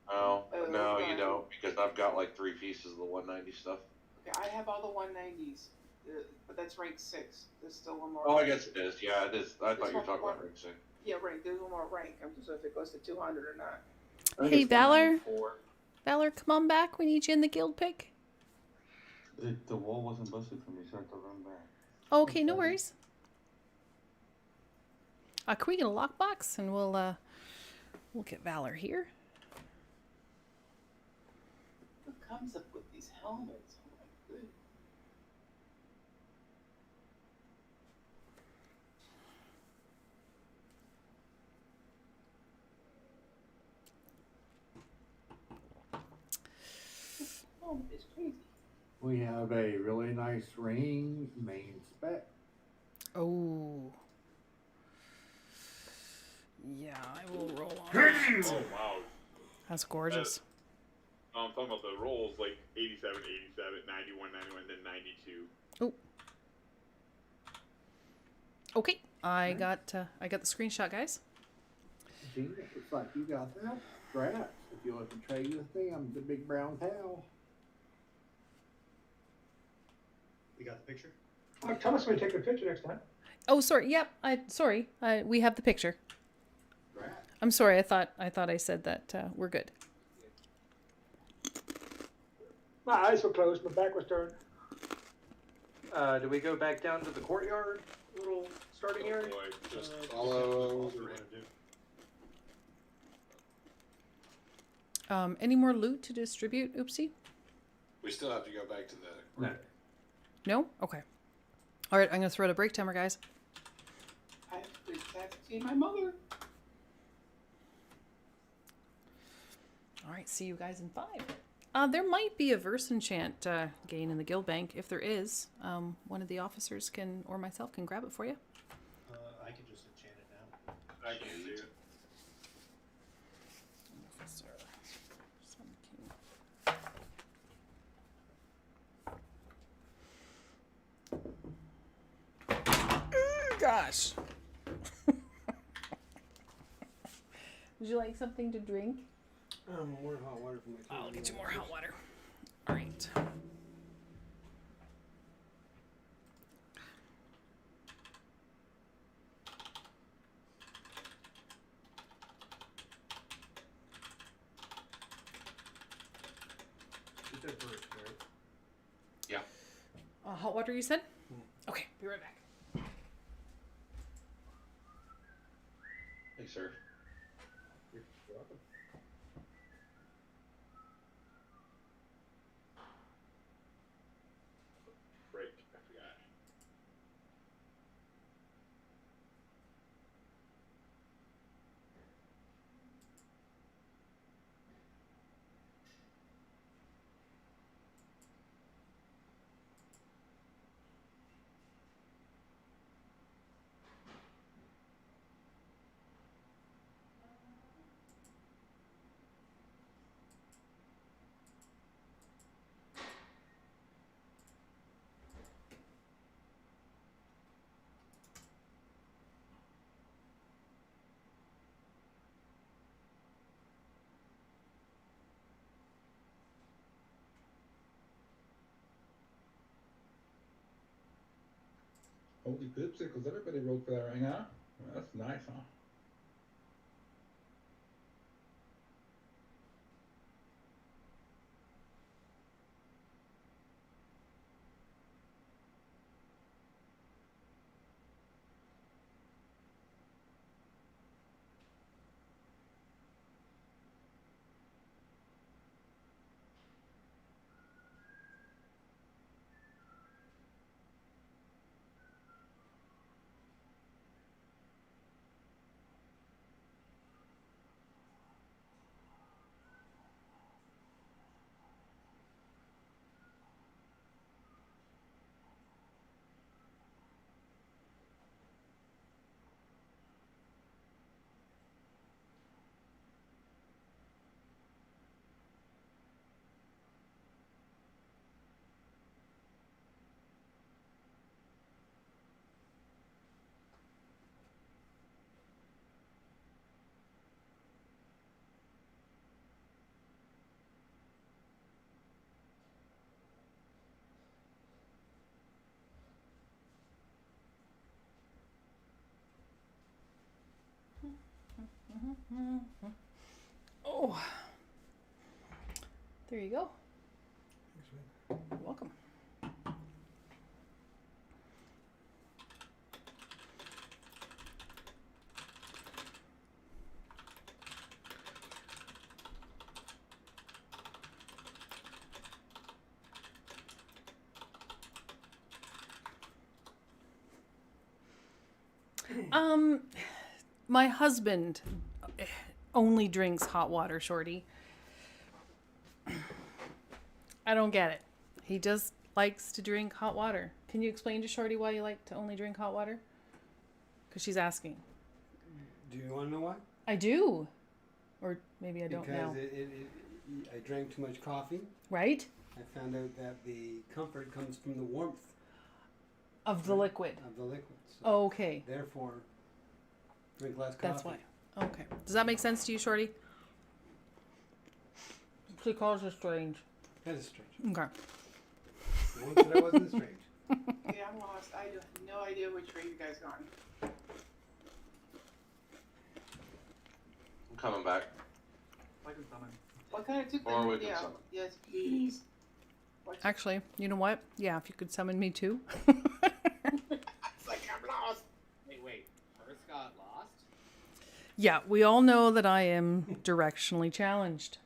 Oh, no, you don't, because I've got like 3 pieces of the 190 stuff. Okay, I have all the 190s, but that's rank 6. There's still one more. Oh, I guess it is. Yeah, it is. I thought you were talking about rank 6. Yeah, rank. There's one more rank. I'm just if it goes to 200 or not. Hey, Valor. Valor, come on back. We need you in the guild pick. The wall wasn't busted for me, so I had to run back. Oh, okay, no worries. Can we get a lockbox and we'll get Valor here. What comes up with these helmets? Oh my goodness. Oh, it's crazy. We have a really nice ring main spec. Oh. Yeah, I will roll on that. Oh wow. That's gorgeous. I'm talking about the rolls like 87, 87, 91, 91, then 92. Oh. Okay, I got the screenshot, guys. Gina, it looks like you got that. Congrats. If you want to trade with me, I'm the big brown cow. We got the picture? Tell us when you take a picture next time. Oh, sorry. Yep. We have the picture. I'm sorry. I thought I said that we're good. My eyes were closed. My back was turned. Do we go back down to the courtyard little starting area? Just follow. Any more loot to distribute, Oopsie? We still have to go back to the. No. No? Okay. All right, I'm going to throw out a break timer, guys. I have to see my mother. All right, see you guys in 5. There might be a verse enchant gain in the guild bank. If there is, one of the officers can, or myself, can grab it for you. I can just enchant it now. I can see it. Officer. Sun King. Gosh. Would you like something to drink? More hot water for my I'll get you more hot water. All right. You said first, right? Yeah. Hot water, you said? Okay, be right back. Hey, sir. You're welcome. Break. I forgot. Holy poopsicles, everybody rolled for that right now. Well, that's nice, huh? Oh, there you go. You're welcome. My husband only drinks hot water, Shorty. I don't get it. He just likes to drink hot water. Can you explain to Shorty why you like to only drink hot water? Because she's asking. Do you want to know why? I do. Or maybe I don't know. Because I drank too much coffee. Right? I found out that the comfort comes from the warmth. Of the liquid. Of the liquid. So Oh, okay. Therefore, drink less coffee. That's why. Okay. Does that make sense to you, Shorty? She calls her strange. That is strange. Okay. No one said I wasn't strange. Yeah, I'm lost. I have no idea which way you guys gone. I'm coming back. I can summon. What kind of took Or them? we can Yeah. summon. Yes, please. Actually, you know what? Yeah, if you could summon me too. It's like I'm lost. Wait. Earth got lost? Yeah, we all know that I am directionally challenged.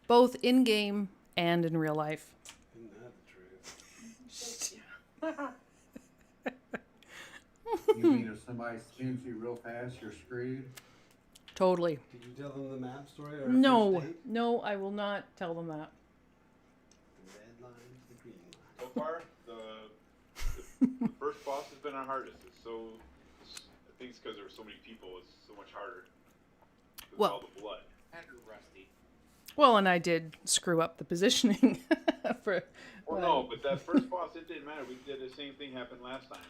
Both in game and in real life. Isn't that the truth? You mean if somebody spins you real fast, you're screwed? Totally. Did you tell them the map story? Or No, first date? no, I will not tell them that. The red line, the green line. So far, the first boss has been our hardest. I think it's because there were so many people. It's so much harder. With Well- all the blood. And rusty. Well, and I did screw up the positioning for. Well, no, but that first boss, it didn't matter. We did the same thing happened last time,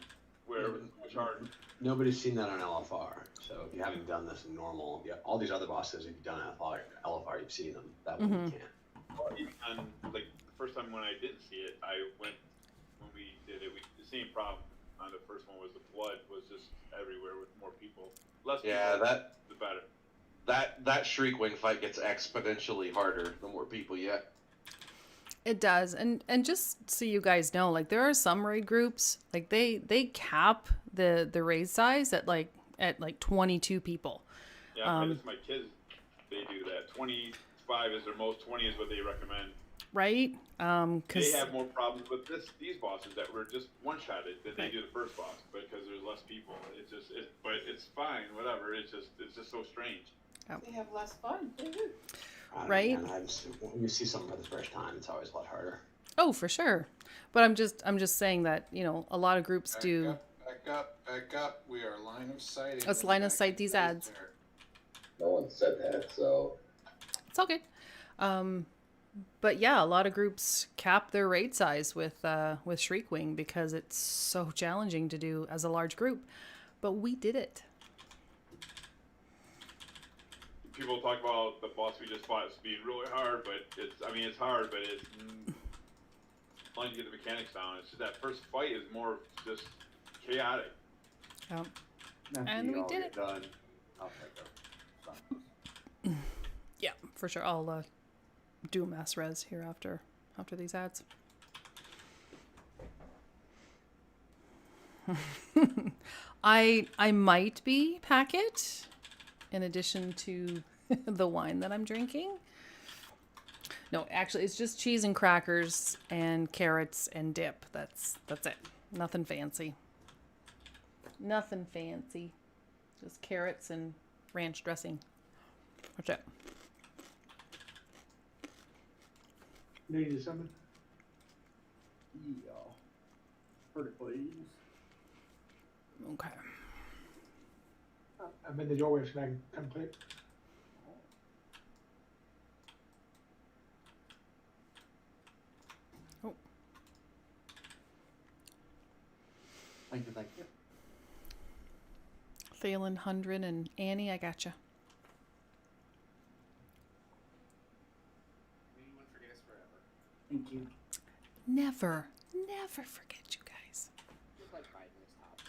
where it was so much harder. Nobody's seen that on LFR. So if you haven't done this in normal, yeah, all these other bosses, if you've done LFR, you've seen them. That one you can't. Well, even on, like, the first time when I didn't see it, when we did it, the same problem on the first one was the blood was just everywhere with more people. Less Yeah, people, that- the better. That Shriekwing fight gets exponentially harder the more people you get. It does, and just so you guys know, like there are some raid groups, like they cap the raid size at like 22 people. Yeah, it's my kids. They do that. 25 is their most. 20 is what they recommend. Right? They Because have more problems with these bosses that were just one-shotted than they do the first boss, because there's less people. But it's fine, whatever. It's just so strange. They have less fun too. Right? When you see something for the first time, it's always a lot harder. Oh, for sure. But I'm just saying that, you know, a lot of groups do. Back up. We are line of sight. Let's line of sight these ads. No one said that, so. It's all good. But yeah, a lot of groups cap their raid size with Shriekwing because it's so challenging to do as a large group. But we did it. People talk about the boss we just fought as being really hard, but it's hard, but it's as long as you get the mechanics down. It's just that first fight is more just chaotic. Oh. After And you we all did get it. Done, I'll take her. Yeah, for sure. I'll do a mass res here after these ads. I might be packet in addition to the wine that I'm drinking. No, actually it's just cheese and crackers and carrots and dip. That's it. Nothing fancy. Nothing fancy. Just carrots and ranch dressing. That's it. Need to summon? Yeah. Pretty please. Okay. I'm in the doorway, so I can come quick. Oh. Thank you. Thalen, 100, and Annie, I gotcha. You won't forget us forever. Thank you. Never forget you guys. Just like 5 minutes tops.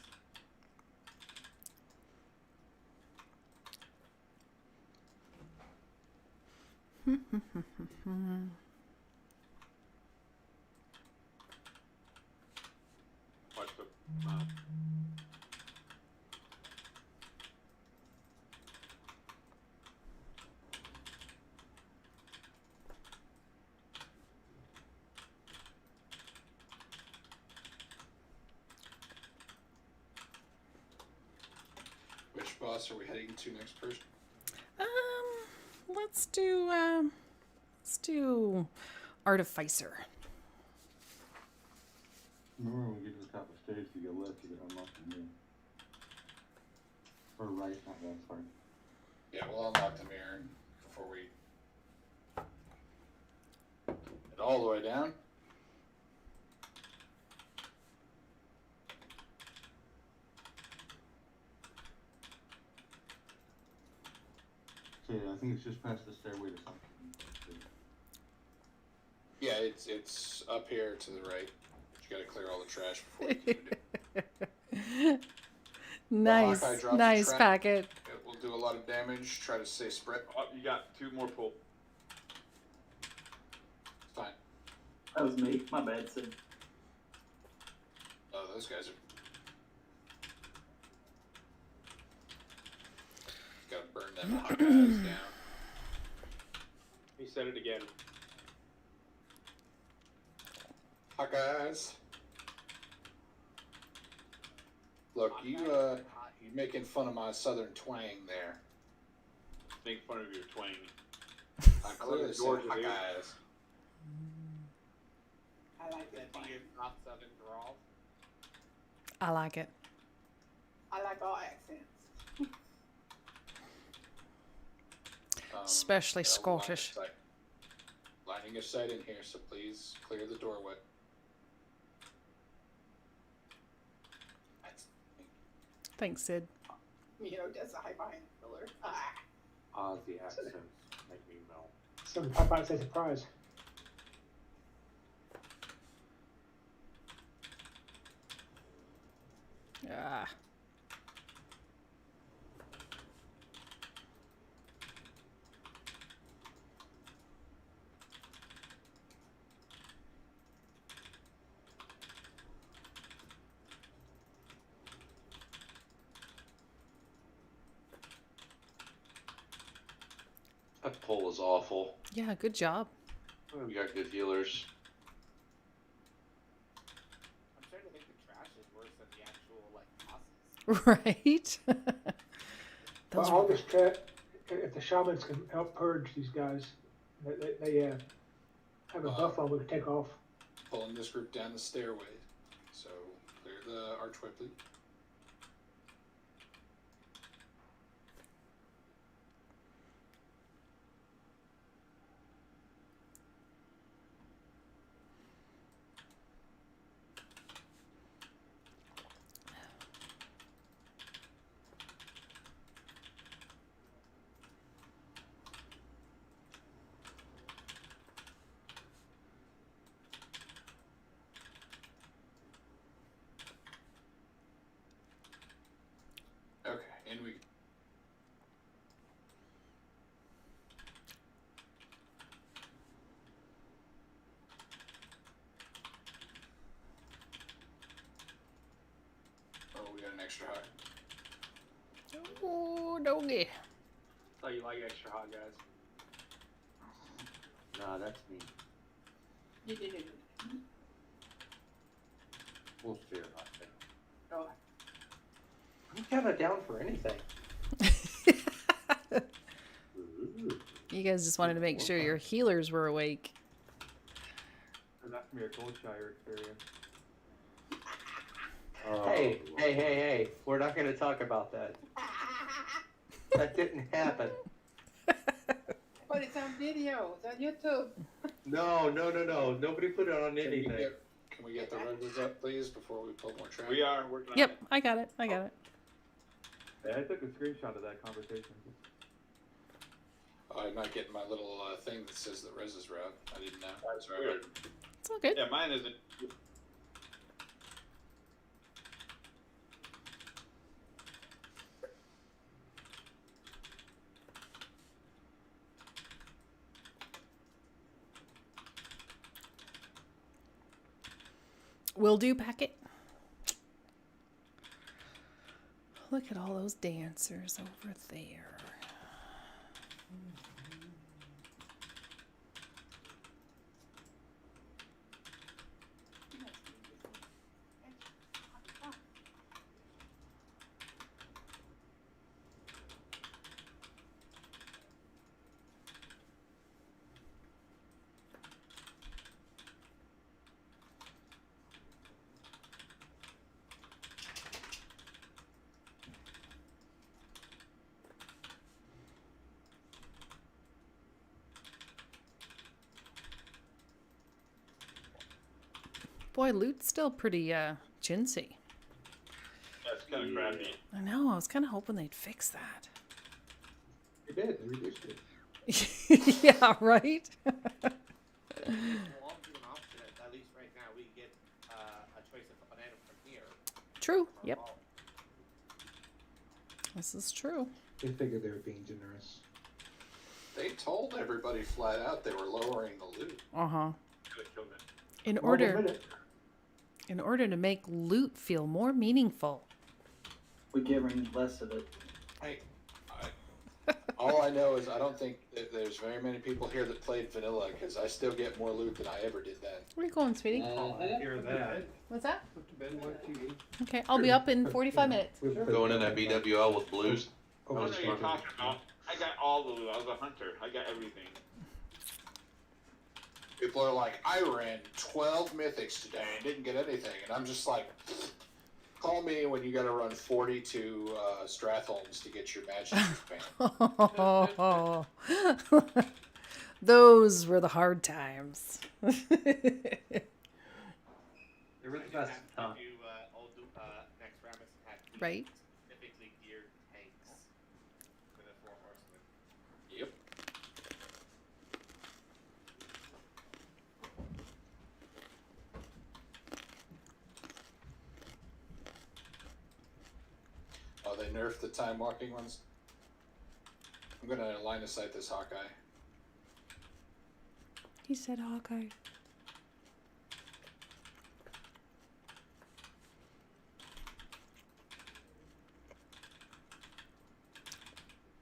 Watch the. Which boss are we heading to next person? Let's do Artificer. Remember when we get to the top of the stage, you go left, you can unlock the mirror. Or right, not left, sorry. Yeah, we'll unlock the mirror before we get all the way down. So yeah, I think it's just past the stairway to something. Yeah, it's up here to the right. You gotta clear all the trash before you can do it. Nice, Hawkeye drops a nice trap. packet. It will do a lot of damage. Try to stay spread. Oh, you got 2 more pull. It's fine. That was me. My bad, Sid. Oh, those guys are. Gotta burn them Hawkeyes down. He said it again. Hawkeyes. Look, you making fun of my southern twang there. Make fun of your twang. I clearly said Hawkeyes. I like that. That your not southern drawl. I like it. I like all accents. Especially Scottish. Lining of sight in here, so please clear the doorway. Thanks, Sid. You know, that's a high behind the pillar. Aussie accents make me melt. Something pop out and say surprise. Ah. That pull is awful. Yeah, good job. We got good healers. I'm starting to think the trash is worse than the actual like bosses. Right? Well, all this if the shamans can help purge these guys, they have a buff on we can take off. Pulling this group down the stairway. So clear the archway, please. Okay, in we go. Oh, we got an extra high. Oh, doggy. Thought you like extra hot guys. Nah, that's me. We'll share hot thing. Oh, I'm kind of down for anything. You guys just wanted to make sure your healers were awake. That's from your Goldshire experience. Hey. We're not going to talk about that. That didn't happen. but it's on video. It's on YouTube. No. Nobody put it on anything. Can we get the redwoods up, please, before we pull more trash? We are working on Yep, it. I got it. Yeah, I took a screenshot of that conversation. I'm not getting my little thing that says that Rez is routed. I didn't know. That's Sorry. weird. It's all good. Yeah, mine isn't. Will do, packet. Look at all those dancers over there. Boy, loot's still pretty chintzy. That's kind of crappy. I know. I was kind of hoping they'd fix that. They did. They reduced it. Yeah, right? Well, I'll do an option. At least right now, we get a choice of an item from here. True. Yep. This is true. They figured they were being generous. They told everybody flat out they were lowering the loot. Uh-huh. Could've killed it. In order to make loot feel more meaningful. We're giving less of it. All I know is I don't think that there's very many people here that played vanilla because I still get more loot than I ever did then. Where are you going, sweetie? I hear that. What's that? Put to bed and watch TV. Okay, I'll be up in 45 minutes. Going in that BWL with blues. I don't know what you're talking about. I got all the loot. I was a hunter. I got everything. People are like, I ran 12 mythics today and didn't get anything. And I'm just like, call me when you got to run 42 Stratholms to get your magic expand. Those were the hard times. They were the best time. Next Rammus had Right. specifically geared tanks for the 4 horsemen. Yep. Oh, they nerfed the time walking ones? I'm gonna line of sight this Hawkeye. He said Hawkeye.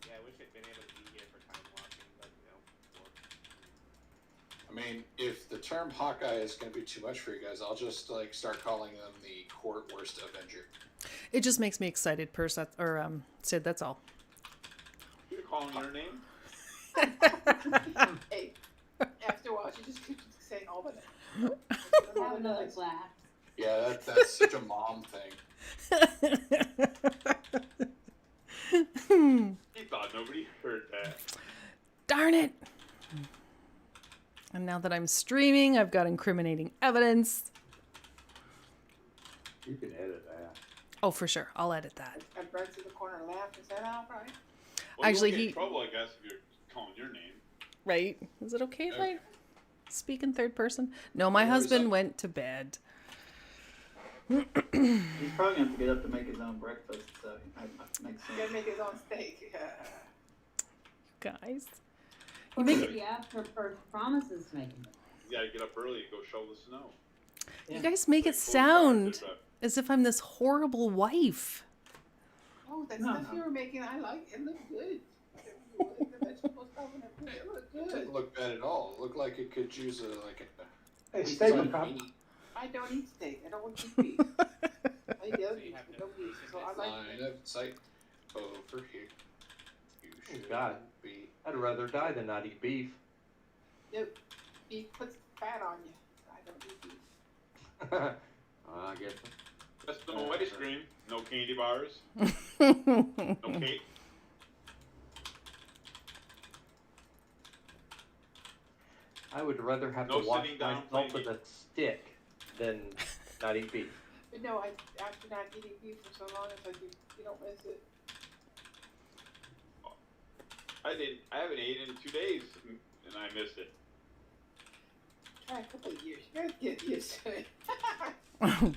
Yeah, I wish I'd been able to be here for time walking, but I mean, if the term Hawkeye is gonna be too much for you guys, I'll just like start calling them the court worst Avenger. It just makes me excited, Sid, that's all. You're calling your name? Hey, after a while, she just keeps saying all the Have another glass. Yeah, that's such a mom thing. He thought nobody heard that. Darn it. And now that I'm streaming, I've got incriminating evidence. You can edit that. Oh, for sure. I'll edit that. And Brent's in the corner laughed. Is that all right? Well, Actually, you'll get he- in trouble, I guess, if you're calling your name. Right? Is it okay if I speak in third person? No, my husband went to bed. He's probably gonna have to get up to make his own breakfast, so that makes He's gonna sense. make his own steak. Guys. You make the after promises to make him. You gotta get up early and go shovel the snow. You guys make it sound as if I'm this horrible wife. Oh, that No, stuff no. you were making, I like. It looked good. The vegetables stuff and everything, it looked It good. didn't look bad at all. It looked like it could use a Hey, steak and pop. I don't eat steak. I don't eat beef. I eat the other meat, but no beef. So I like. line of sight over here. You should God. be. I'd rather die than not eat beef. Nope. Beef puts fat on you. I don't eat beef. I guess. Just no ice cream, no candy bars, no cake. I would rather have No to wash sitting down myself playing with a stick than not eat beef. But no, after not eating beef for so long, it's like you don't miss it. I haven't eaten in 2 days, and I missed it. Try a couple of years. You gotta get used to it. I'm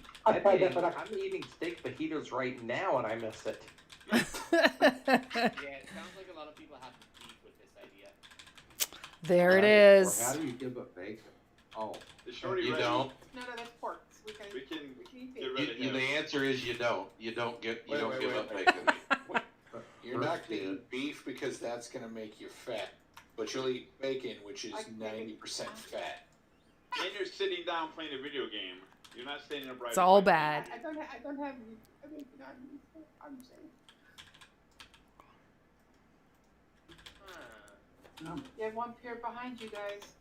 eating steak fajitas right now and I miss it. yeah, it sounds like a lot of people have beef with this idea. There it Or is. how do you give up bacon? Oh. The shorty You ready. don't. No, that's pork. We can We can eat get beef. rid of him. The answer is you don't. You don't give Wait, up wait. bacon. You're not gonna eat beef because that's gonna make you fat. But you'll eat bacon, which is 90% fat. And you're sitting down playing a video game. You're not standing upright. It's all bad. I don't have. I mean, I'm saying. No. You have one pair behind you guys.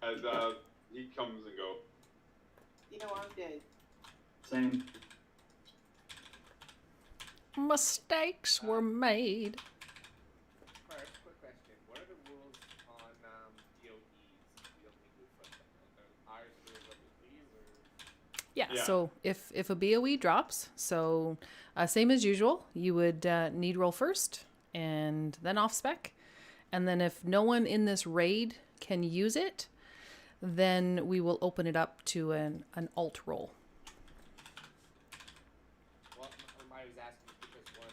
As he comes and go. You know I'm dead. Same. Mistakes were made. Alright, quick question. What are the rules on DOEs? We don't make good fun of them. Are ours do what we please, or Yeah. So if a BOE drops, so same as usual, you would need roll first and then off spec. And then if no one in this raid can use it, then we will open it up to an alt roll. Well, I was asking because one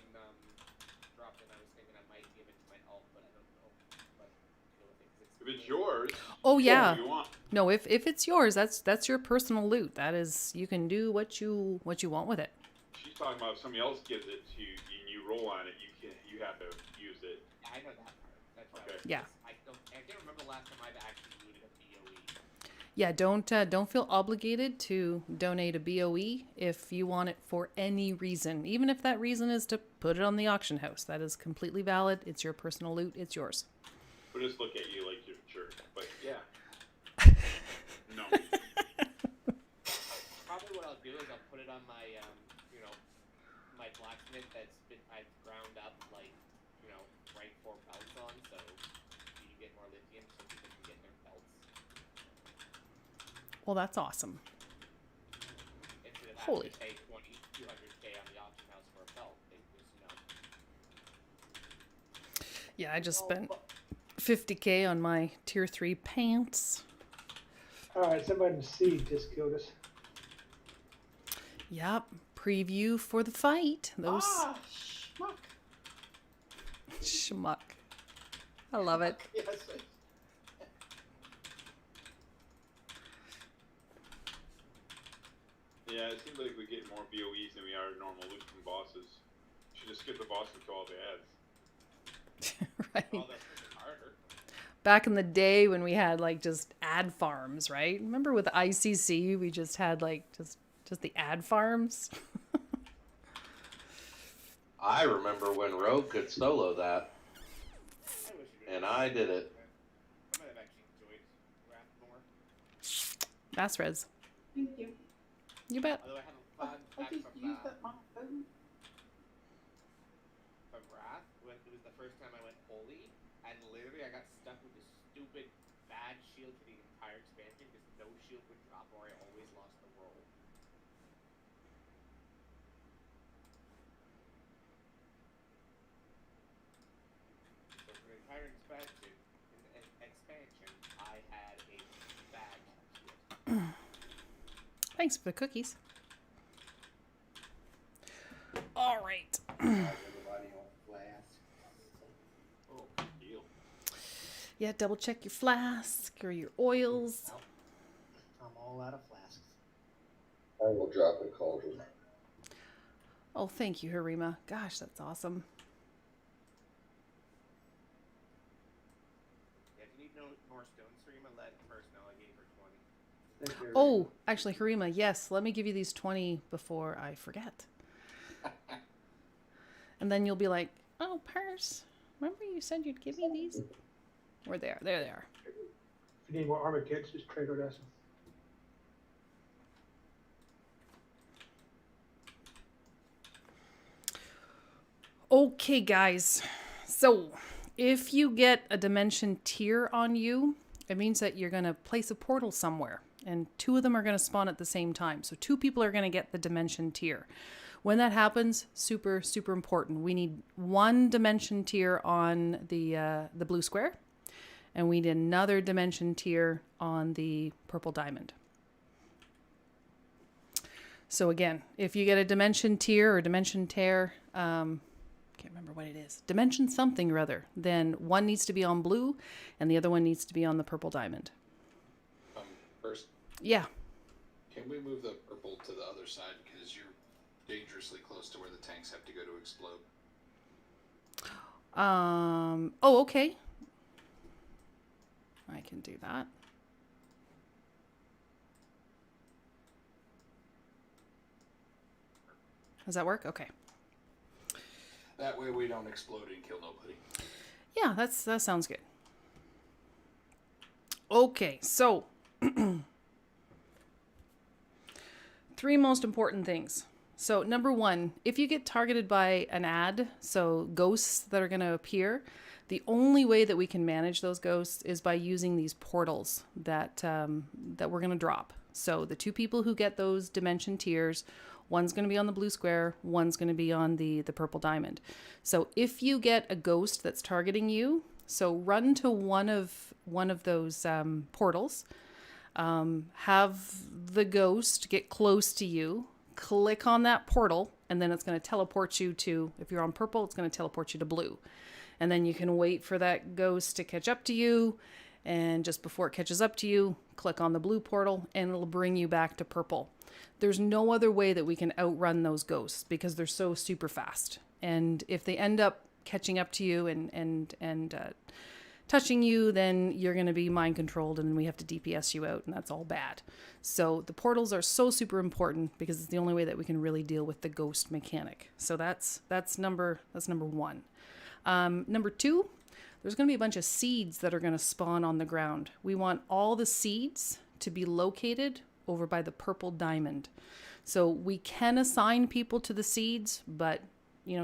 dropped and I was thinking I might give it to my alt, but I don't know what to do with it. 'Cause If it's yours, Oh do yeah. what you want. No, if it's yours, that's your personal loot. That is, you can do what you want with it. She's talking about if somebody else gives it to you and you roll on it, you have to use it. I know that part. That's right. Okay. Yeah. I can't remember the last time I've actually looted a BOE. Yeah, don't feel obligated to donate a BOE if you want it for any reason, even if that reason is to put it on the auction house. That is completely valid. It's your personal loot. It's yours. We'll just look at you like you're sure. But yeah. No. Probably what I'll do is I'll put it on my my blacksmith I've ground up right 4 belts on, so you can get more lithium so people can get their belts. Well, that's awesome. Instead of having Holy. to pay 200K on the auction house for a belt, they just Yeah, I just spent 50K on my tier 3 pants. Alright, somebody in the sea just killed us. Yep, preview for the fight. Those Schmuck. schmuck. I love it. Yes. Yeah, it seems like we get more BOEs than we are normal loot from bosses. Should just skip the boss until all the ads. Right. well, that's harder. Back in the day when we had like just ad farms, right? Remember with ICC, we just had like just the ad farms. I remember when Rogue could solo that, and I did it. I might have actually enjoyed Wrath more. That's Rez. Thank you. You bet. Although I haven't fun I back just from used that phone. Wrath when it was the first time I went holy, and literally I got stuck with this stupid bad shield for the entire expansion because no shield would drop or I always lost the roll. So for the entire expansion, I had a bad shield. Thanks for the cookies. All right. Everybody on flask. Oh, deal. Yeah, double check your flask or your oils. I'm all out of flasks. I will drop a cauldron. Oh, thank you, Harima. Gosh, that's awesome. Yeah, if you need no more stone stream, I let first know I gave her 20. Thank you. Oh, actually, Harima, yes, let me give you these 20 before I forget. And then you'll be like, oh, Purse, remember you said you'd give me these? Where they are. There they are. If you need more armor kits, just trade with us. Okay, guys. So, if you get a dimension tier on you, it means that you're going to place a portal somewhere. And 2 of them are going to spawn at the same time. So 2 people are going to get the dimension tier. When that happens, super, super important. We need 1 dimension tier on the blue square. And we need another dimension tier on the purple diamond. So again, if you get a dimension tier or dimension tear, can't remember what it is, dimension something or other, then 1 needs to be on blue and the other one needs to be on the purple diamond. First, Yeah. can we move the purple to the other side because you're dangerously close to where the tanks have to go to explode? Oh, okay. I can do that. Does that work? Okay. That way we don't explode and kill nobody. Yeah, that sounds good. Okay, so 3 most important things. So number 1, if you get targeted by an ad, so ghosts that are going to appear, The only way that we can manage those ghosts is by using these portals that that we're going to drop. So the 2 people who get those dimension tiers, one's going to be on the blue square, one's going to be on the purple diamond. So if you get a ghost that's targeting you, so run to one of those portals, have the ghost get close to you, click on that portal, and then it's going to teleport you to, if you're on purple, it's going to teleport you to blue. And then you can wait for that ghost to catch up to you. And just before it catches up to you, click on the blue portal and it'll bring you back to purple. There's no other way that we can outrun those ghosts because they're so super fast. And if they end up catching up to you and touching you, then you're going to be mind controlled and we have to DPS you out, and that's all bad. So the portals are so super important because it's the only way that we can really deal with the ghost mechanic. So that's number 1. Number 2, there's going to be a bunch of seeds that are going to spawn on the ground. We want all the seeds to be located over by the purple diamond. So we can assign people to the seeds, but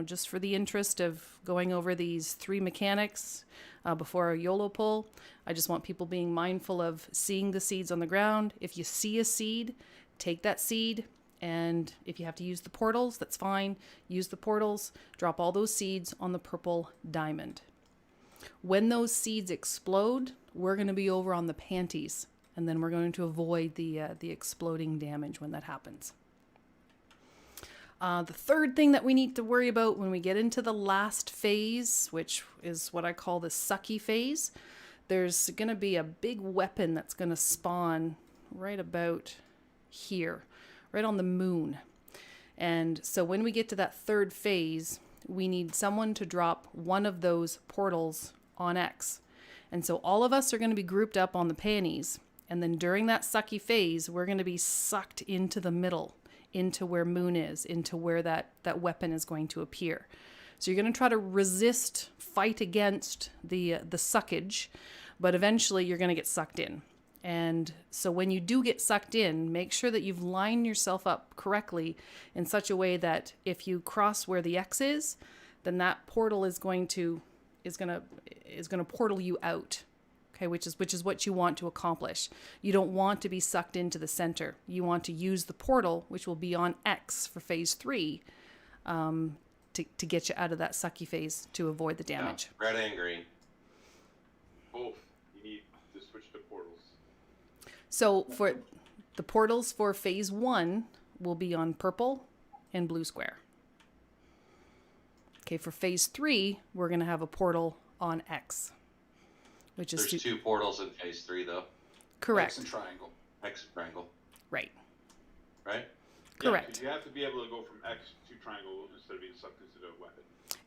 just for the interest of going over these 3 mechanics before our YOLO pull, I just want people being mindful of seeing the seeds on the ground. If you see a seed, take that seed. And if you have to use the portals, that's fine. Use the portals, drop all those seeds on the purple diamond. When those seeds explode, we're going to be over on the panties, and then we're going to avoid the exploding damage when that happens. The third thing that we need to worry about when we get into the last phase, which is what I call the sucky phase, there's going to be a big weapon that's going to spawn right about here, right on the moon. And so when we get to that third phase, we need someone to drop one of those portals on X. And so all of us are going to be grouped up on the panties. And then during that sucky phase, we're going to be sucked into the middle, into where moon is, into where that weapon is going to appear. So you're going to try to resist, fight against the suckage, but eventually you're going to get sucked in. And so when you do get sucked in, make sure that you've lined yourself up correctly in such a way that if you cross where the X is, then that portal is going to portal you out. Okay, which is what you want to accomplish. You don't want to be sucked into the center. You want to use the portal, which will be on X for phase 3, to get you out of that sucky phase to avoid the damage. Yeah, red and green. Both. You need to switch to portals. So for the portals for phase 1 will be on purple and blue square. Okay, for phase 3, we're going to have a portal on X. Which is There's 2 portals in phase 3 though. Correct. X and triangle. X and triangle. Right. Right? Correct. Yeah, you have to be able to go from X to triangle instead of being sucked into the weapon.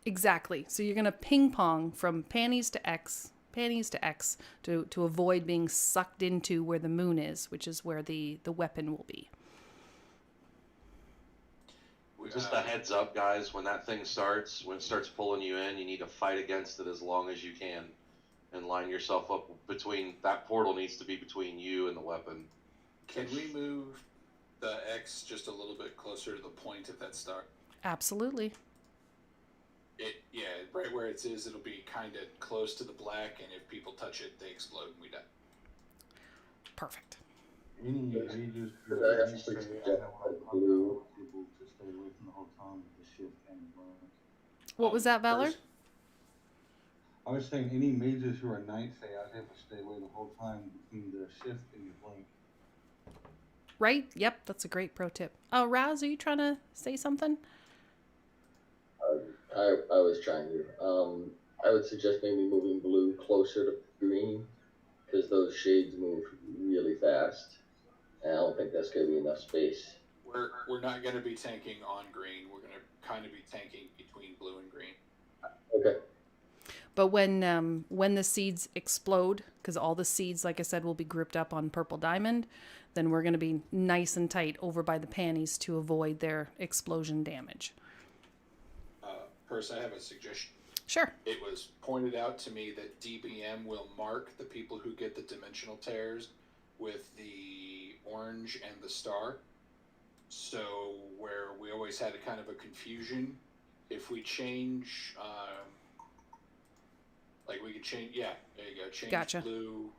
Exactly. So you're going to ping pong from panties to X to avoid being sucked into where the moon is, which is where the weapon will be. Just a heads up, guys, when that thing starts, when it starts pulling you in, you need to fight against it as long as you can and line yourself up between, that portal needs to be between you and the weapon. Can we move the X just a little bit closer to the point of that star? Absolutely. Yeah, right where it is, it'll be kind of close to the black, and if people touch it, they explode and we die. Perfect. Any mages who are any say I know how blue able to stay away from the whole time with the shift and blink. What was that, Valor? I was saying any mages who are knights say I was able to stay away the whole time between the shift and your blink. Right? Yep, that's a great pro tip. Oh, Raz, are you trying to say something? I was trying to. I would suggest maybe moving blue closer to green because those shades move really fast, and I don't think that's going to be enough space. We're not going to be tanking on green. We're going to kind of be tanking between blue and green. Okay. But when the seeds explode, because all the seeds, like I said, will be grouped up on purple diamond, then we're going to be nice and tight over by the panties to avoid their explosion damage. First, I have a suggestion. Sure. It was pointed out to me that DBM will mark the people who get the dimensional tears with the orange and the star. So where we always had a kind of a confusion, if we change Like we could change. Yeah, there you go. Change Gotcha. blue.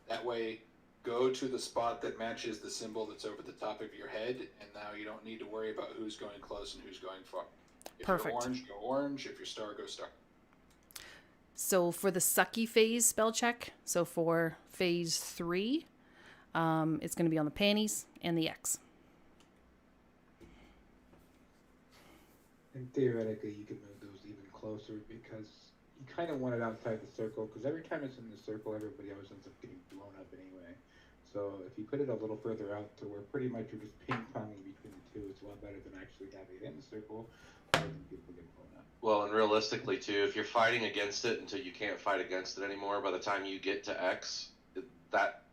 That way, go to the spot that matches the symbol that's over the top of your head, and now you don't need to worry about who's going close and who's going far. If Perfect. you're orange, go orange. If you're star, go star. So for the sucky phase spell check, so for phase 3, it's going to be on the panties and the X. And theoretically, you can move those even closer because you kind of want it outside the circle. Because every time it's in the circle, everybody always ends up getting blown up anyway. So if you put it a little further out to where pretty much you're just ping-ponging between the two, it's a lot better than actually having it in the circle rather than people get blown up. Well, and realistically too, if you're fighting against it until you can't fight against it anymore, by the time you get to X, that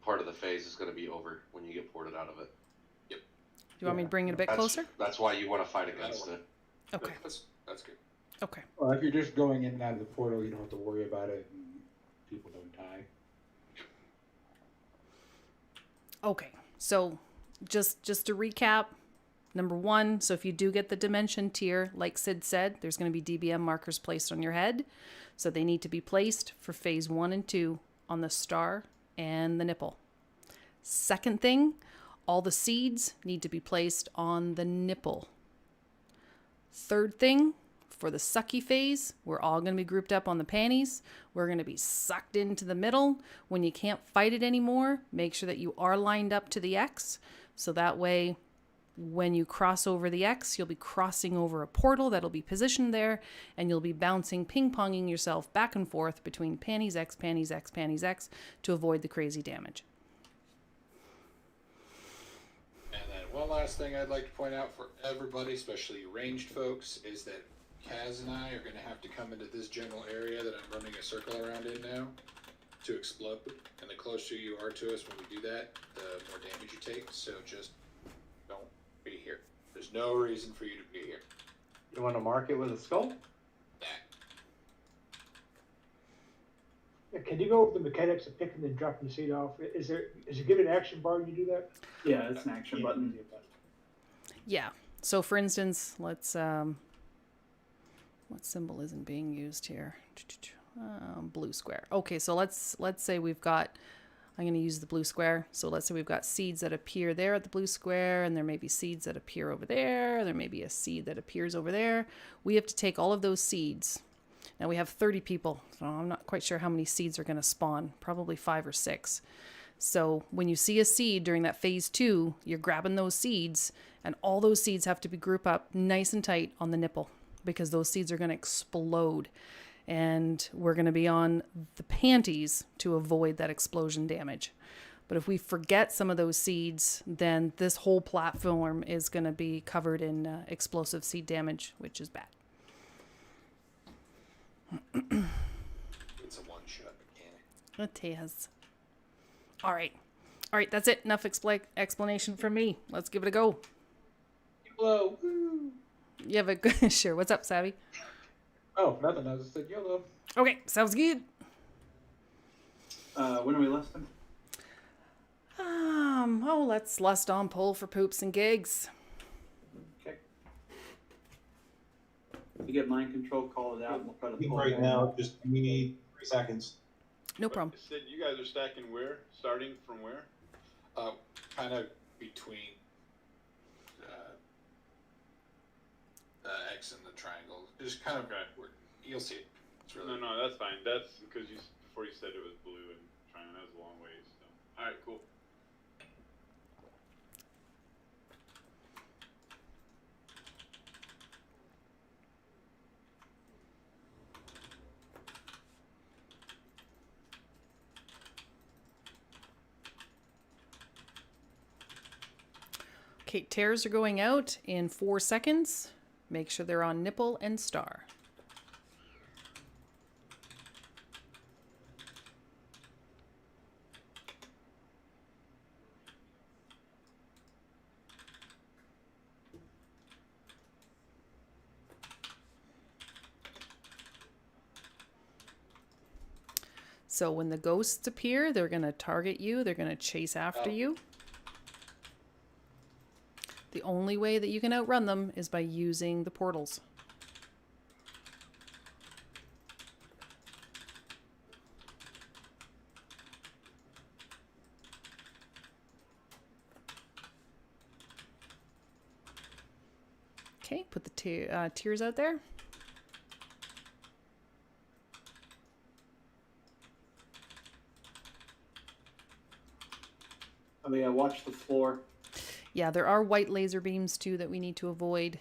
part of the phase is going to be over when you get ported out of it. Yep. Do you want me to bring it a bit closer? That's why you want to fight against it. Okay. That's good. Okay. Well, if you're just going in and out of the portal, you don't have to worry about it, and people don't die. Okay. So just to recap, number 1, so if you do get the dimension tier, like Sid said, there's going to be DBM markers placed on your head. So they need to be placed for phase 1 and 2 on the star and the nipple. Second thing, all the seeds need to be placed on the nipple. Third thing, for the sucky phase, we're all going to be grouped up on the panties. We're going to be sucked into the middle. When you can't fight it anymore, make sure that you are lined up to the X. So that way, when you cross over the X, you'll be crossing over a portal that'll be positioned there, and you'll be bouncing, ping-ponging yourself back and forth between panties X, panties X, panties X to avoid the crazy damage. And then one last thing I'd like to point out for everybody, especially ranged folks, is that Kaz and I are going to have to come into this general area that I'm running a circle around in now to explode. And the closer you are to us when we do that, the more damage you take. So just don't be here. There's no reason for you to be here. You want to mark it with a skull? Yeah, can you go over the mechanics of picking and dropping the seed off? Is it given an action bar when you do that? Yeah, it's an action button. Yeah. So for instance, let's what symbol isn't being used here? Blue square. Okay, so let's say we've got, I'm going to use the blue square. So let's say we've got seeds that appear there at the blue square, and there may be seeds that appear over there. There may be a seed that appears over there. We have to take all of those seeds. Now we have 30 people, so I'm not quite sure how many seeds are going to spawn, probably 5 or 6. So when you see a seed during that phase 2, you're grabbing those seeds, and all those seeds have to be grouped up nice and tight on the nipple, because those seeds are going to explode. And we're going to be on the panties to avoid that explosion damage. But if we forget some of those seeds, then this whole platform is going to be covered in explosive seed damage, which is bad. It's a one-shot mechanic. It is. All right, that's it. Enough explanation from me. Let's give it a go. YOLO. You have a good... Sure, what's up, Savvy? Oh, nothing. I just said YOLO. Okay, sounds good. When are we lusting? Let's lust on pull for poops and gigs. Okay. If you get mind control, call it out, and we'll try to pull Right it. now, just give me 3 seconds. No problem. Sid, you guys are stacking where? Starting from where? Kind of between the X and the triangle. Just kind of where you'll see it. It's really No, that's fine. That's because before you said it was blue and triangle. That was a long ways. So. All right, cool. Okay, tears are going out in 4 seconds. Make sure they're on nipple and star. So when the ghosts appear, they're going to target you. They're going to chase after you. The only way that you can outrun them is by using the portals. Okay, put the tiers out there. Oh yeah, watch the floor. Yeah, there are white laser beams too that we need to avoid.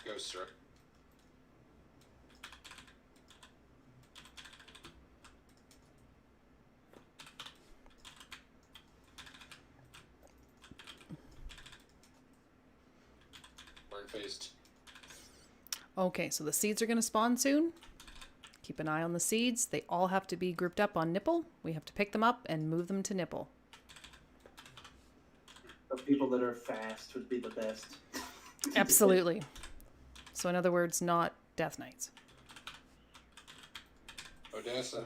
Ghost throw. Burn phased. Okay, so the seeds are going to spawn soon. Keep an eye on the seeds. They all have to be grouped up on nipple. We have to pick them up and move them to nipple. The people that are fast would be the best. Absolutely. So in other words, not Death Knights. Odessa.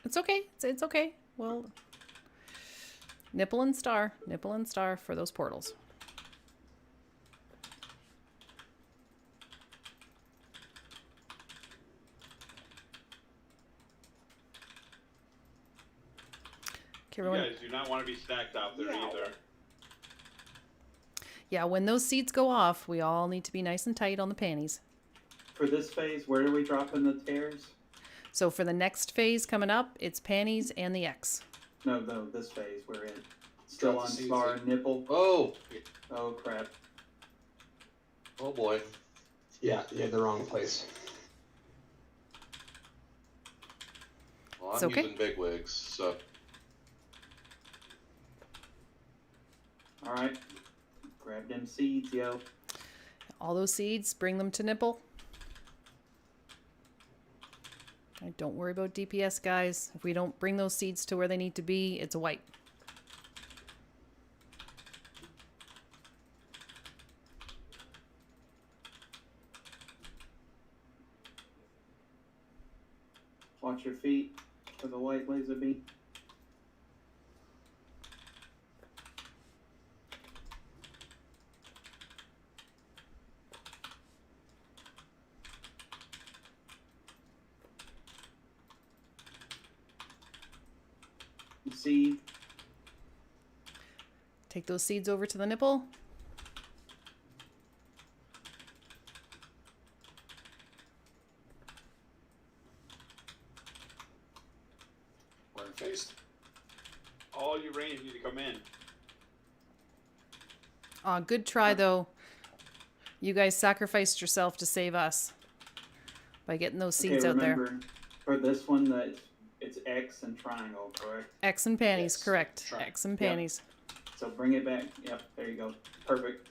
It's okay. It's okay. Well, nipple and star for those portals. Okay, You everyone. guys do not want to be stacked out there either. Yeah, when those seeds go off, we all need to be nice and tight on the panties. For this phase, where are we dropping the tears? So for the next phase coming up, it's panties and the X. No, this phase we're in. Still Drop on the seeds star, in. nipple. Oh, Oh crap. Oh boy. Yeah, you had the wrong place. well, It's I'm okay. using big wigs, so All right. Grab them seeds, yo. All those seeds, bring them to nipple. Okay, don't worry about DPS, guys. If we don't bring those seeds to where they need to be, it's a wipe. Watch your feet for the white laser beam. Seed. Take those seeds over to the nipple. Burn phased. All you range need to come in. Good try, though. You guys sacrificed yourself to save us by getting those seeds out there. Remember, for this one, it's X and triangle, correct? X and panties, Yes, correct. try. X and Yep. panties. So bring it back. Yep, there you go. Perfect.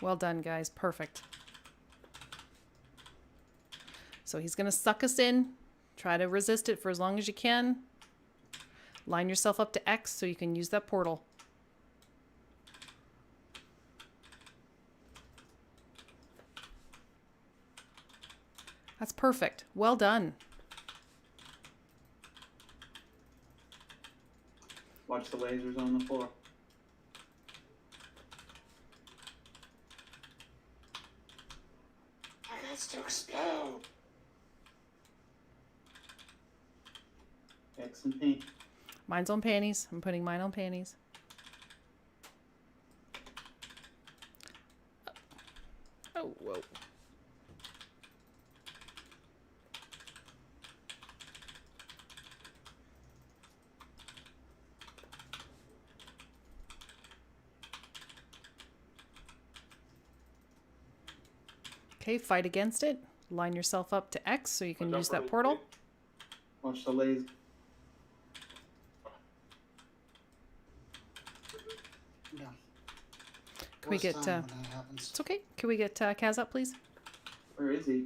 Well done, guys. Perfect. So he's going to suck us in. Try to resist it for as long as you can. Line yourself up to X so you can use that portal. That's perfect. Well done. Watch the lasers on the floor. I got to explode. X and P. Mine's on panties. I'm putting mine on panties. Oh, whoa. Okay, fight against it. Line yourself up to X so you can use that portal. Watch the laser. Yeah. Can we get, Worst time when that happens. it's okay. Can we get Kaz up, please? Where is he?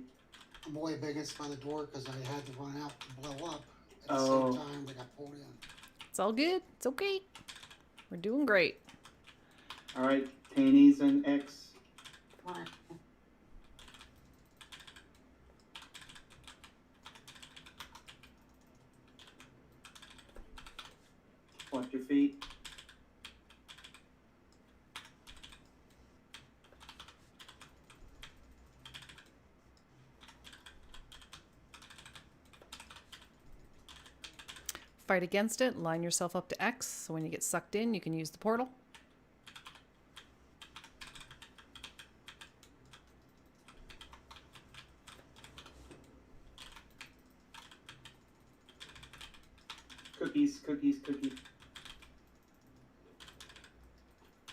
I'm way big against by the door because I had to run out to blow up. At the Oh. same time, they got pulled in. It's all good. It's okay. We're doing great. All right, panties and X. Come on. Watch your feet. Fight against it. Line yourself up to X. So when you get sucked in, you can use the portal. Cookies, cookies, cookies.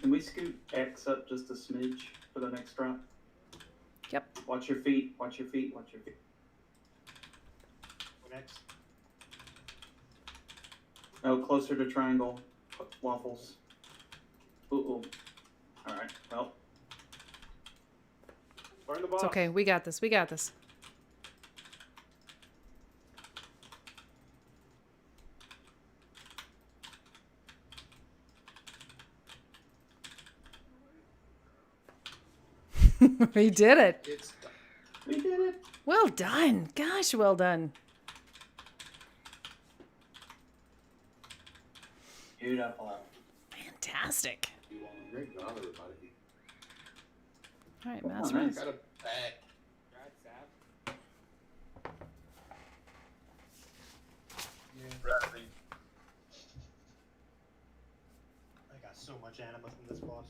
Can we scoot X up just a smidge for the next drop? Yep. Watch your feet, watch your feet, watch your feet. Next. No, closer to triangle. Waffles. Ooh. Alright, well. Burn the boss. It's okay. We got this. We got this. We did it. It's done. We did it. Well done. Gosh, well done. Beautiful. Fantastic. Great job, everybody. All right, Come on, Master. nice. Got a bag. I got so much anima from this boss.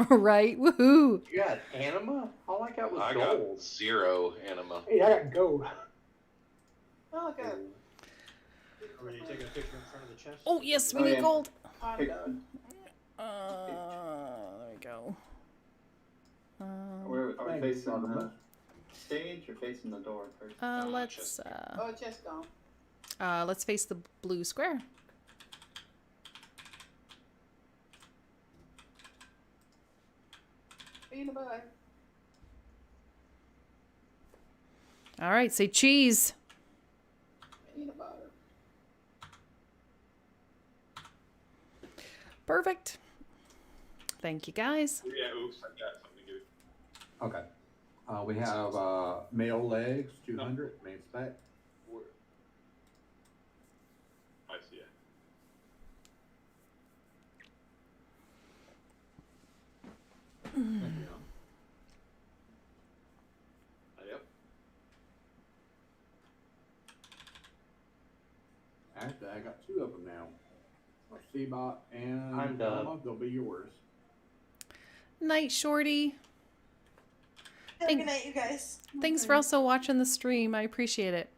Right. Woohoo. You got anima? All I got was I gold. got 0 anima. Hey, I got gold. Oh, I got Are you taking a picture in front of the chest? Oh, yes, we Oh, need yeah. gold. Pick- There we go. Where are we Thanks, facing the Donovan. stage or facing the door first? Let's face the blue square. peanut butter. All right, say cheese. Peanut butter. Perfect. Thank you, guys. Yeah, oops, I got something to give. Okay. We have male legs, 200, main spec. I see it. Yep. Actually, I got 2 of them now. C-Bot and I'm done. Mama, they'll be yours. Night, Shorty. Have a good night, you guys. Thanks for also watching the stream. I appreciate it.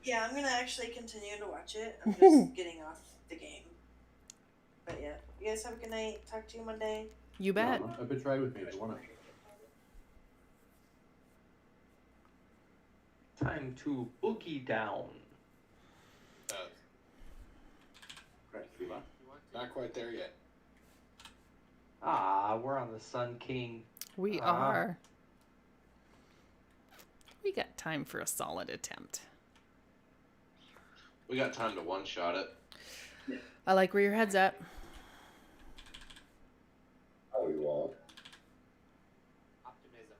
Yeah, I'm gonna actually continue to watch it. I'm just getting off the game. But yeah, you guys have a good night. Talk to you Monday. You bet. A betray with me if you want to. Time to boogie down. Okay, C-Bot. Not quite there yet. Ah, we're on the Sun King. We are. We got time for a solid attempt. We got time to one-shot it. I like where your head's at. Oh, you won't. Optimism.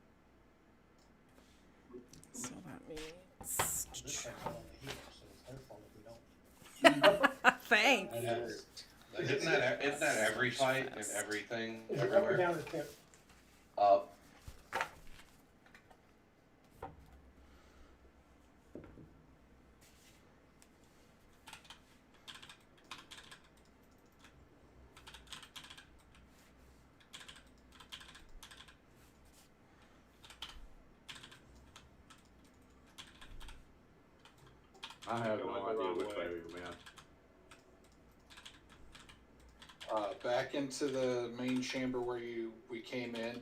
So that means... This one's on the heat, so it's their fault if we don't. Thanks. Isn't that every fight and everything Is it up or everywhere? down the temp? Up. I have Going no the idea wrong which way. way we went. Back into the main chamber where we came in,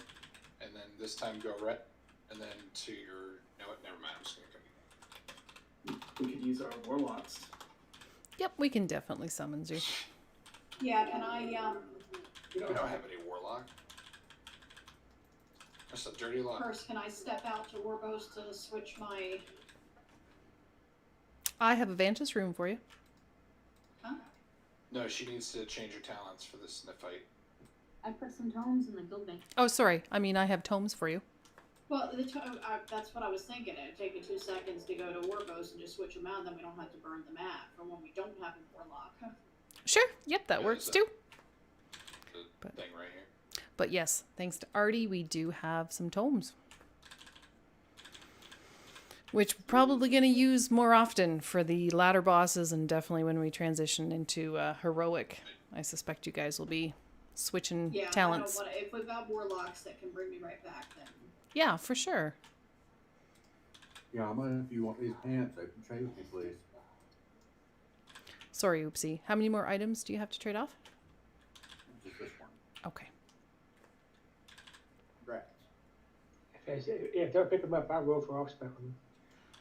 and then this time go right, and then to your. No, never mind. I'm just gonna come. We could use our warlocks. Yep, we can definitely summon you. Yeah, can I, We don't have any warlock. That's a dirty lot. first, can I step out to Warbo's to switch my, I have a Vantage room for you. huh? No, she needs to change her talents for this fight. I put some tomes in the guild bank. Oh, sorry. I mean, I have tomes for you. Well, that's what I was thinking. It'd take me 2 seconds to go to Warbo's and just switch them out, and then we don't have to burn the map for when we don't have a warlock. Sure. Yep, that works too. The thing right here. But yes, thanks to Artie, we do have some tomes. Which we're probably going to use more often for the latter bosses, and definitely when we transition into heroic. I suspect you guys will be switching Yeah, talents. I don't want to. If we've got warlocks that can bring me right back, then. Yeah, for sure. Yeah, if you want these pants, I can trade with you, please. Sorry, Oopsie. How many more items do you have to trade off? Just this one. Okay. Right. If they'll pick them up, I'll roll for off-spec on them.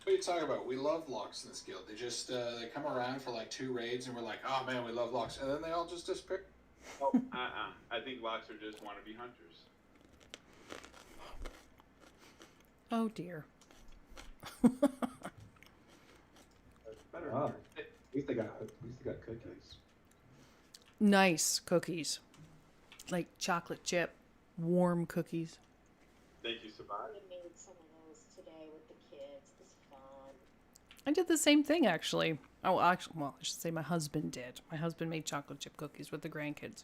What are you talking about? We love locks in this guild. They just they come around for like 2 raids, and we're like, oh man, we love locks, and then they all just disappear. Oh, I think locks are just wannabe hunters. Oh dear. Better. Oh. At least they got cookies. Nice cookies. Like chocolate chip, warm cookies. Thank you, Sabat. I made some of those today with the kids. It was fun. I did the same thing, actually. Oh, actually, well, I should say my husband did. My husband made chocolate chip cookies with the grandkids.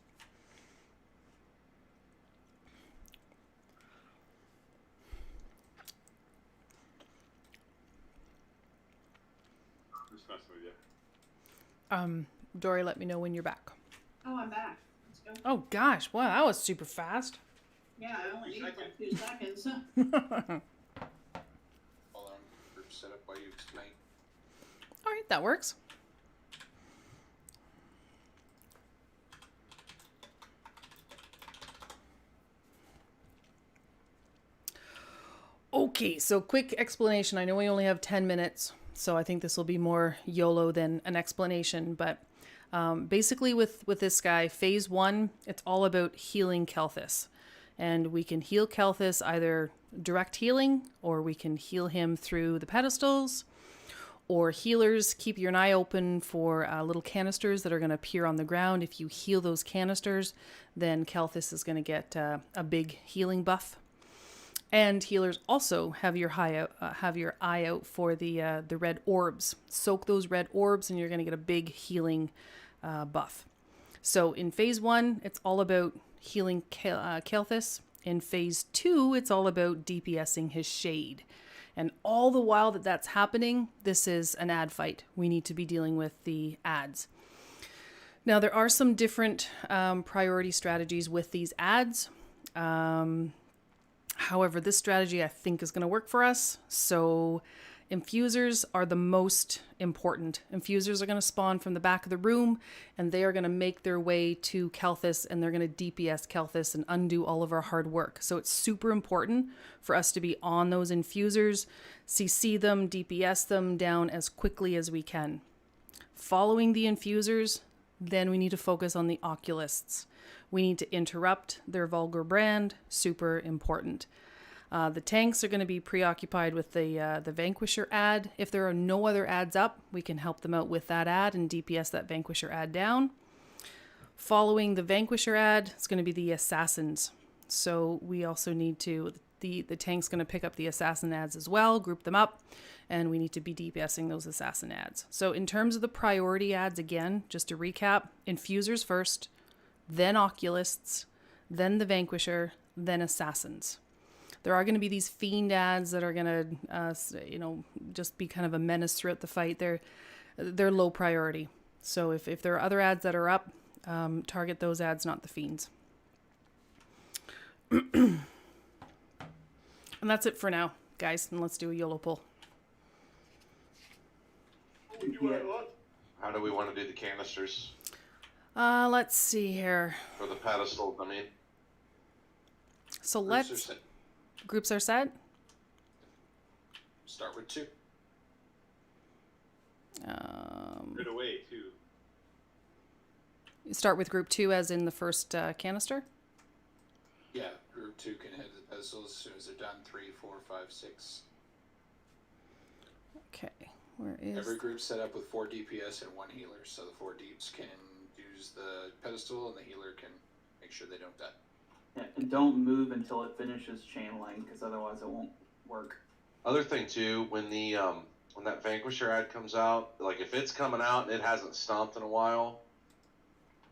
Just messing with you. Dory, let me know when you're back. Oh, I'm back. Let's go. Oh gosh, wow, that was super fast. Yeah, I only need like 2 seconds. Hold on, group setup while you explain. All right, that works. Okay, so quick explanation. I know we only have 10 minutes, so I think this will be more YOLO than an explanation. But basically with this guy, phase 1, it's all about healing Kelthus. And we can heal Kelthus either direct healing, or we can heal him through the pedestals. Or healers, keep your eye open for little canisters that are going to appear on the ground. If you heal those canisters, then Kelthus is going to get a big healing buff. And healers also have your eye out for the red orbs. Soak those red orbs, and you're going to get a big healing buff. So in phase 1, it's all about healing Kelthus. In phase 2, it's all about DPSing his shade. And all the while that's happening, this is an ad fight. We need to be dealing with the ads. Now, there are some different priority strategies with these ads. However, this strategy I think is going to work for us. So infusers are the most important. Infusers are going to spawn from the back of the room, and they are going to make their way to Kelthus, and they're going to DPS Kelthus and undo all of our hard work. So it's super important for us to be on those infusers, CC them, DPS them down as quickly as we can. Following the infusers, then we need to focus on the oculists. We need to interrupt their vulgar brand, super important. The tanks are going to be preoccupied with the Vanquisher ad. If there are no other ads up, we can help them out with that ad and DPS that Vanquisher ad down. Following the Vanquisher ad, it's going to be the assassins. So we also need to, the tank's going to pick up the assassin ads as well, group them up, and we need to be DPSing those assassin ads. So in terms of the priority ads, again, just to recap, infusers first, then oculists, then the Vanquisher, then assassins. There are going to be these fiend ads that are going to, just be kind of a menace throughout the fight. They're low priority. So if there are other ads that are up, target those ads, not the fiends. And that's it for now, guys. And let's do a YOLO pull. How do we want to do the canisters? Let's see here. For the pedestal, I mean. So groups are set. Start with 2. Right away too. You start with group 2 as in the first canister? Yeah, group 2 can hit the pedestals as soon as they're done. 3, 4, 5, 6. Okay, where is... Every group's set up with 4 DPS and 1 healer, so the 4 deeps can use the pedestal and the healer can make sure they don't die. Yeah, and don't move until it finishes channeling, because otherwise it won't work. Other thing too, when the when that Vanquisher ad comes out, like if it's coming out and it hasn't stomped in a while,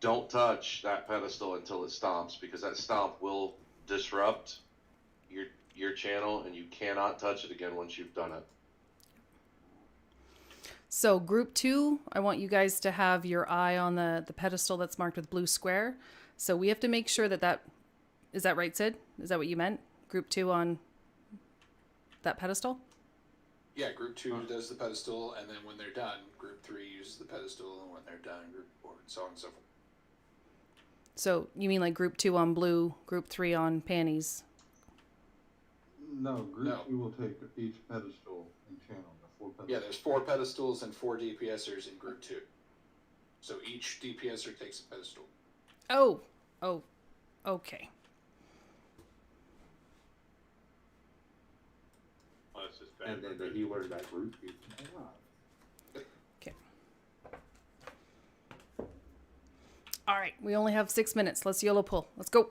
don't touch that pedestal until it stomps, because that stomp will disrupt your channel, and you cannot touch it again once you've done it. So group 2, I want you guys to have your eye on the pedestal that's marked with blue square. So we have to make sure that is that right, Sid? Is that what you meant? Group 2 on that pedestal? Yeah, group 2 does the pedestal, and then when they're done, group 3 uses the pedestal, and when they're done, group 4, and so on and so forth. So you mean like group 2 on blue, group 3 on panties? No, group 2 will take each pedestal and channel the 4 pedestals. Yeah, there's 4 pedestals and 4 DPSers in group 2. So each DPSer takes a pedestal. Oh, okay. Oh, that's just bad. And then the healer that group is Okay. All right, we only have 6 minutes. Let's YOLO pull. Let's go.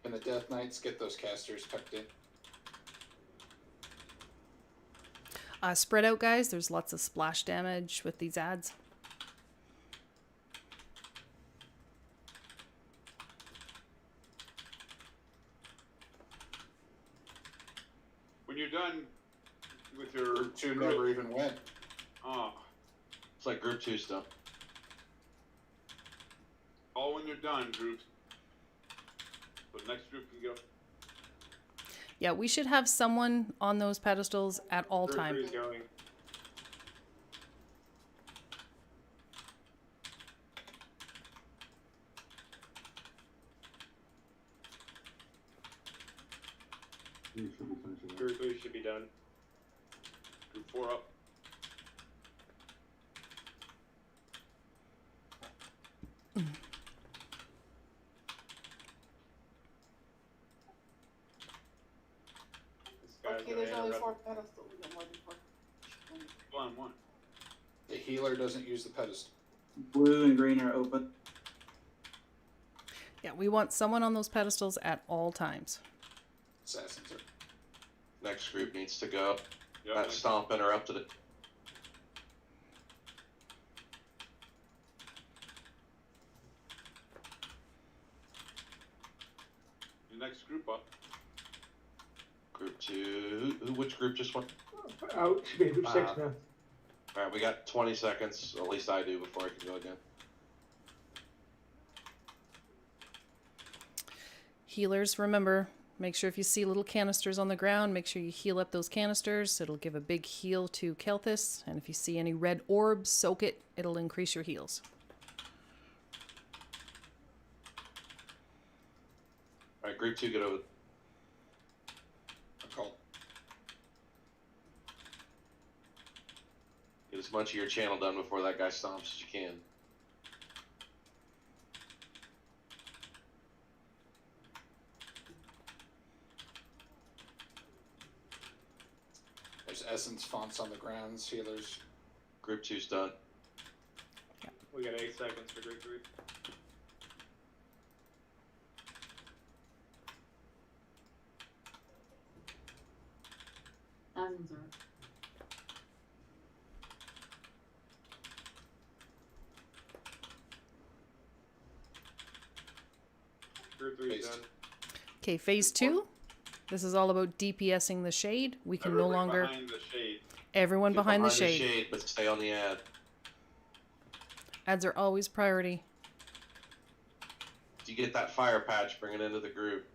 Can the Death Knights get those casters tucked in? Spread out, guys. There's lots of splash damage with these ads. When you're done with your Group 2 never even went. Oh, It's like group 2 stuff. all when you're done, groups. So the next group can go. Yeah, we should have someone on those pedestals at all Group times. 3 is going. You should be finishing up. Group 3 should be done. Group 4 up. This guy's Okay, gonna there's only interrupt. 4 pedestals. We got more than 4. One. The healer doesn't use the pedestal. Blue and green are open. Yeah, we want someone on those pedestals at all times. Assassins are. Next group needs to go. Yep. That stomp interrupted it. The next group up. Group 2. Which group just went? Oh, it should be group 6 now. All right, we got 20 seconds. At least I do before I can go again. Healers, remember, make sure if you see little canisters on the ground, make sure you heal up those canisters. It'll give a big heal to Kelthis. And if you see any red orbs, soak it. It'll increase your heals. All right, group 2, get over. Called. Get as much of your channel done before that guy stomps as you can. There's essence fonts on the grounds, healers. Group 2's done. We got 8 seconds for group 3. Asins are. Group 3 is done. Okay, phase 2. This is all about DPSing the shade. We can no longer... Behind the shade. Everyone Get behind the shade. But stay on the ad. Ads are always priority. If you get that fire patch, bring it into the group.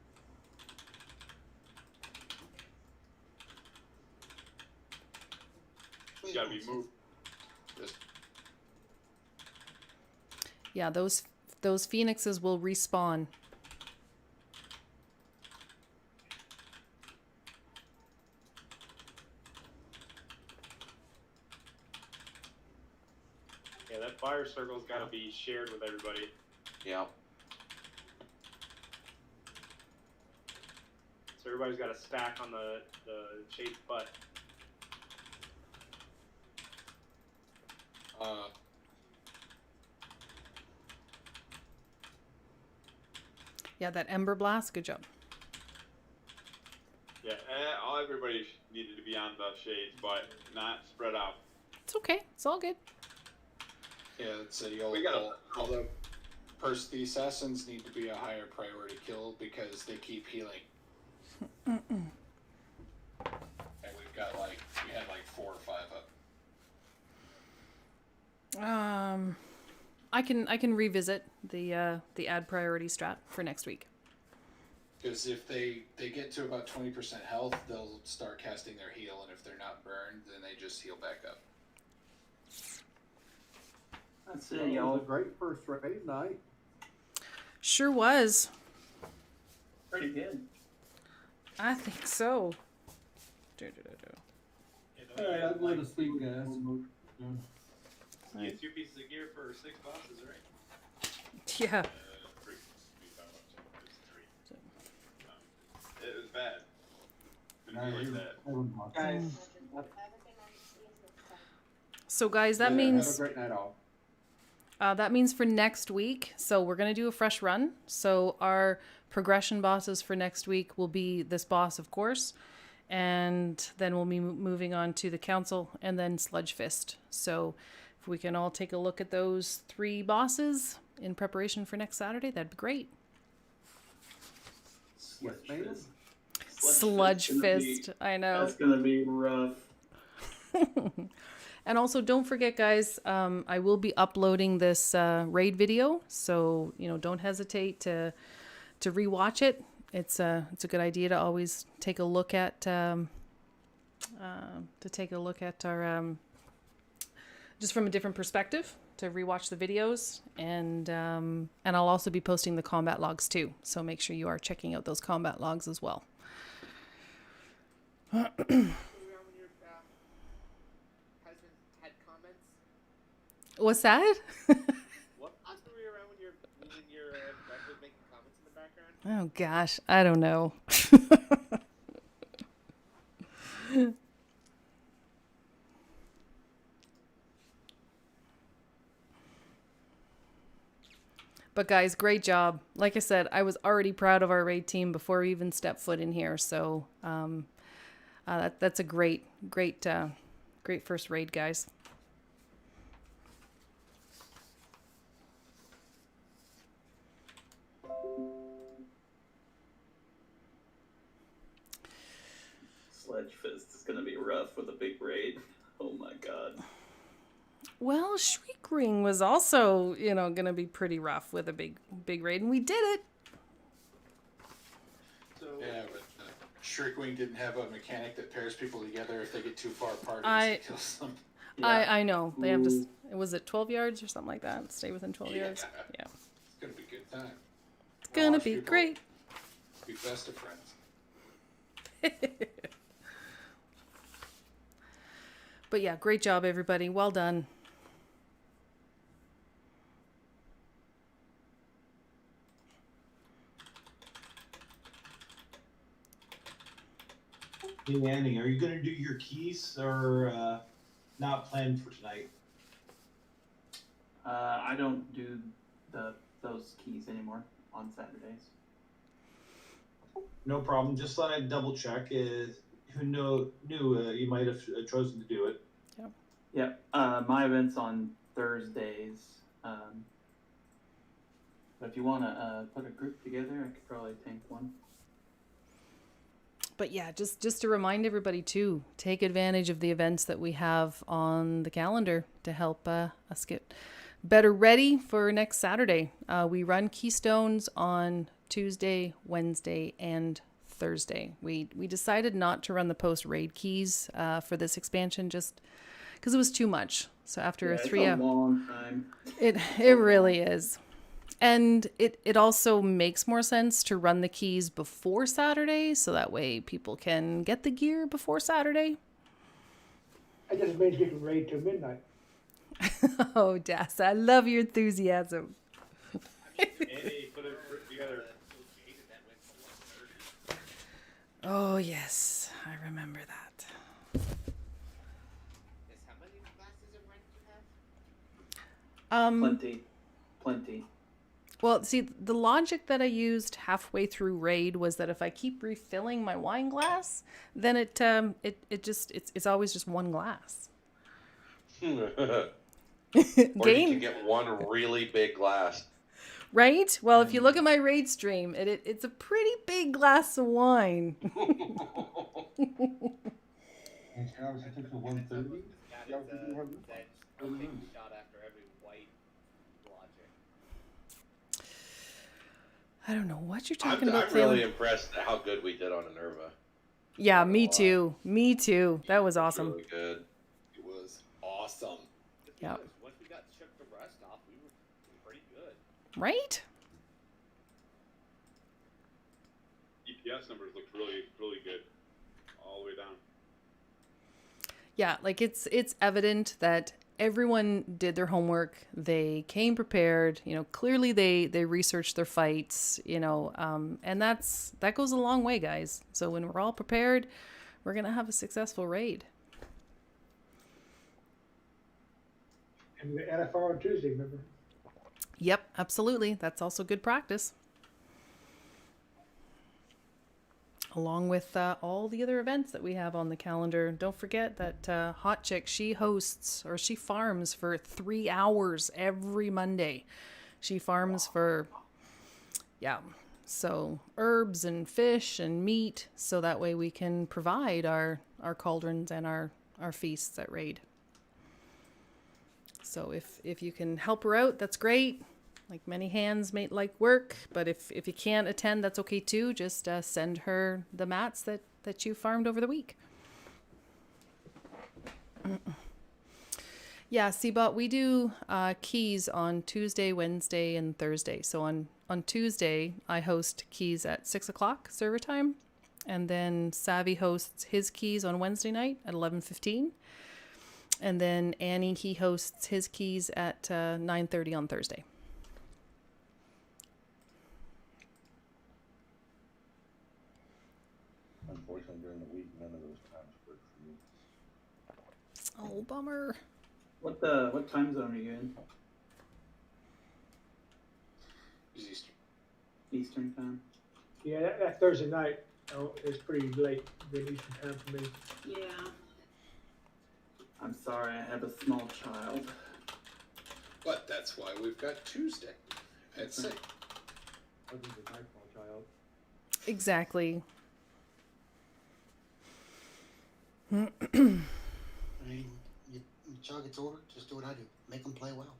It's gotta be moved. Yeah, those phoenixes will respawn. Yeah, that fire circle's gotta be shared with everybody. Yeah. So everybody's got a stack on the shade's butt. Yeah, that Ember Blast, good job. Yeah, all everybody needed to be on the shades, but not spread out. It's okay. It's all good. Yeah, that's it. You'll, We gotta- all the the assassins need to be a higher priority kill because they keep healing. Mm-mm. And we had like 4 or 5 up. I can revisit the add priority strat for next week. Because if they get to about 20% health, they'll start casting their heal, and if they're not burned, then they just heal back up. That's it, y'all. It was a great first raid night. Sure was. Pretty good. I think so. Alright, I'll go to sleep, guys. You get 2 pieces of gear for 6 bosses, right? Yeah. 3. It was bad. Didn't feel like that. Guys, So guys, that have a means great night all. that means for next week. So we're gonna do a fresh run. So our progression bosses for next week will be this boss, of course, and then we'll be moving on to the council and then Sludge Fist. So if we can all take a look at those 3 bosses in preparation for next Saturday, that'd be great. Sludge Fist. I know. That's gonna be rough. And also, don't forget, guys, I will be uploading this raid video, so don't hesitate to rewatch it. It's a good idea to always take a look at our just from a different perspective, to rewatch the videos, and I'll also be posting the combat logs too. So make sure you are checking out those combat logs as well. What's that? What husband were you around when you're wife was making comments in the background? Oh gosh, I don't know. But guys, great job. Like I said, I was already proud of our raid team before we even stepped foot in here. So that's a great first raid, guys. Sledge Fist is gonna be rough with a big raid. Oh my god. Well, Shriek Ring was also, gonna be pretty rough with a big raid, and we did it. Yeah, but Shriekwing didn't have a mechanic that pairs people together if they get too far apart. I kills them. I know. They have to. Was it 12 yards or something like that? Stay within 12 yards. Yeah. It's gonna be a good time. It's gonna be great. Be best of friends. But yeah, great job, everybody. Well done. Hey, Annie, are you going to do your keys or not planned for tonight? I don't do those keys anymore on Saturdays. No problem. Just thought I'd double check. Who knew you might have chosen to do it. Yeah. Yeah. My event's on Thursdays. But if you want to put a group together, I could probably tank one. But yeah, just to remind everybody too, take advantage of the events that we have on the calendar to help us get better ready for next Saturday. We run Keystones on Tuesday, Wednesday, and Thursday. We decided not to run the post-raid keys for this expansion just because it was too much. So after a 3 hour... long time. It really is. And it also makes more sense to run the keys before Saturday, so that way people can get the gear before Saturday. I just made you can raid till midnight. Oh, Das, I love your enthusiasm. Annie put it together. Oh, yes, I remember that. How many glasses of wine do you have? Plenty. Well, see, the logic that I used halfway through raid was that if I keep refilling my wine glass, then it's always just one glass. Or you can get one really big glass. Right? Well, if you look at my raid stream, it's a pretty big glass of wine. And Travis, it took to 1:30. Yeah, we do have Zed, Really I'll take nice. a shot after every white logic. I don't know what you're I'm, talking about, I'm really Taylor. impressed at how good we did on Minerva. Yeah, me too. Me too. That was awesome. Really good. It was awesome. Yeah. Once we shook the rust off, we were pretty good. Right? EPS numbers looked really, really good all the way down. Yeah, like it's evident that everyone did their homework. They came prepared. You know, clearly they researched their fights. You know, and that goes a long way, guys. So when we're all prepared, we're gonna have a successful raid. And the NFR on Tuesday, remember? Yep, absolutely. That's also good practice. Along with all the other events that we have on the calendar. Don't forget that Hot Chick, she farms for 3 hours every Monday. She farms for, so herbs and fish and meat, so that way we can provide our cauldrons and our feasts at Raid. So if you can help her out, that's great. Like, many hands make light work, but if you can't attend, that's okay too. Just send her the mats that you farmed over the week. Yeah, Seabot, we do keys on Tuesday, Wednesday, and Thursday. So on Tuesday, I host keys at 6 o'clock server time. And then Savvy hosts his keys on Wednesday night at 11:15. And then Annie, he hosts his keys at 9:30 on Thursday. Unfortunately, during the week, none of those times work for me. Oh, bummer. What time zone are you in? Eastern. Eastern time. Yeah, that Thursday night is pretty late in Eastern time for me. Yeah. I'm sorry, I have a small child. But that's why we've got Tuesday at 6. Other than my small child. Exactly. I mean, your child gets older, just do what I do. Make them play well.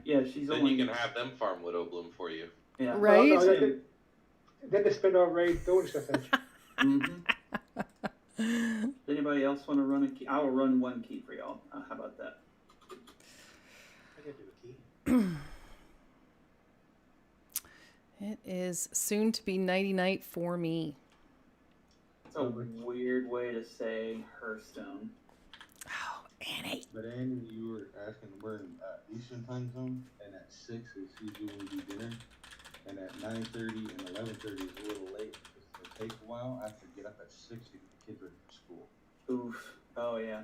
Yeah, she's Then only. you can have them farm Widow Bloom for you. Yeah. Right? Then they spend our raid throwing stuff at you. Does anybody else want to run a key? I will run one key for y'all. How about that? I could do a key. It is soon to be nighty night for me. It's a weird way to say Hearthstone. Oh, Annie. But Annie, you were asking, we're in Eastern time zone, and at 6 is usually when we do dinner, and at 9:30 and 11:30 is a little late because it takes a while. I have to get up at 6 to get the kids ready for school. Oof. Oh yeah.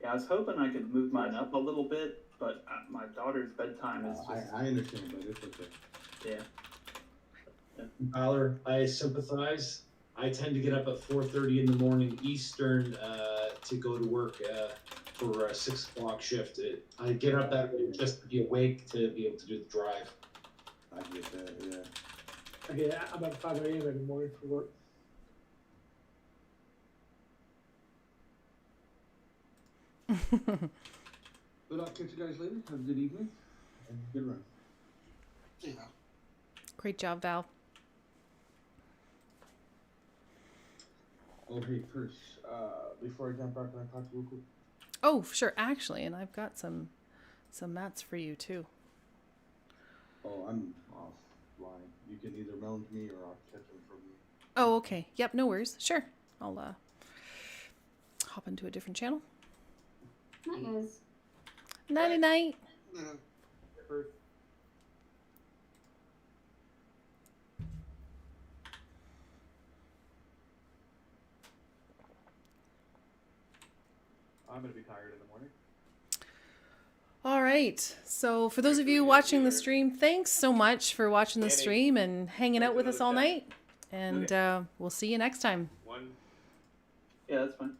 Yeah, I was hoping I could move mine up a little bit, but my daughter's bedtime is just. I understand, but it's okay. Yeah. Tyler, I sympathize. I tend to get up at 4:30 in the morning Eastern to go to work for a 6 o'clock shift. I get up that way just to be awake to be able to do the drive. I get that, yeah. Okay, I'm at 5 a.m. every morning for work. But I'll catch you guys later. Have a good evening and good run. Yeah. Great job, Val. Oh, hey, Chris. Before I jump out, can I talk to you real quick? Oh, sure. Actually, and I've got some mats for you too. Oh, I'm offline. You can either mail them to me or I'll catch them from you. Oh, okay. Yep, no worries. Sure. I'll hop into a different channel. Night, guys. Nighty night. I'm gonna be tired in the morning. All right. So for those of you watching the stream, thanks so much for watching the stream and hanging out with us all night. And we'll see you next time. One. Yeah, that's fine.